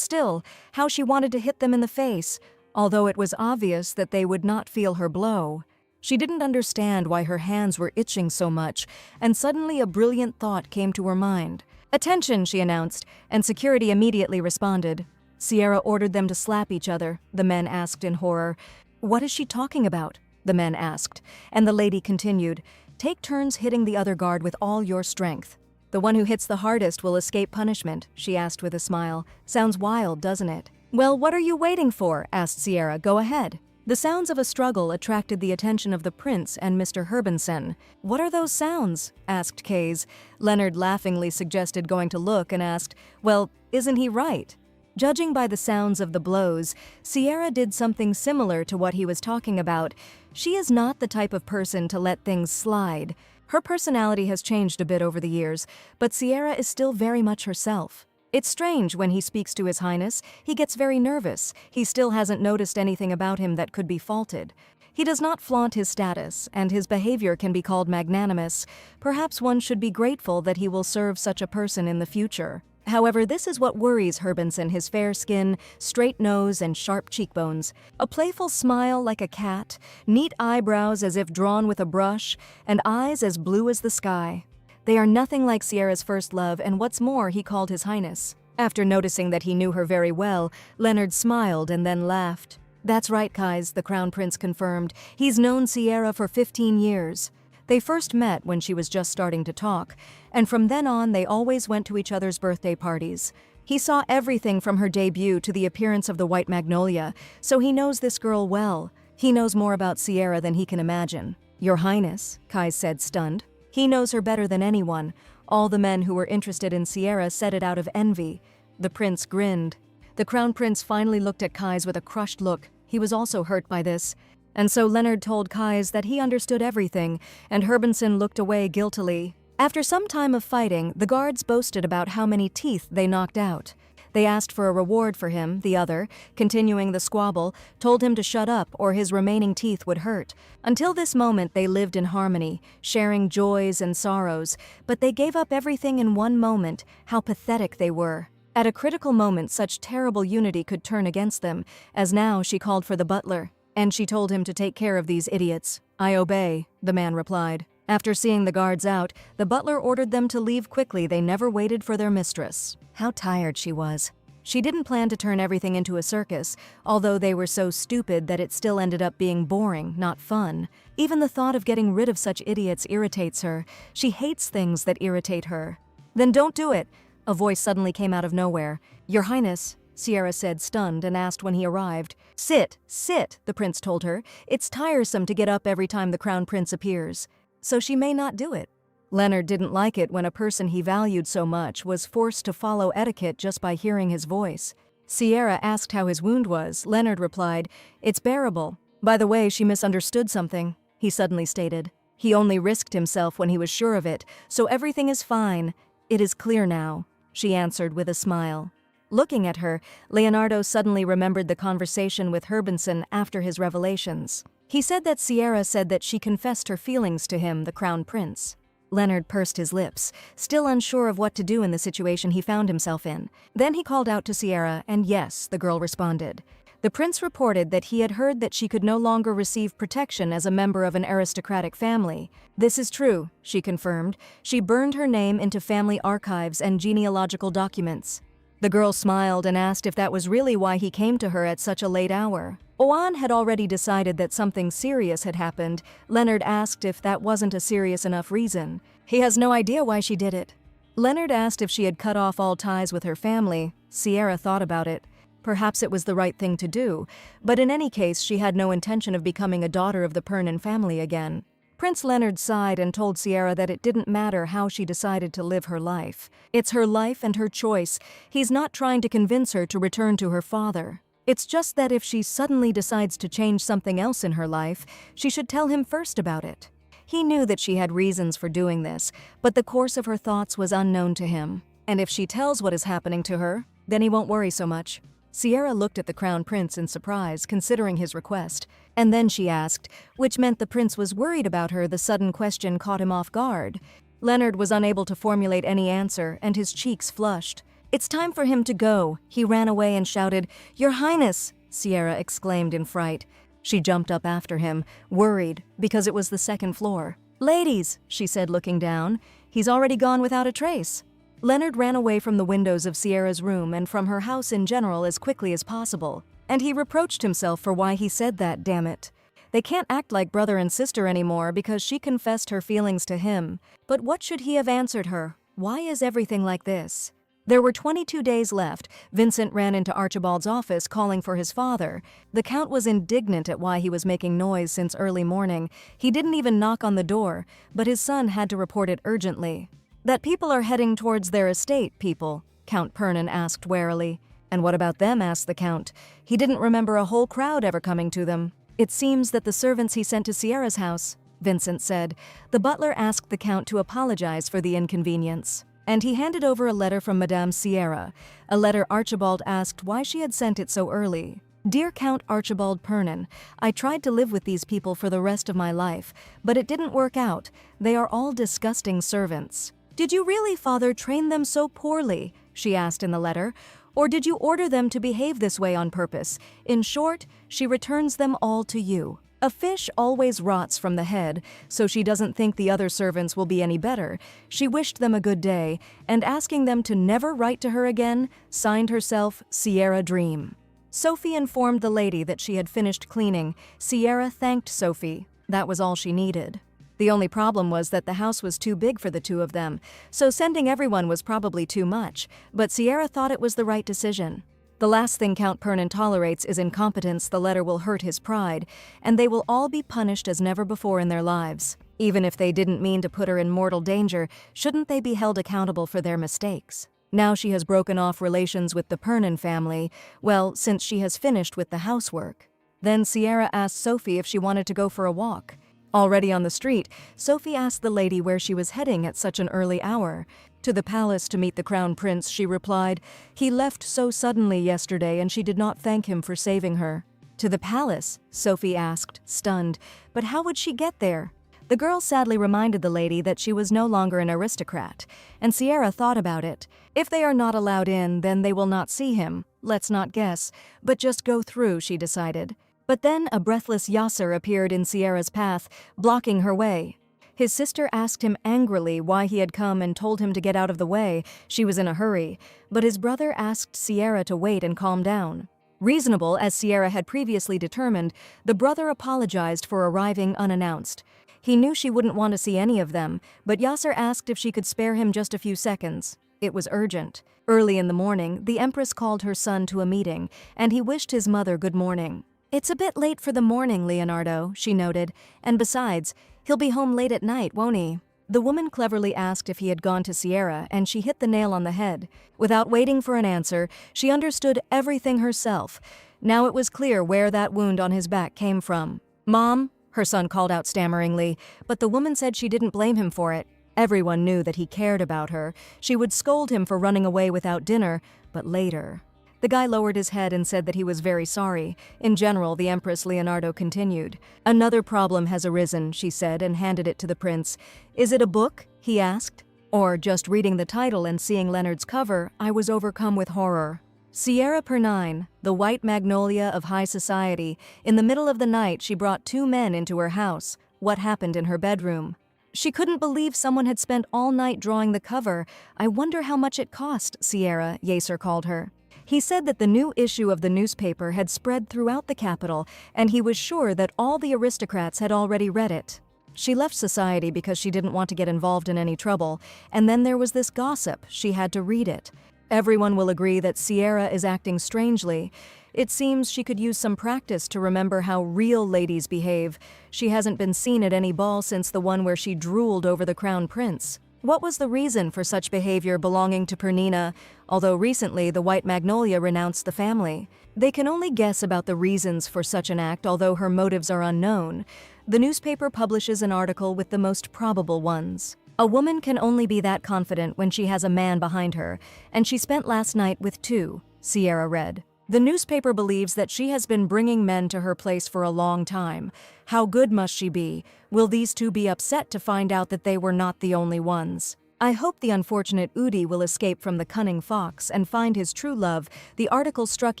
still, how she wanted to hit them in the face, although it was obvious that they would not feel her blow. She didn't understand why her hands were itching so much, and suddenly a brilliant thought came to her mind. Attention, she announced, and security immediately responded. Sierra ordered them to slap each other, the men asked in horror. What is she talking about? The men asked, and the lady continued. Take turns hitting the other guard with all your strength. The one who hits the hardest will escape punishment, she asked with a smile. Sounds wild, doesn't it? Well, what are you waiting for? Asked Sierra. Go ahead. The sounds of a struggle attracted the attention of the prince and Mr. Herbenson. What are those sounds? Asked Kais. Leonard laughingly suggested going to look and asked, well, isn't he right? Judging by the sounds of the blows, Sierra did something similar to what he was talking about. She is not the type of person to let things slide. Her personality has changed a bit over the years, but Sierra is still very much herself. It's strange when he speaks to His Highness, he gets very nervous. He still hasn't noticed anything about him that could be faulted. He does not flaunt his status, and his behavior can be called magnanimous. Perhaps one should be grateful that he will serve such a person in the future. However, this is what worries Herbenson: his fair skin, straight nose, and sharp cheekbones. A playful smile like a cat, neat eyebrows as if drawn with a brush, and eyes as blue as the sky. They are nothing like Sierra's first love, and what's more, he called His Highness. After noticing that he knew her very well, Leonard smiled and then laughed. That's right, Kais, the Crown Prince confirmed. He's known Sierra for 15 years. They first met when she was just starting to talk, and from then on they always went to each other's birthday parties. He saw everything from her debut to the appearance of the White Magnolia, so he knows this girl well. He knows more about Sierra than he can imagine. Your Highness, Kais said, stunned. He knows her better than anyone. All the men who were interested in Sierra said it out of envy. The prince grinned. The Crown Prince finally looked at Kais with a crushed look. He was also hurt by this. And so Leonard told Kais that he understood everything, and Herbenson looked away guiltily. After some time of fighting, the guards boasted about how many teeth they knocked out. They asked for a reward for him. The other, continuing the squabble, told him to shut up or his remaining teeth would hurt. Until this moment they lived in harmony, sharing joys and sorrows, but they gave up everything in one moment. How pathetic they were. At a critical moment, such terrible unity could turn against them, as now she called for the butler, and she told him to take care of these idiots. I obey, the man replied. After seeing the guards out, the butler ordered them to leave quickly. They never waited for their mistress. How tired she was. She didn't plan to turn everything into a circus, although they were so stupid that it still ended up being boring, not fun. Even the thought of getting rid of such idiots irritates her. She hates things that irritate her. Then don't do it. A voice suddenly came out of nowhere. Your Highness, Sierra said, stunned, and asked when he arrived. Sit, the prince told her. It's tiresome to get up every time the Crown Prince appears. So she may not do it. Leonard didn't like it when a person he valued so much was forced to follow etiquette just by hearing his voice. Sierra asked how his wound was. Leonard replied, It's bearable. By the way, she misunderstood something, he suddenly stated. He only risked himself when he was sure of it, so everything is fine. It is clear now, she answered with a smile. Looking at her, Leonardo suddenly remembered the conversation with Herbenson after his revelations. He said that Sierra said that she confessed her feelings to him, the Crown Prince. Leonard pursed his lips, still unsure of what to do in the situation he found himself in. Then he called out to Sierra, and yes, the girl responded. The prince reported that he had heard that she could no longer receive protection as a member of an aristocratic family. This is true, she confirmed. She burned her name into family archives and genealogical documents. The girl smiled and asked if that was really why he came to her at such a late hour. Oan had already decided that something serious had happened. Leonard asked if that wasn't a serious enough reason. He has no idea why she did it. Leonard asked if she had cut off all ties with her family. Sierra thought about it. Perhaps it was the right thing to do, but in any case she had no intention of becoming a daughter of the Pernin family again. Prince Leonard sighed and told Sierra that it didn't matter how she decided to live her life. It's her life and her choice. He's not trying to convince her to return to her father. It's just that if she suddenly decides to change something else in her life, she should tell him first about it. He knew that she had reasons for doing this, but the course of her thoughts was unknown to him. And if she tells what is happening to her, then he won't worry so much. Sierra looked at the Crown Prince in surprise, considering his request. And then she asked, which meant the prince was worried about her. The sudden question caught him off guard. Leonard was unable to formulate any answer, and his cheeks flushed. It's time for him to go. He ran away and shouted, Your Highness, Sierra exclaimed in fright. She jumped up after him, worried, because it was the second floor. Ladies, she said, looking down. He's already gone without a trace. Leonard ran away from the windows of Sierra's room and from her house in general as quickly as possible. And he reproached himself for why he said that, damn it. They can't act like brother and sister anymore because she confessed her feelings to him. But what should he have answered her? Why is everything like this? There were 22 days left. Vincent ran into Archibald's office calling for his father. The Count was indignant at why he was making noise since early morning. He didn't even knock on the door, but his son had to report it urgently. That people are heading towards their estate, people, Count Pernin asked warily. And what about them, asked the Count. He didn't remember a whole crowd ever coming to them. It seems that the servants he sent to Sierra's house, Vincent said. The butler asked the Count to apologize for the inconvenience. and he handed over a letter from Madame Sierra, a letter Archibald asked why she had sent it so early. Dear Count Archibald Pernin, I tried to live with these people for the rest of my life, but it didn't work out. They are all disgusting servants. Did you really, Father, train them so poorly? She asked in the letter. Or did you order them to behave this way on purpose? In short, she returns them all to you. A fish always rots from the head, so she doesn't think the other servants will be any better. She wished them a good day, and asking them to never write to her again, signed herself Sierra Dream. Sophie informed the lady that she had finished cleaning. Sierra thanked Sophie. That was all she needed. The only problem was that the house was too big for the two of them, so sending everyone was probably too much, but Sierra thought it was the right decision. The last thing Count Pernin tolerates is incompetence. The letter will hurt his pride, and they will all be punished as never before in their lives. Even if they didn't mean to put her in mortal danger, shouldn't they be held accountable for their mistakes? Now she has broken off relations with the Pernin family, well, since she has finished with the housework. Then Sierra asked Sophie if she wanted to go for a walk. Already on the street, Sophie asked the lady where she was heading at such an early hour. To the palace to meet the crown prince, she replied. He left so suddenly yesterday and she did not thank him for saving her. To the palace? Sophie asked, stunned. But how would she get there? The girl sadly reminded the lady that she was no longer an aristocrat, and Sierra thought about it. If they are not allowed in, then they will not see him. Let's not guess, but just go through, she decided. But then a breathless Yasser appeared in Sierra's path, blocking her way. His sister asked him angrily why he had come and told him to get out of the way. She was in a hurry, but his brother asked Sierra to wait and calm down. Reasonable, as Sierra had previously determined, the brother apologized for arriving unannounced. He knew she wouldn't want to see any of them, but Yasser asked if she could spare him just a few seconds. It was urgent. Early in the morning, the Empress called her son to a meeting, and he wished his mother good morning. It's a bit late for the morning, Leonardo, she noted, and besides, he'll be home late at night, won't he? The woman cleverly asked if he had gone to Sierra, and she hit the nail on the head. Without waiting for an answer, she understood everything herself. Now it was clear where that wound on his back came from. Mom? Her son called out stammeringly, but the woman said she didn't blame him for it. Everyone knew that he cared about her. She would scold him for running away without dinner, but later. The guy lowered his head and said that he was very sorry. In general, the Empress Leonardo continued. Another problem has arisen, she said, and handed it to the prince. Is it a book? He asked. Or just reading the title and seeing Leonard's cover, I was overcome with horror. Sierra Pernine, the white magnolia of high society. In the middle of the night, she brought two men into her house. What happened in her bedroom? She couldn't believe someone had spent all night drawing the cover. I wonder how much it cost, Sierra, Yasser called her. He said that the new issue of the newspaper had spread throughout the capital, and he was sure that all the aristocrats had already read it. She left society because she didn't want to get involved in any trouble, and then there was this gossip. She had to read it. Everyone will agree that Sierra is acting strangely. It seems she could use some practice to remember how real ladies behave. She hasn't been seen at any ball since the one where she drooled over the crown prince. What was the reason for such behavior belonging to Pernina, although recently the White Magnolia renounced the family? They can only guess about the reasons for such an act, although her motives are unknown. The newspaper publishes an article with the most probable ones. A woman can only be that confident when she has a man behind her, and she spent last night with two, Sierra read. The newspaper believes that she has been bringing men to her place for a long time. How good must she be? Will these two be upset to find out that they were not the only ones? I hope the unfortunate Udi will escape from the cunning fox and find his true love. The article struck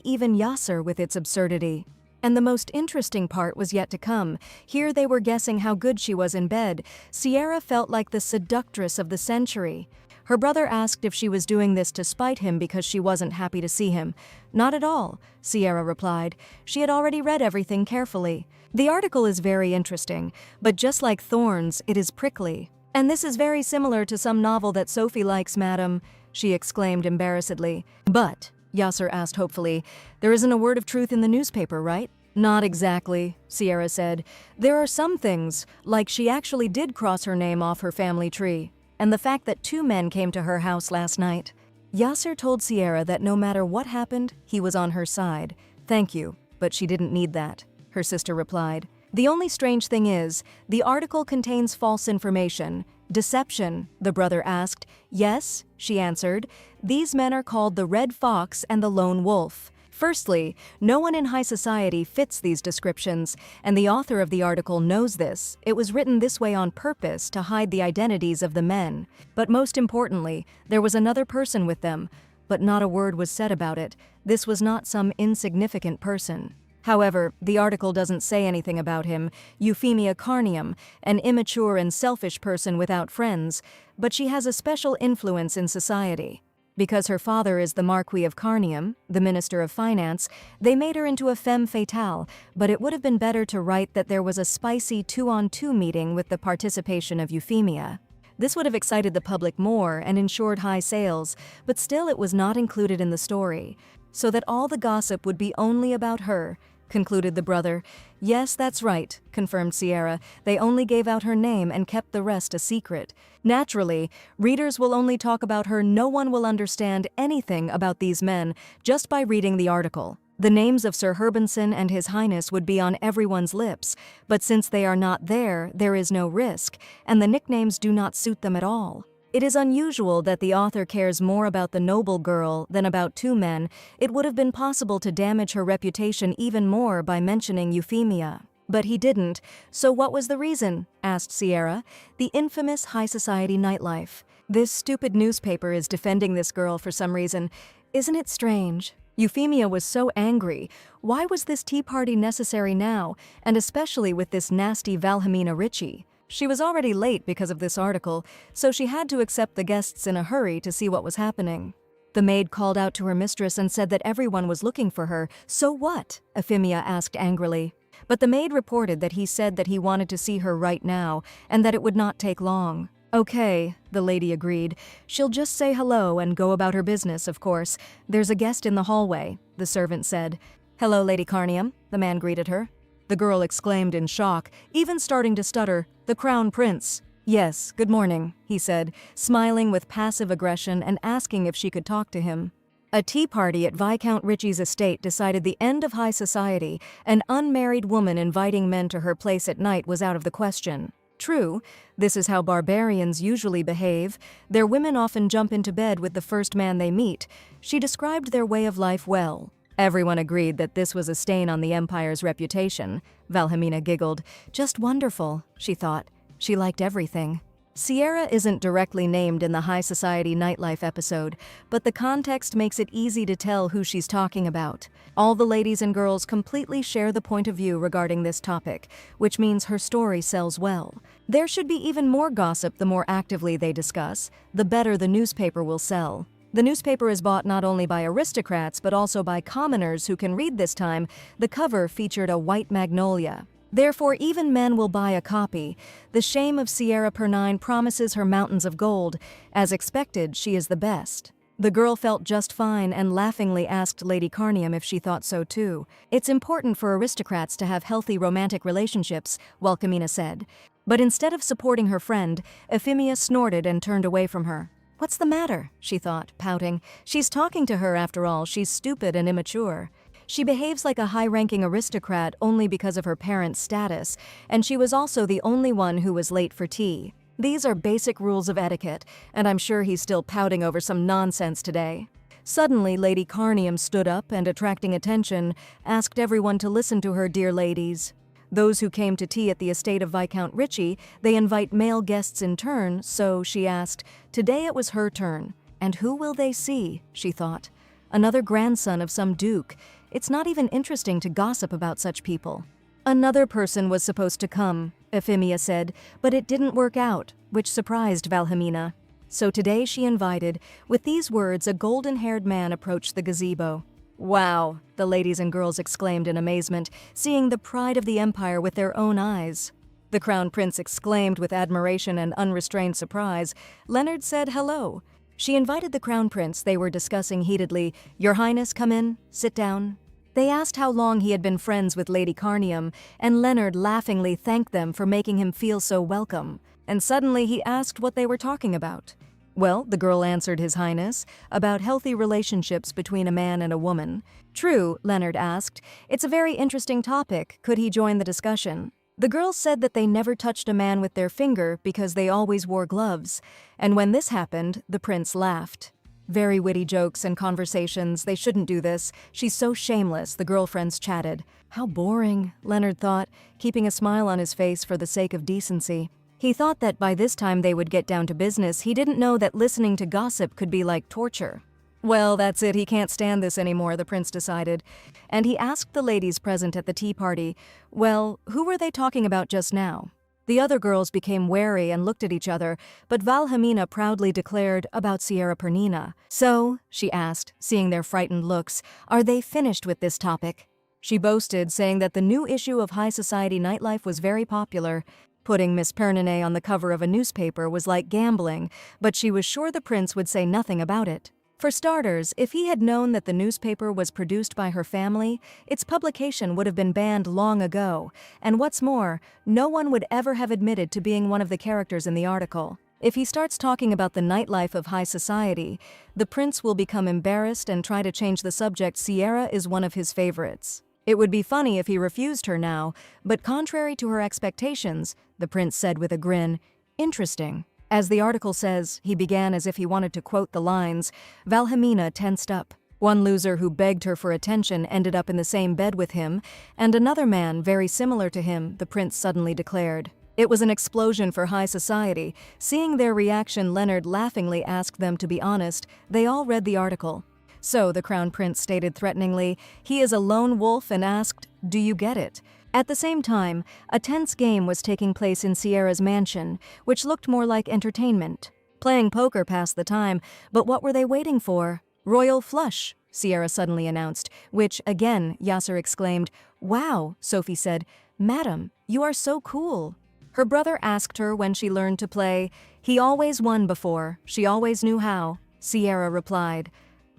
even Yasser with its absurdity. And the most interesting part was yet to come. Here they were guessing how good she was in bed. Sierra felt like the seductress of the century. Her brother asked if she was doing this to spite him because she wasn't happy to see him. Not at all, Sierra replied. She had already read everything carefully. The article is very interesting, but just like thorns, it is prickly. And this is very similar to some novel that Sophie likes, madam, she exclaimed embarrassedly. But, Yasser asked hopefully, there isn't a word of truth in the newspaper, right? Not exactly, Sierra said. There are some things, like she actually did cross her name off her family tree, and the fact that two men came to her house last night. Yasser told Sierra that no matter what happened, he was on her side. Thank you, but she didn't need that, her sister replied. The only strange thing is, the article contains false information. Deception, the brother asked. Yes, she answered. These men are called the Red Fox and the Lone Wolf. Firstly, no one in high society fits these descriptions, and the author of the article knows this. It was written this way on purpose to hide the identities of the men. But most importantly, there was another person with them, but not a word was said about it. This was not some insignificant person. However, the article doesn't say anything about him, Euphemia Carnium, an immature and selfish person without friends, but she has a special influence in society. Because her father is the Marquis of Carnium, the Minister of Finance, they made her into a femme fatale, but it would have been better to write that there was a spicy 2-on-2 meeting with the participation of Euphemia. This would have excited the public more and ensured high sales, but still it was not included in the story, so that all the gossip would be only about her, concluded the brother. Yes, that's right, confirmed Sierra. They only gave out her name and kept the rest a secret. Naturally, readers will only talk about her. No one will understand anything about these men just by reading the article. The names of Sir Herbenson and His Highness would be on everyone's lips, but since they are not there, there is no risk, and the nicknames do not suit them at all. It is unusual that the author cares more about the noble girl than about two men. It would have been possible to damage her reputation even more by mentioning Euphemia. But he didn't, so what was the reason? Asked Sierra. The infamous high society nightlife. This stupid newspaper is defending this girl for some reason. Isn't it strange? Euphemia was so angry. Why was this tea party necessary now, and especially with this nasty Valhamina Ritchie? She was already late because of this article, so she had to accept the guests in a hurry to see what was happening. The maid called out to her mistress and said that everyone was looking for her. So what? Euphemia asked angrily. But the maid reported that he said that he wanted to see her right now, and that it would not take long. Okay, the lady agreed. She'll just say hello and go about her business, of course. There's a guest in the hallway, the servant said. Hello, Lady Carnium, the man greeted her. The girl exclaimed in shock, even starting to stutter, "The Crown Prince." "Yes, good morning," he said, smiling with passive aggression and asking if she could talk to him. A tea party at Viscount Ritchie's estate decided the end of high society. An unmarried woman inviting men to her place at night was out of the question. True, this is how barbarians usually behave. Their women often jump into bed with the first man they meet. She described their way of life well. Everyone agreed that this was a stain on the Empire's reputation. Valhamina giggled. Just wonderful, she thought. She liked everything. Sierra isn't directly named in the high society nightlife episode, but the context makes it easy to tell who she's talking about. All the ladies and girls completely share the point of view regarding this topic, which means her story sells well. There should be even more gossip the more actively they discuss, the better the newspaper will sell. The newspaper is bought not only by aristocrats but also by commoners who can read this time. The cover featured a white magnolia. Therefore, even men will buy a copy. The shame of Sierra Pernine promises her mountains of gold. As expected, she is the best. The girl felt just fine and laughingly asked Lady Carnium if she thought so too. It's important for aristocrats to have healthy romantic relationships, Valhamina said. But instead of supporting her friend, Euphemia snorted and turned away from her. What's the matter? She thought, pouting. She's talking to her after all. She's stupid and immature. She behaves like a high-ranking aristocrat only because of her parents' status, and she was also the only one who was late for tea. These are basic rules of etiquette, and I'm sure he's still pouting over some nonsense today. Suddenly, Lady Carnium stood up and, attracting attention, asked everyone to listen to her, dear ladies. Those who came to tea at the estate of Viscount Ritchie, they invite male guests in turn, so, she asked, today it was her turn. And who will they see, she thought. Another grandson of some duke. It's not even interesting to gossip about such people. Another person was supposed to come, Euphemia said, but it didn't work out, which surprised Valhamina. So today she invited. With these words, a golden-haired man approached the gazebo. Wow, the ladies and girls exclaimed in amazement, seeing the pride of the Empire with their own eyes. The Crown Prince exclaimed with admiration and unrestrained surprise. Leonard said hello. She invited the Crown Prince. They were discussing heatedly. Your Highness, come in. Sit down. They asked how long he had been friends with Lady Carnium, and Leonard laughingly thanked them for making him feel so welcome. And suddenly he asked what they were talking about. Well, the girl answered His Highness, about healthy relationships between a man and a woman. True, Leonard asked. It's a very interesting topic. Could he join the discussion? The girls said that they never touched a man with their finger because they always wore gloves, and when this happened, the prince laughed. Very witty jokes and conversations, they shouldn't do this. She's so shameless, the girlfriends chatted. How boring, Leonard thought, keeping a smile on his face for the sake of decency. He thought that by this time they would get down to business. He didn't know that listening to gossip could be like torture. Well, that's it, he can't stand this anymore, the prince decided. And he asked the ladies present at the tea party, well, who were they talking about just now? The other girls became wary and looked at each other, but Valhamina proudly declared about Sierra Pernina. So, she asked, seeing their frightened looks, are they finished with this topic? She boasted, saying that the new issue of high society nightlife was very popular. Putting Miss Pernine on the cover of a newspaper was like gambling, but she was sure the prince would say nothing about it. For starters, if he had known that the newspaper was produced by her family, its publication would have been banned long ago, and what's more, no one would ever have admitted to being one of the characters in the article. If he starts talking about the nightlife of high society, the prince will become embarrassed and try to change the subject. Sierra is one of his favorites. It would be funny if he refused her now, but contrary to her expectations, the prince said with a grin, interesting. As the article says, he began as if he wanted to quote the lines. Valhamina tensed up. One loser who begged her for attention ended up in the same bed with him, and another man very similar to him, the prince suddenly declared. It was an explosion for high society. Seeing their reaction, Leonard laughingly asked them to be honest. They all read the article. So, the crown prince stated threateningly, he is a lone wolf, and asked, do you get it? At the same time, a tense game was taking place in Sierra's mansion, which looked more like entertainment. Playing poker passed the time, but what were they waiting for? Royal flush, Sierra suddenly announced, which, again, Yasser exclaimed. Wow, Sophie said. Madam, you are so cool. Her brother asked her when she learned to play. He always won before. She always knew how, Sierra replied.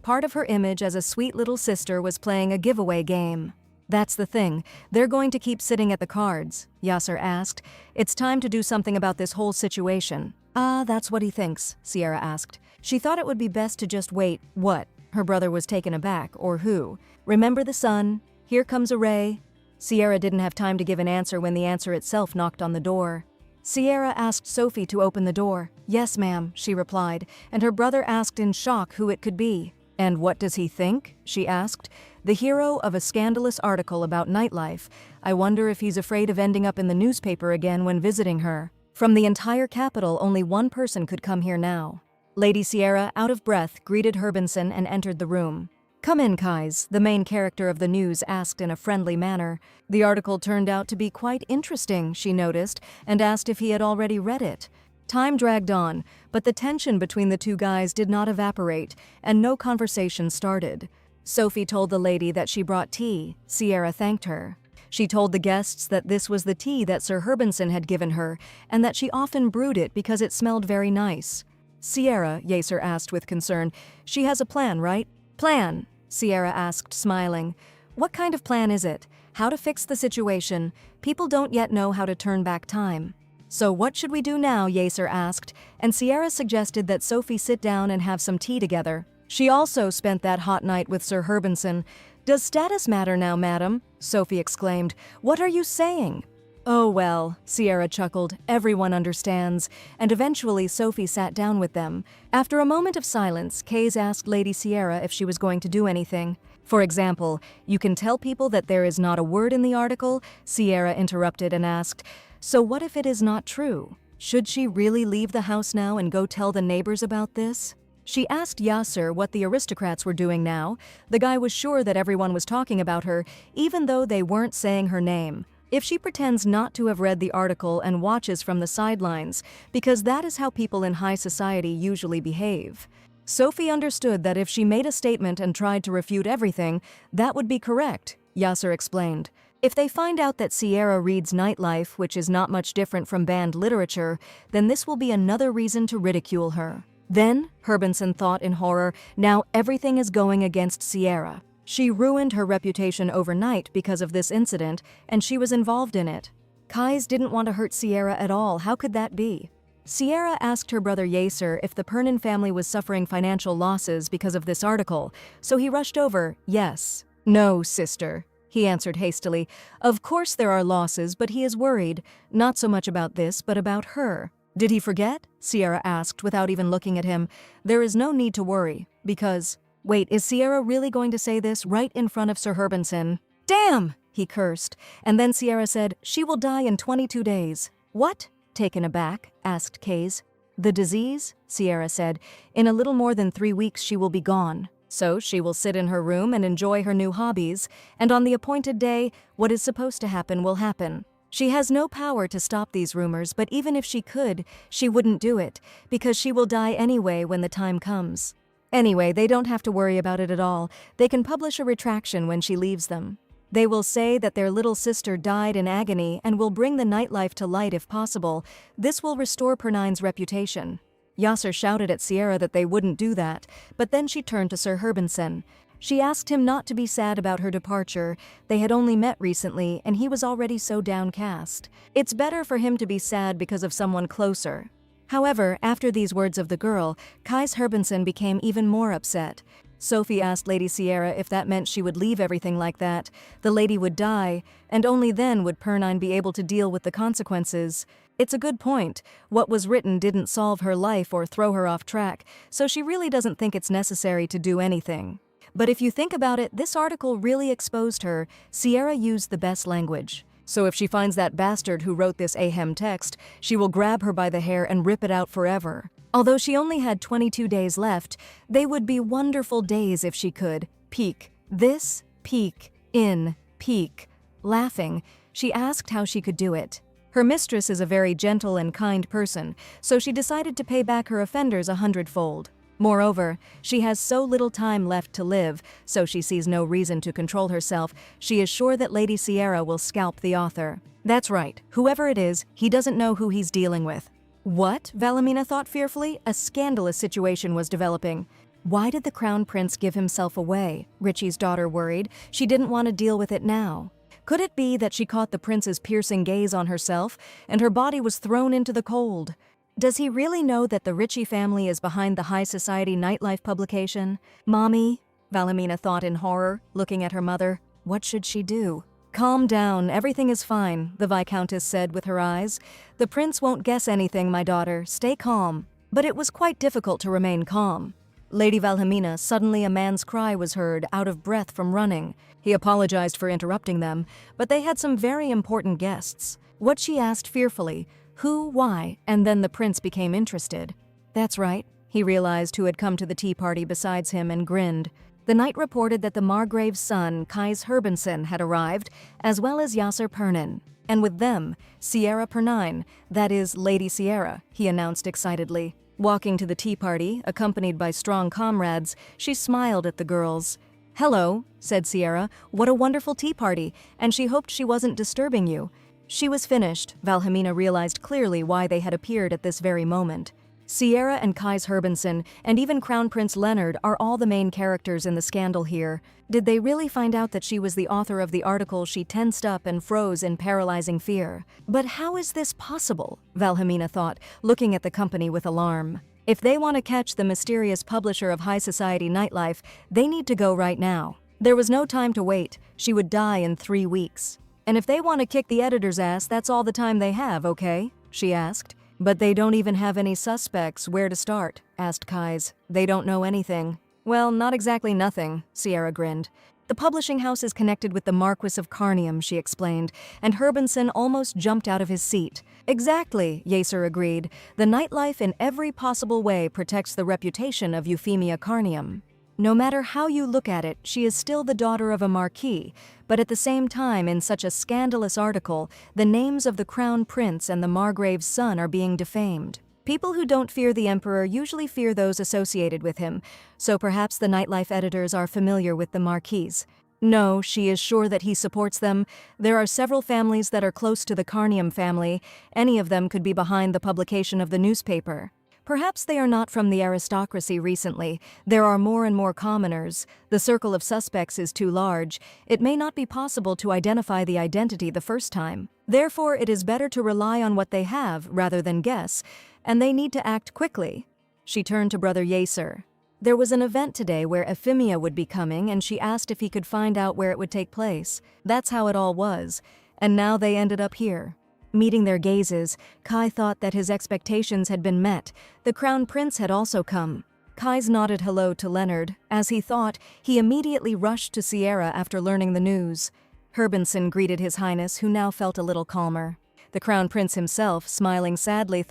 Part of her image as a sweet little sister was playing a giveaway game. That's the thing. They're going to keep sitting at the cards, Yasser asked. It's time to do something about this whole situation. Ah, that's what he thinks, Sierra asked. She thought it would be best to just wait. What? Her brother was taken aback. Or who? Remember the sun? Here comes a ray. Sierra didn't have time to give an answer when the answer itself knocked on the door. Sierra asked Sophie to open the door. Yes, ma'am, she replied, and her brother asked in shock who it could be. And what does he think? She asked. The hero of a scandalous article about nightlife. I wonder if he's afraid of ending up in the newspaper again when visiting her. From the entire capital, only one person could come here now. Lady Sierra, out of breath, greeted Herbinson and entered the room. Come in, Kais, the main character of the news asked in a friendly manner. The article turned out to be quite interesting, she noticed, and asked if he had already read it. Time dragged on, but the tension between the two guys did not evaporate, and no conversation started. Sophie told the lady that she brought tea. Sierra thanked her. She told the guests that this was the tea that Sir Herbinson had given her, and that she often brewed it because it smelled very nice. Sierra, Yasser asked with concern, she has a plan, right? Plan, Sierra asked, smiling. What kind of plan is it? How to fix the situation? People don't yet know how to turn back time. So what should we do now? Yasser asked, and Sierra suggested that Sophie sit down and have some tea together. She also spent that hot night with Sir Herbinson. Does status matter now, madam? Sophie exclaimed. What are you saying? Oh well, Sierra chuckled. Everyone understands. And eventually Sophie sat down with them. After a moment of silence, Kays asked Lady Sierra if she was going to do anything. For example, you can tell people that there is not a word in the article, Sierra interrupted and asked, so what if it is not true? Should she really leave the house now and go tell the neighbors about this? She asked Yasser what the aristocrats were doing now. The guy was sure that everyone was talking about her, even though they weren't saying her name. If she pretends not to have read the article and watches from the sidelines, because that is how people in high society usually behave. Sophie understood that if she made a statement and tried to refute everything, that would be correct, Yasser explained. If they find out that Sierra reads nightlife, which is not much different from banned literature, then this will be another reason to ridicule her. Then, Herbinson thought in horror, now everything is going against Sierra. She ruined her reputation overnight because of this incident, and she was involved in it. Kays didn't want to hurt Sierra at all. How could that be? Sierra asked her brother Yasser if the Pernin family was suffering financial losses because of this article, so he rushed over, yes. No, sister. he answered hastily. Of course there are losses, but he is worried. Not so much about this, but about her. Did he forget? Sierra asked without even looking at him. There is no need to worry, because… Wait, is Sierra really going to say this right in front of Sir Herbenson? Damn! He cursed, and then Sierra said, she will die in 22 days. What? Taken aback, asked Kays. The disease? Sierra said. In a little more than 3 weeks she will be gone. So she will sit in her room and enjoy her new hobbies, and on the appointed day, what is supposed to happen will happen. She has no power to stop these rumors, but even if she could, she wouldn't do it, because she will die anyway when the time comes. Anyway, they don't have to worry about it at all. They can publish a retraction when she leaves them. They will say that their little sister died in agony and will bring the nightlife to light if possible. This will restore Pernine's reputation. Yasser shouted at Sierra that they wouldn't do that, but then she turned to Sir Herbenson. She asked him not to be sad about her departure. They had only met recently, and he was already so downcast. It's better for him to be sad because of someone closer. However, after these words of the girl, Kays Herbenson became even more upset. Sophie asked Lady Sierra if that meant she would leave everything like that. The lady would die, and only then would Pernine be able to deal with the consequences. It's a good point. What was written didn't solve her life or throw her off track, so she really doesn't think it's necessary to do anything. But if you think about it, this article really exposed her. Sierra used the best language. So if she finds that bastard who wrote this ahem text, she will grab her by the hair and rip it out forever. Although she only had 22 days left, they would be wonderful days if she could peek this, peek in, peek. Laughing, she asked how she could do it. Her mistress is a very gentle and kind person, so she decided to pay back her offenders 100-fold. Moreover, she has so little time left to live, so she sees no reason to control herself. She is sure that Lady Sierra will scalp the author. That's right, whoever it is, he doesn't know who he's dealing with. What? Valamina thought fearfully. A scandalous situation was developing. Why did the Crown Prince give himself away? Richie's daughter worried. She didn't want to deal with it now. Could it be that she caught the prince's piercing gaze on herself, and her body was thrown into the cold? Does he really know that the Ritchie family is behind the high society nightlife publication? Mommy, Valamina thought in horror, looking at her mother. What should she do? Calm down, everything is fine, the Viscountess said with her eyes. The prince won't guess anything, my daughter. Stay calm. But it was quite difficult to remain calm. Lady Valhamina, suddenly a man's cry was heard, out of breath from running. He apologized for interrupting them, but they had some very important guests. What she asked fearfully, who, why, and then the prince became interested. That's right, he realized who had come to the tea party besides him and grinned. The knight reported that the Margrave's son, Kays Herbenson, had arrived, as well as Yasser Pernin. And with them, Sierra Pernine, that is, Lady Sierra, he announced excitedly. Walking to the tea party, accompanied by strong comrades, she smiled at the girls. Hello, said Sierra, what a wonderful tea party, and she hoped she wasn't disturbing you. She was finished. Valhamina realized clearly why they had appeared at this very moment. Sierra and Kays Herbenson, and even Crown Prince Leonard are all the main characters in the scandal here. Did they really find out that she was the author of the article she tensed up and froze in paralyzing fear? But how is this possible? Valhamina thought, looking at the company with alarm. If they want to catch the mysterious publisher of high society nightlife, they need to go right now. There was no time to wait. She would die in 3 weeks. And if they want to kick the editor's ass, that's all the time they have, okay? She asked. But they don't even have any suspects. Where to start? Asked Kays. They don't know anything. Well, not exactly nothing, Sierra grinned. The publishing house is connected with the Marquis of Carnium, she explained, and Herbenson almost jumped out of his seat. Exactly, Yasser agreed. The nightlife in every possible way protects the reputation of Euphemia Carnium. No matter how you look at it, she is still the daughter of a marquis, but at the same time, in such a scandalous article, the names of the Crown Prince and the Margrave's son are being defamed. People who don't fear the emperor usually fear those associated with him, so perhaps the nightlife editors are familiar with the marquis. No, she is sure that he supports them. There are several families that are close to the Carnium family. Any of them could be behind the publication of the newspaper. Perhaps they are not from the aristocracy recently. There are more and more commoners. The circle of suspects is too large. It may not be possible to identify the identity the first time. Therefore, it is better to rely on what they have rather than guess, and they need to act quickly. She turned to Brother Yasser. There was an event today where Euphemia would be coming, and she asked if he could find out where it would take place. That's how it all was. And now they ended up here. Meeting their gazes, Kai thought that his expectations had been met. The crown prince had also come. Kai's nodded hello to Leonard. As he thought, he immediately rushed to Sierra after learning the news. Herbenson greeted His Highness, who now felt a little calmer. The crown prince himself, smiling sadly,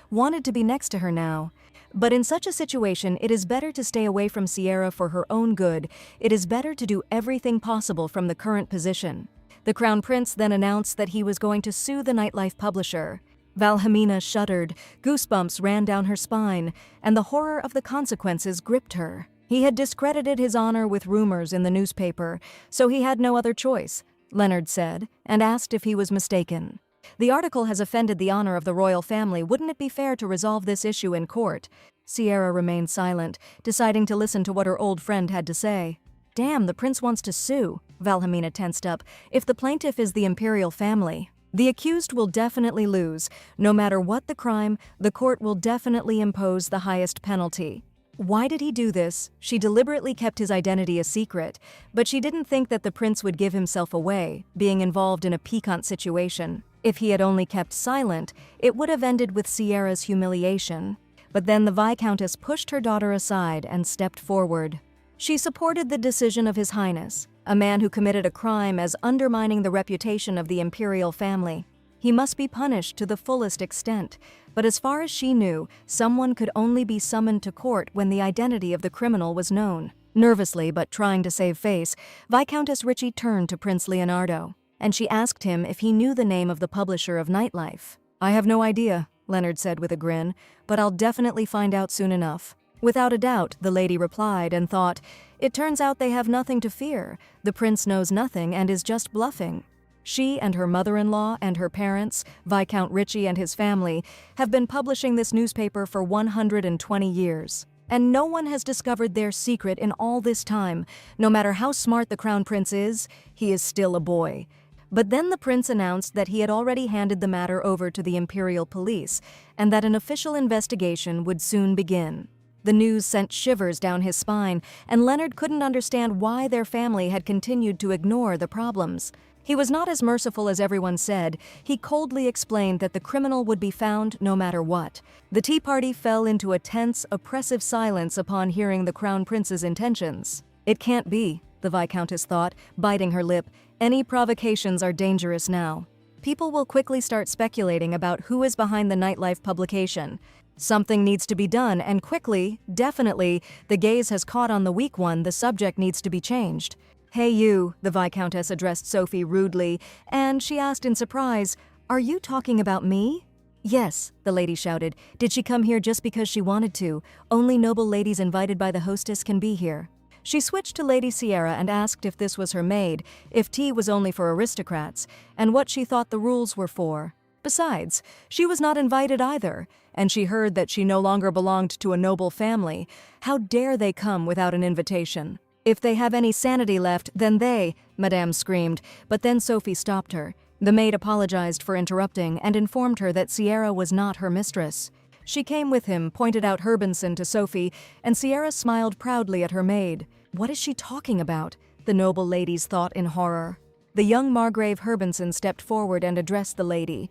wanted to be next to her now. But in such a situation, it is better to stay away from Sierra for her own good. It is better to do everything possible from the current position. The crown prince then announced that he was going to sue the nightlife publisher. Valhamina shuddered, goosebumps ran down her spine, and the horror of the consequences gripped her. He had discredited his honor with rumors in the newspaper, so he had no other choice, Leonard said, and asked if he was mistaken. The article has offended the honor of the royal family. Wouldn't it be fair to resolve this issue in court? Sierra remained silent, deciding to listen to what her old friend had to say. Damn, the prince wants to sue. Valhamina tensed up. If the plaintiff is the imperial family, the accused will definitely lose. No matter what the crime, the court will definitely impose the highest penalty. Why did he do this? She deliberately kept his identity a secret, but she didn't think that the prince would give himself away, being involved in a piquant situation. If he had only kept silent, it would have ended with Sierra's humiliation. But then the Viscountess pushed her daughter aside and stepped forward. She supported the decision of His Highness, a man who committed a crime as undermining the reputation of the imperial family. He must be punished to the fullest extent, but as far as she knew, someone could only be summoned to court when the identity of the criminal was known. Nervously, but trying to save face, Viscountess Ritchie turned to Prince Leonardo, and she asked him if he knew the name of the publisher of Nightlife. I have no idea, Leonard said with a grin, but I'll definitely find out soon enough. Without a doubt, the lady replied and thought, it turns out they have nothing to fear. The prince knows nothing and is just bluffing. She and her mother-in-law and her parents, Viscount Ritchie and his family, have been publishing this newspaper for 120 years. And no one has discovered their secret in all this time. No matter how smart the crown prince is, he is still a boy. But then the prince announced that he had already handed the matter over to the imperial police, and that an official investigation would soon begin. The news sent shivers down his spine, and Leonard couldn't understand why their family had continued to ignore the problems. He was not as merciful as everyone said. He coldly explained that the criminal would be found no matter what. The tea party fell into a tense, oppressive silence upon hearing the crown prince's intentions. It can't be, the Viscountess thought, biting her lip. Any provocations are dangerous now. People will quickly start speculating about who is behind the Nightlife publication. Something needs to be done, and quickly, definitely. The gaze has caught on the weak one. The subject needs to be changed. Hey you, the Viscountess addressed Sophie rudely, and she asked in surprise, are you talking about me? Yes, the lady shouted. Did she come here just because she wanted to? Only noble ladies invited by the hostess can be here. She switched to Lady Sierra and asked if this was her maid, if tea was only for aristocrats, and what she thought the rules were for. Besides, she was not invited either, and she heard that she no longer belonged to a noble family. How dare they come without an invitation? If they have any sanity left, then they, Madame screamed, but then Sophie stopped her. The maid apologized for interrupting and informed her that Sierra was not her mistress. She came with him, pointed out Herbenson to Sophie, and Sierra smiled proudly at her maid. What is she talking about? The noble ladies thought in horror. The young Margrave Herbenson stepped forward and addressed the lady.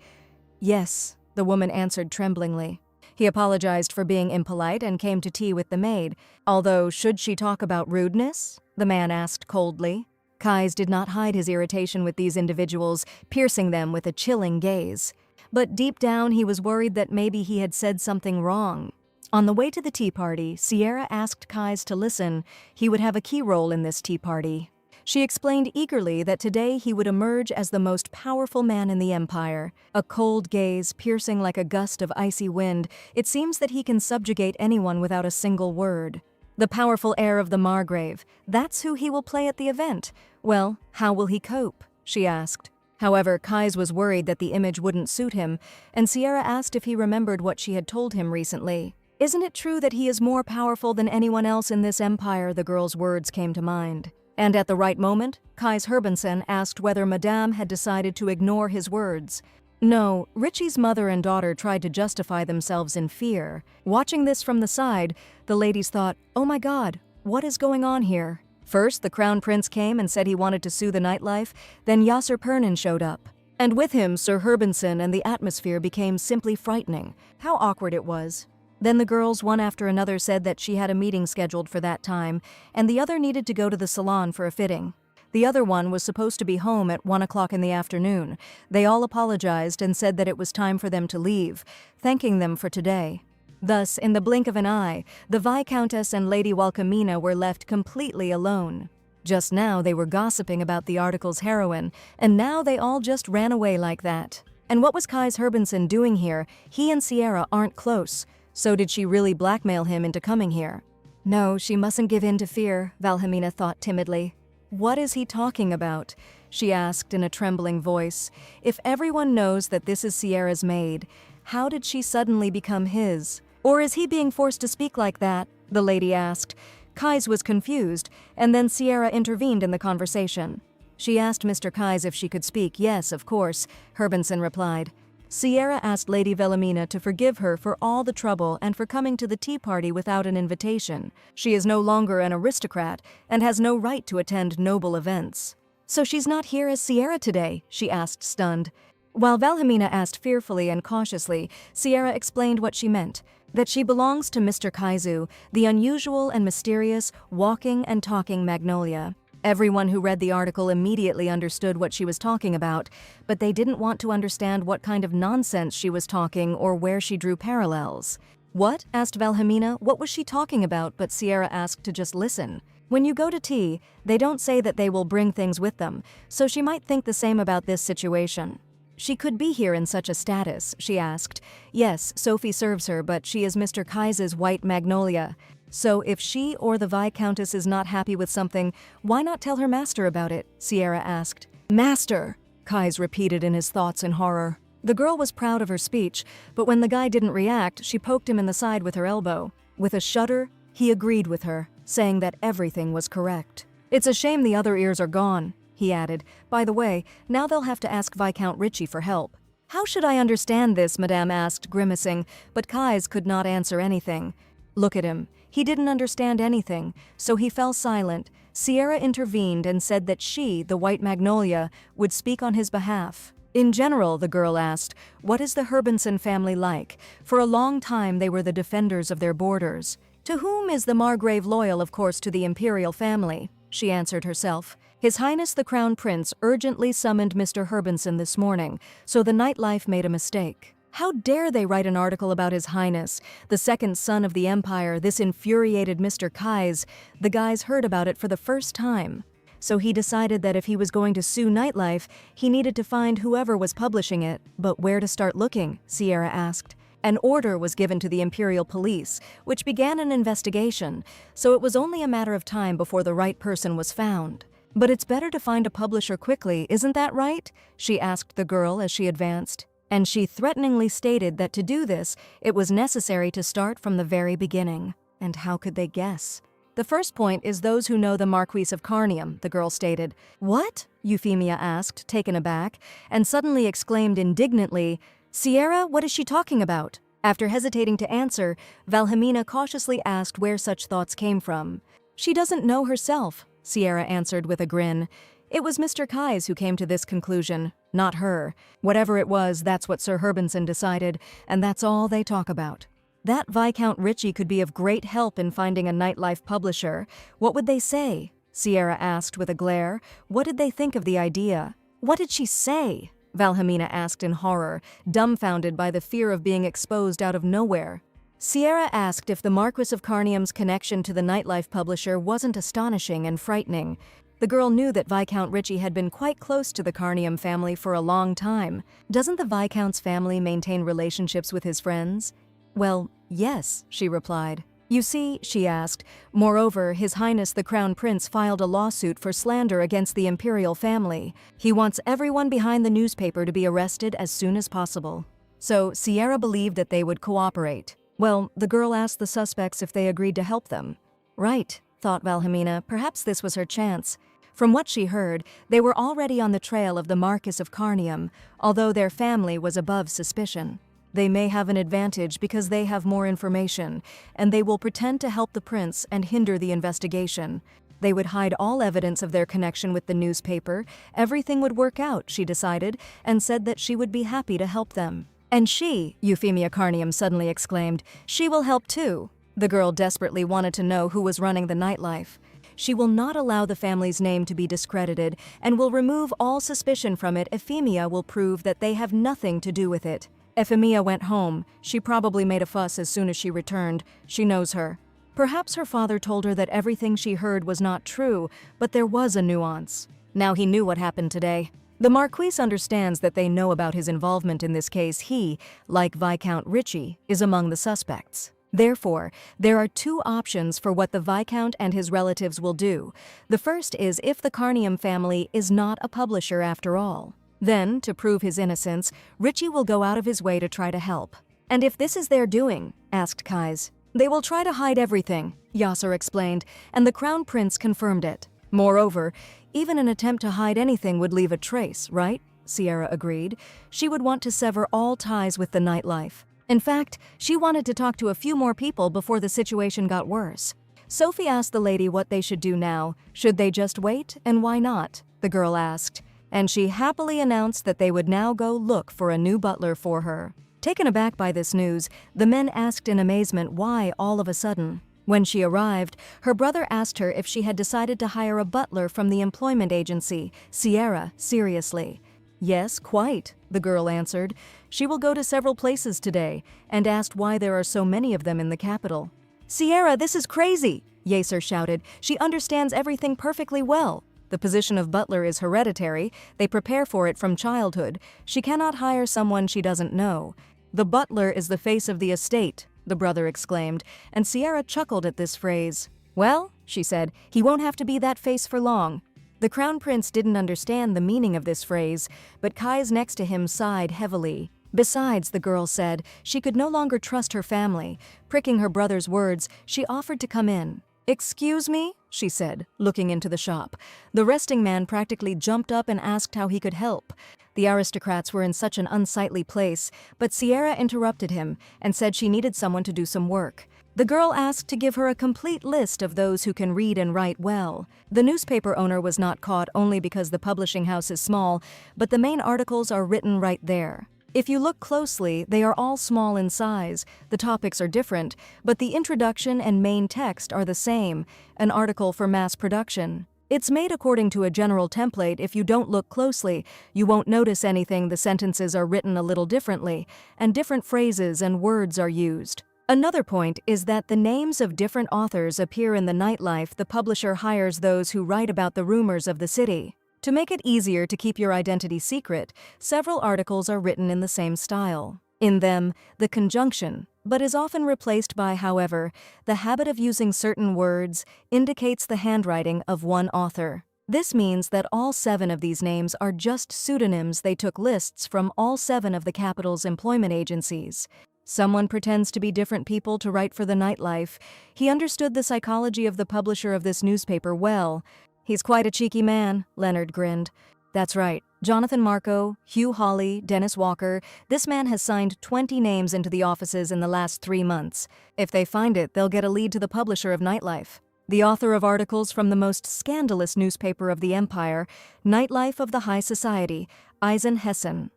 Yes, the woman answered tremblingly. He apologized for being impolite and came to tea with the maid. Although, should she talk about rudeness? The man asked coldly. Kais did not hide his irritation with these individuals, piercing them with a chilling gaze. But deep down, he was worried that maybe he had said something wrong. On the way to the tea party, Sierra asked Kais to listen. He would have a key role in this tea party. She explained eagerly that today he would emerge as the most powerful man in the empire. A cold gaze piercing like a gust of icy wind, it seems that he can subjugate anyone without a single word. The powerful heir of the Margrave, that's who he will play at the event. Well, how will he cope? She asked. However, Kais was worried that the image wouldn't suit him, and Sierra asked if he remembered what she had told him recently. Isn't it true that he is more powerful than anyone else in this empire? The girl's words came to mind. And at the right moment, Kais Herbenson asked whether Madame had decided to ignore his words. No, Ritchie's mother and daughter tried to justify themselves in fear. Watching this from the side, The ladies thought, "Oh my God, what is going on here?" First, the crown prince came and said he wanted to sue the nightlife, then Yasser Pernin showed up. And with him, Sir Herbenson, and the atmosphere became simply frightening. How awkward it was. Then the girls, one after another, said that she had a meeting scheduled for that time, and the other needed to go to the salon for a fitting. The other one was supposed to be home at 1 o'clock in the afternoon. They all apologized and said that it was time for them to leave, thanking them for today. Thus, in the blink of an eye, the Viscountess and Lady Wilhelmina were left completely alone. Just now they were gossiping about the article's heroine, and now they all just ran away like that. And what was Kais Herbenson doing here? He and Sierra aren't close. So did she really blackmail him into coming here? No, she mustn't give in to fear, Wilhelmina thought timidly. What is he talking about? She asked in a trembling voice. If everyone knows that this is Sierra's maid, how did she suddenly become his? Or is he being forced to speak like that? The lady asked. Kais was confused, and then Sierra intervened in the conversation. She asked Mr. Kais if she could speak. Yes, of course, Herbenson replied. Sierra asked Lady Wilhelmina to forgive her for all the trouble and for coming to the tea party without an invitation. She is no longer an aristocrat and has no right to attend noble events. So she's not here as Sierra today? She asked, stunned. While Wilhelmina asked fearfully and cautiously, Sierra explained what she meant, that she belongs to Mr. Kaizu, the unusual and mysterious walking and talking magnolia. Everyone who read the article immediately understood what she was talking about, but they didn't want to understand what kind of nonsense she was talking or where she drew parallels. What? Asked Wilhelmina. What was she talking about? But Sierra asked to just listen. When you go to tea, they don't say that they will bring things with them, so she might think the same about this situation. She could be here in such a status, she asked. Yes, Sophie serves her, but she is Mr. Kais's white magnolia. So if she or the Viscountess is not happy with something, why not tell her master about it? Sierra asked. Master, Kais repeated in his thoughts in horror. The girl was proud of her speech, but when the guy didn't react, she poked him in the side with her elbow. With a shudder, he agreed with her, saying that everything was correct. It's a shame the other ears are gone, he added. By the way, now they'll have to ask Viscount Ritchie for help. How should I understand this? Madame asked, grimacing, but Kais could not answer anything. Look at him. He didn't understand anything, so he fell silent. Sierra intervened and said that she, the white magnolia, would speak on his behalf. In general, the girl asked, what is the Herbenson family like? For a long time they were the defenders of their borders. To whom is the Margrave loyal? Of course to the imperial family, she answered herself. His Highness the Crown Prince urgently summoned Mr. Herbenson this morning, so the nightlife made a mistake. How dare they write an article about His Highness, the second son of the Empire? This infuriated Mr. Kais. The guys heard about it for the first time. So he decided that if he was going to sue Nightlife, he needed to find whoever was publishing it. But where to start looking? Sierra asked. An order was given to the Imperial Police, which began an investigation, so it was only a matter of time before the right person was found. But it's better to find a publisher quickly, isn't that right? She asked the girl as she advanced. And she threateningly stated that to do this, it was necessary to start from the very beginning. And how could they guess? The first point is those who know the Marquis of Carnium, the girl stated. What? Euphemia asked, taken aback, and suddenly exclaimed indignantly, Sierra, what is she talking about? After hesitating to answer, Wilhelmina cautiously asked where such thoughts came from. She doesn't know herself, Sierra answered with a grin. It was Mr. Kais who came to this conclusion, not her. Whatever it was, that's what Sir Herbenson decided, and that's all they talk about. That Viscount Ritchie could be of great help in finding a nightlife publisher. What would they say? Sierra asked with a glare. What did they think of the idea? What did she say? Wilhelmina asked in horror, dumbfounded by the fear of being exposed out of nowhere. Sierra asked if the Marquis of Carnium's connection to the nightlife publisher wasn't astonishing and frightening. The girl knew that Viscount Ritchie had been quite close to the Carnium family for a long time. Doesn't the Viscount's family maintain relationships with his friends? Well, yes, she replied. You see, she asked, moreover, His Highness the Crown Prince filed a lawsuit for slander against the imperial family. He wants everyone behind the newspaper to be arrested as soon as possible. So Sierra believed that they would cooperate. Well, the girl asked the suspects if they agreed to help them. Right, thought Wilhelmina, perhaps this was her chance. From what she heard, they were already on the trail of the Marquis of Carnium, although their family was above suspicion. They may have an advantage because they have more information, and they will pretend to help the prince and hinder the investigation. They would hide all evidence of their connection with the newspaper. Everything would work out, she decided, and said that she would be happy to help them. And she, Euphemia Carnium suddenly exclaimed, she will help too. The girl desperately wanted to know who was running the nightlife. She will not allow the family's name to be discredited and will remove all suspicion from it. Euphemia will prove that they have nothing to do with it. Euphemia went home. She probably made a fuss as soon as she returned. She knows her. Perhaps her father told her that everything she heard was not true, but there was a nuance. Now he knew what happened today. The Marquis understands that they know about his involvement in this case. He, like Viscount Ritchie, is among the suspects. Therefore, there are two options for what the Viscount and his relatives will do. The first is if the Carnium family is not a publisher after all. Then, to prove his innocence, Ritchie will go out of his way to try to help. And if this is their doing, asked Kais. They will try to hide everything, Yasser explained, and the Crown Prince confirmed it. Moreover, even an attempt to hide anything would leave a trace, right? Sierra agreed. She would want to sever all ties with the nightlife. In fact, she wanted to talk to a few more people before the situation got worse. Sophie asked the lady what they should do now. Should they just wait, and why not? The girl asked. And she happily announced that they would now go look for a new butler for her. Taken aback by this news, the men asked in amazement why all of a sudden. When she arrived, her brother asked her if she had decided to hire a butler from the employment agency. Sierra, seriously. Yes, quite, the girl answered. She will go to several places today, and asked why there are so many of them in the capital. Sierra, this is crazy, Yasser shouted. She understands everything perfectly well. The position of butler is hereditary. They prepare for it from childhood. She cannot hire someone she doesn't know. The butler is the face of the estate, the brother exclaimed, and Sierra chuckled at this phrase. Well, she said, he won't have to be that face for long. The Crown Prince didn't understand the meaning of this phrase, but Kais next to him sighed heavily. Besides, the girl said, she could no longer trust her family. Pricking her brother's words, she offered to come in. Excuse me, she said, looking into the shop. The resting man practically jumped up and asked how he could help. The aristocrats were in such an unsightly place, but Sierra interrupted him and said she needed someone to do some work. The girl asked to give her a complete list of those who can read and write well. The newspaper owner was not caught only because the publishing house is small, but the main articles are written right there. If you look closely, they are all small in size. The topics are different, but the introduction and main text are the same, an article for mass production. It's made according to a general template. If you don't look closely, you won't notice anything. The sentences are written a little differently, and different phrases and words are used. Another point is that the names of different authors appear in the nightlife. The publisher hires those who write about the rumors of the city. To make it easier to keep your identity secret, several articles are written in the same style. In them, the conjunction, but is often replaced by however, the habit of using certain words indicates the handwriting of one author. This means that all 7 of these names are just pseudonyms. They took lists from all 7 of the capital's employment agencies. Someone pretends to be different people to write for the nightlife. He understood the psychology of the publisher of this newspaper well. He's quite a cheeky man, Leonard grinned. That's right. Jonathan Marco, Hugh Hawley, Dennis Walker. This man has signed 20 names into the offices in the last 3 months. If they find it, they'll get a lead to the publisher of Nightlife. The author of articles from the most scandalous newspaper of the empire, Nightlife of the High Society, Eisen Hessen.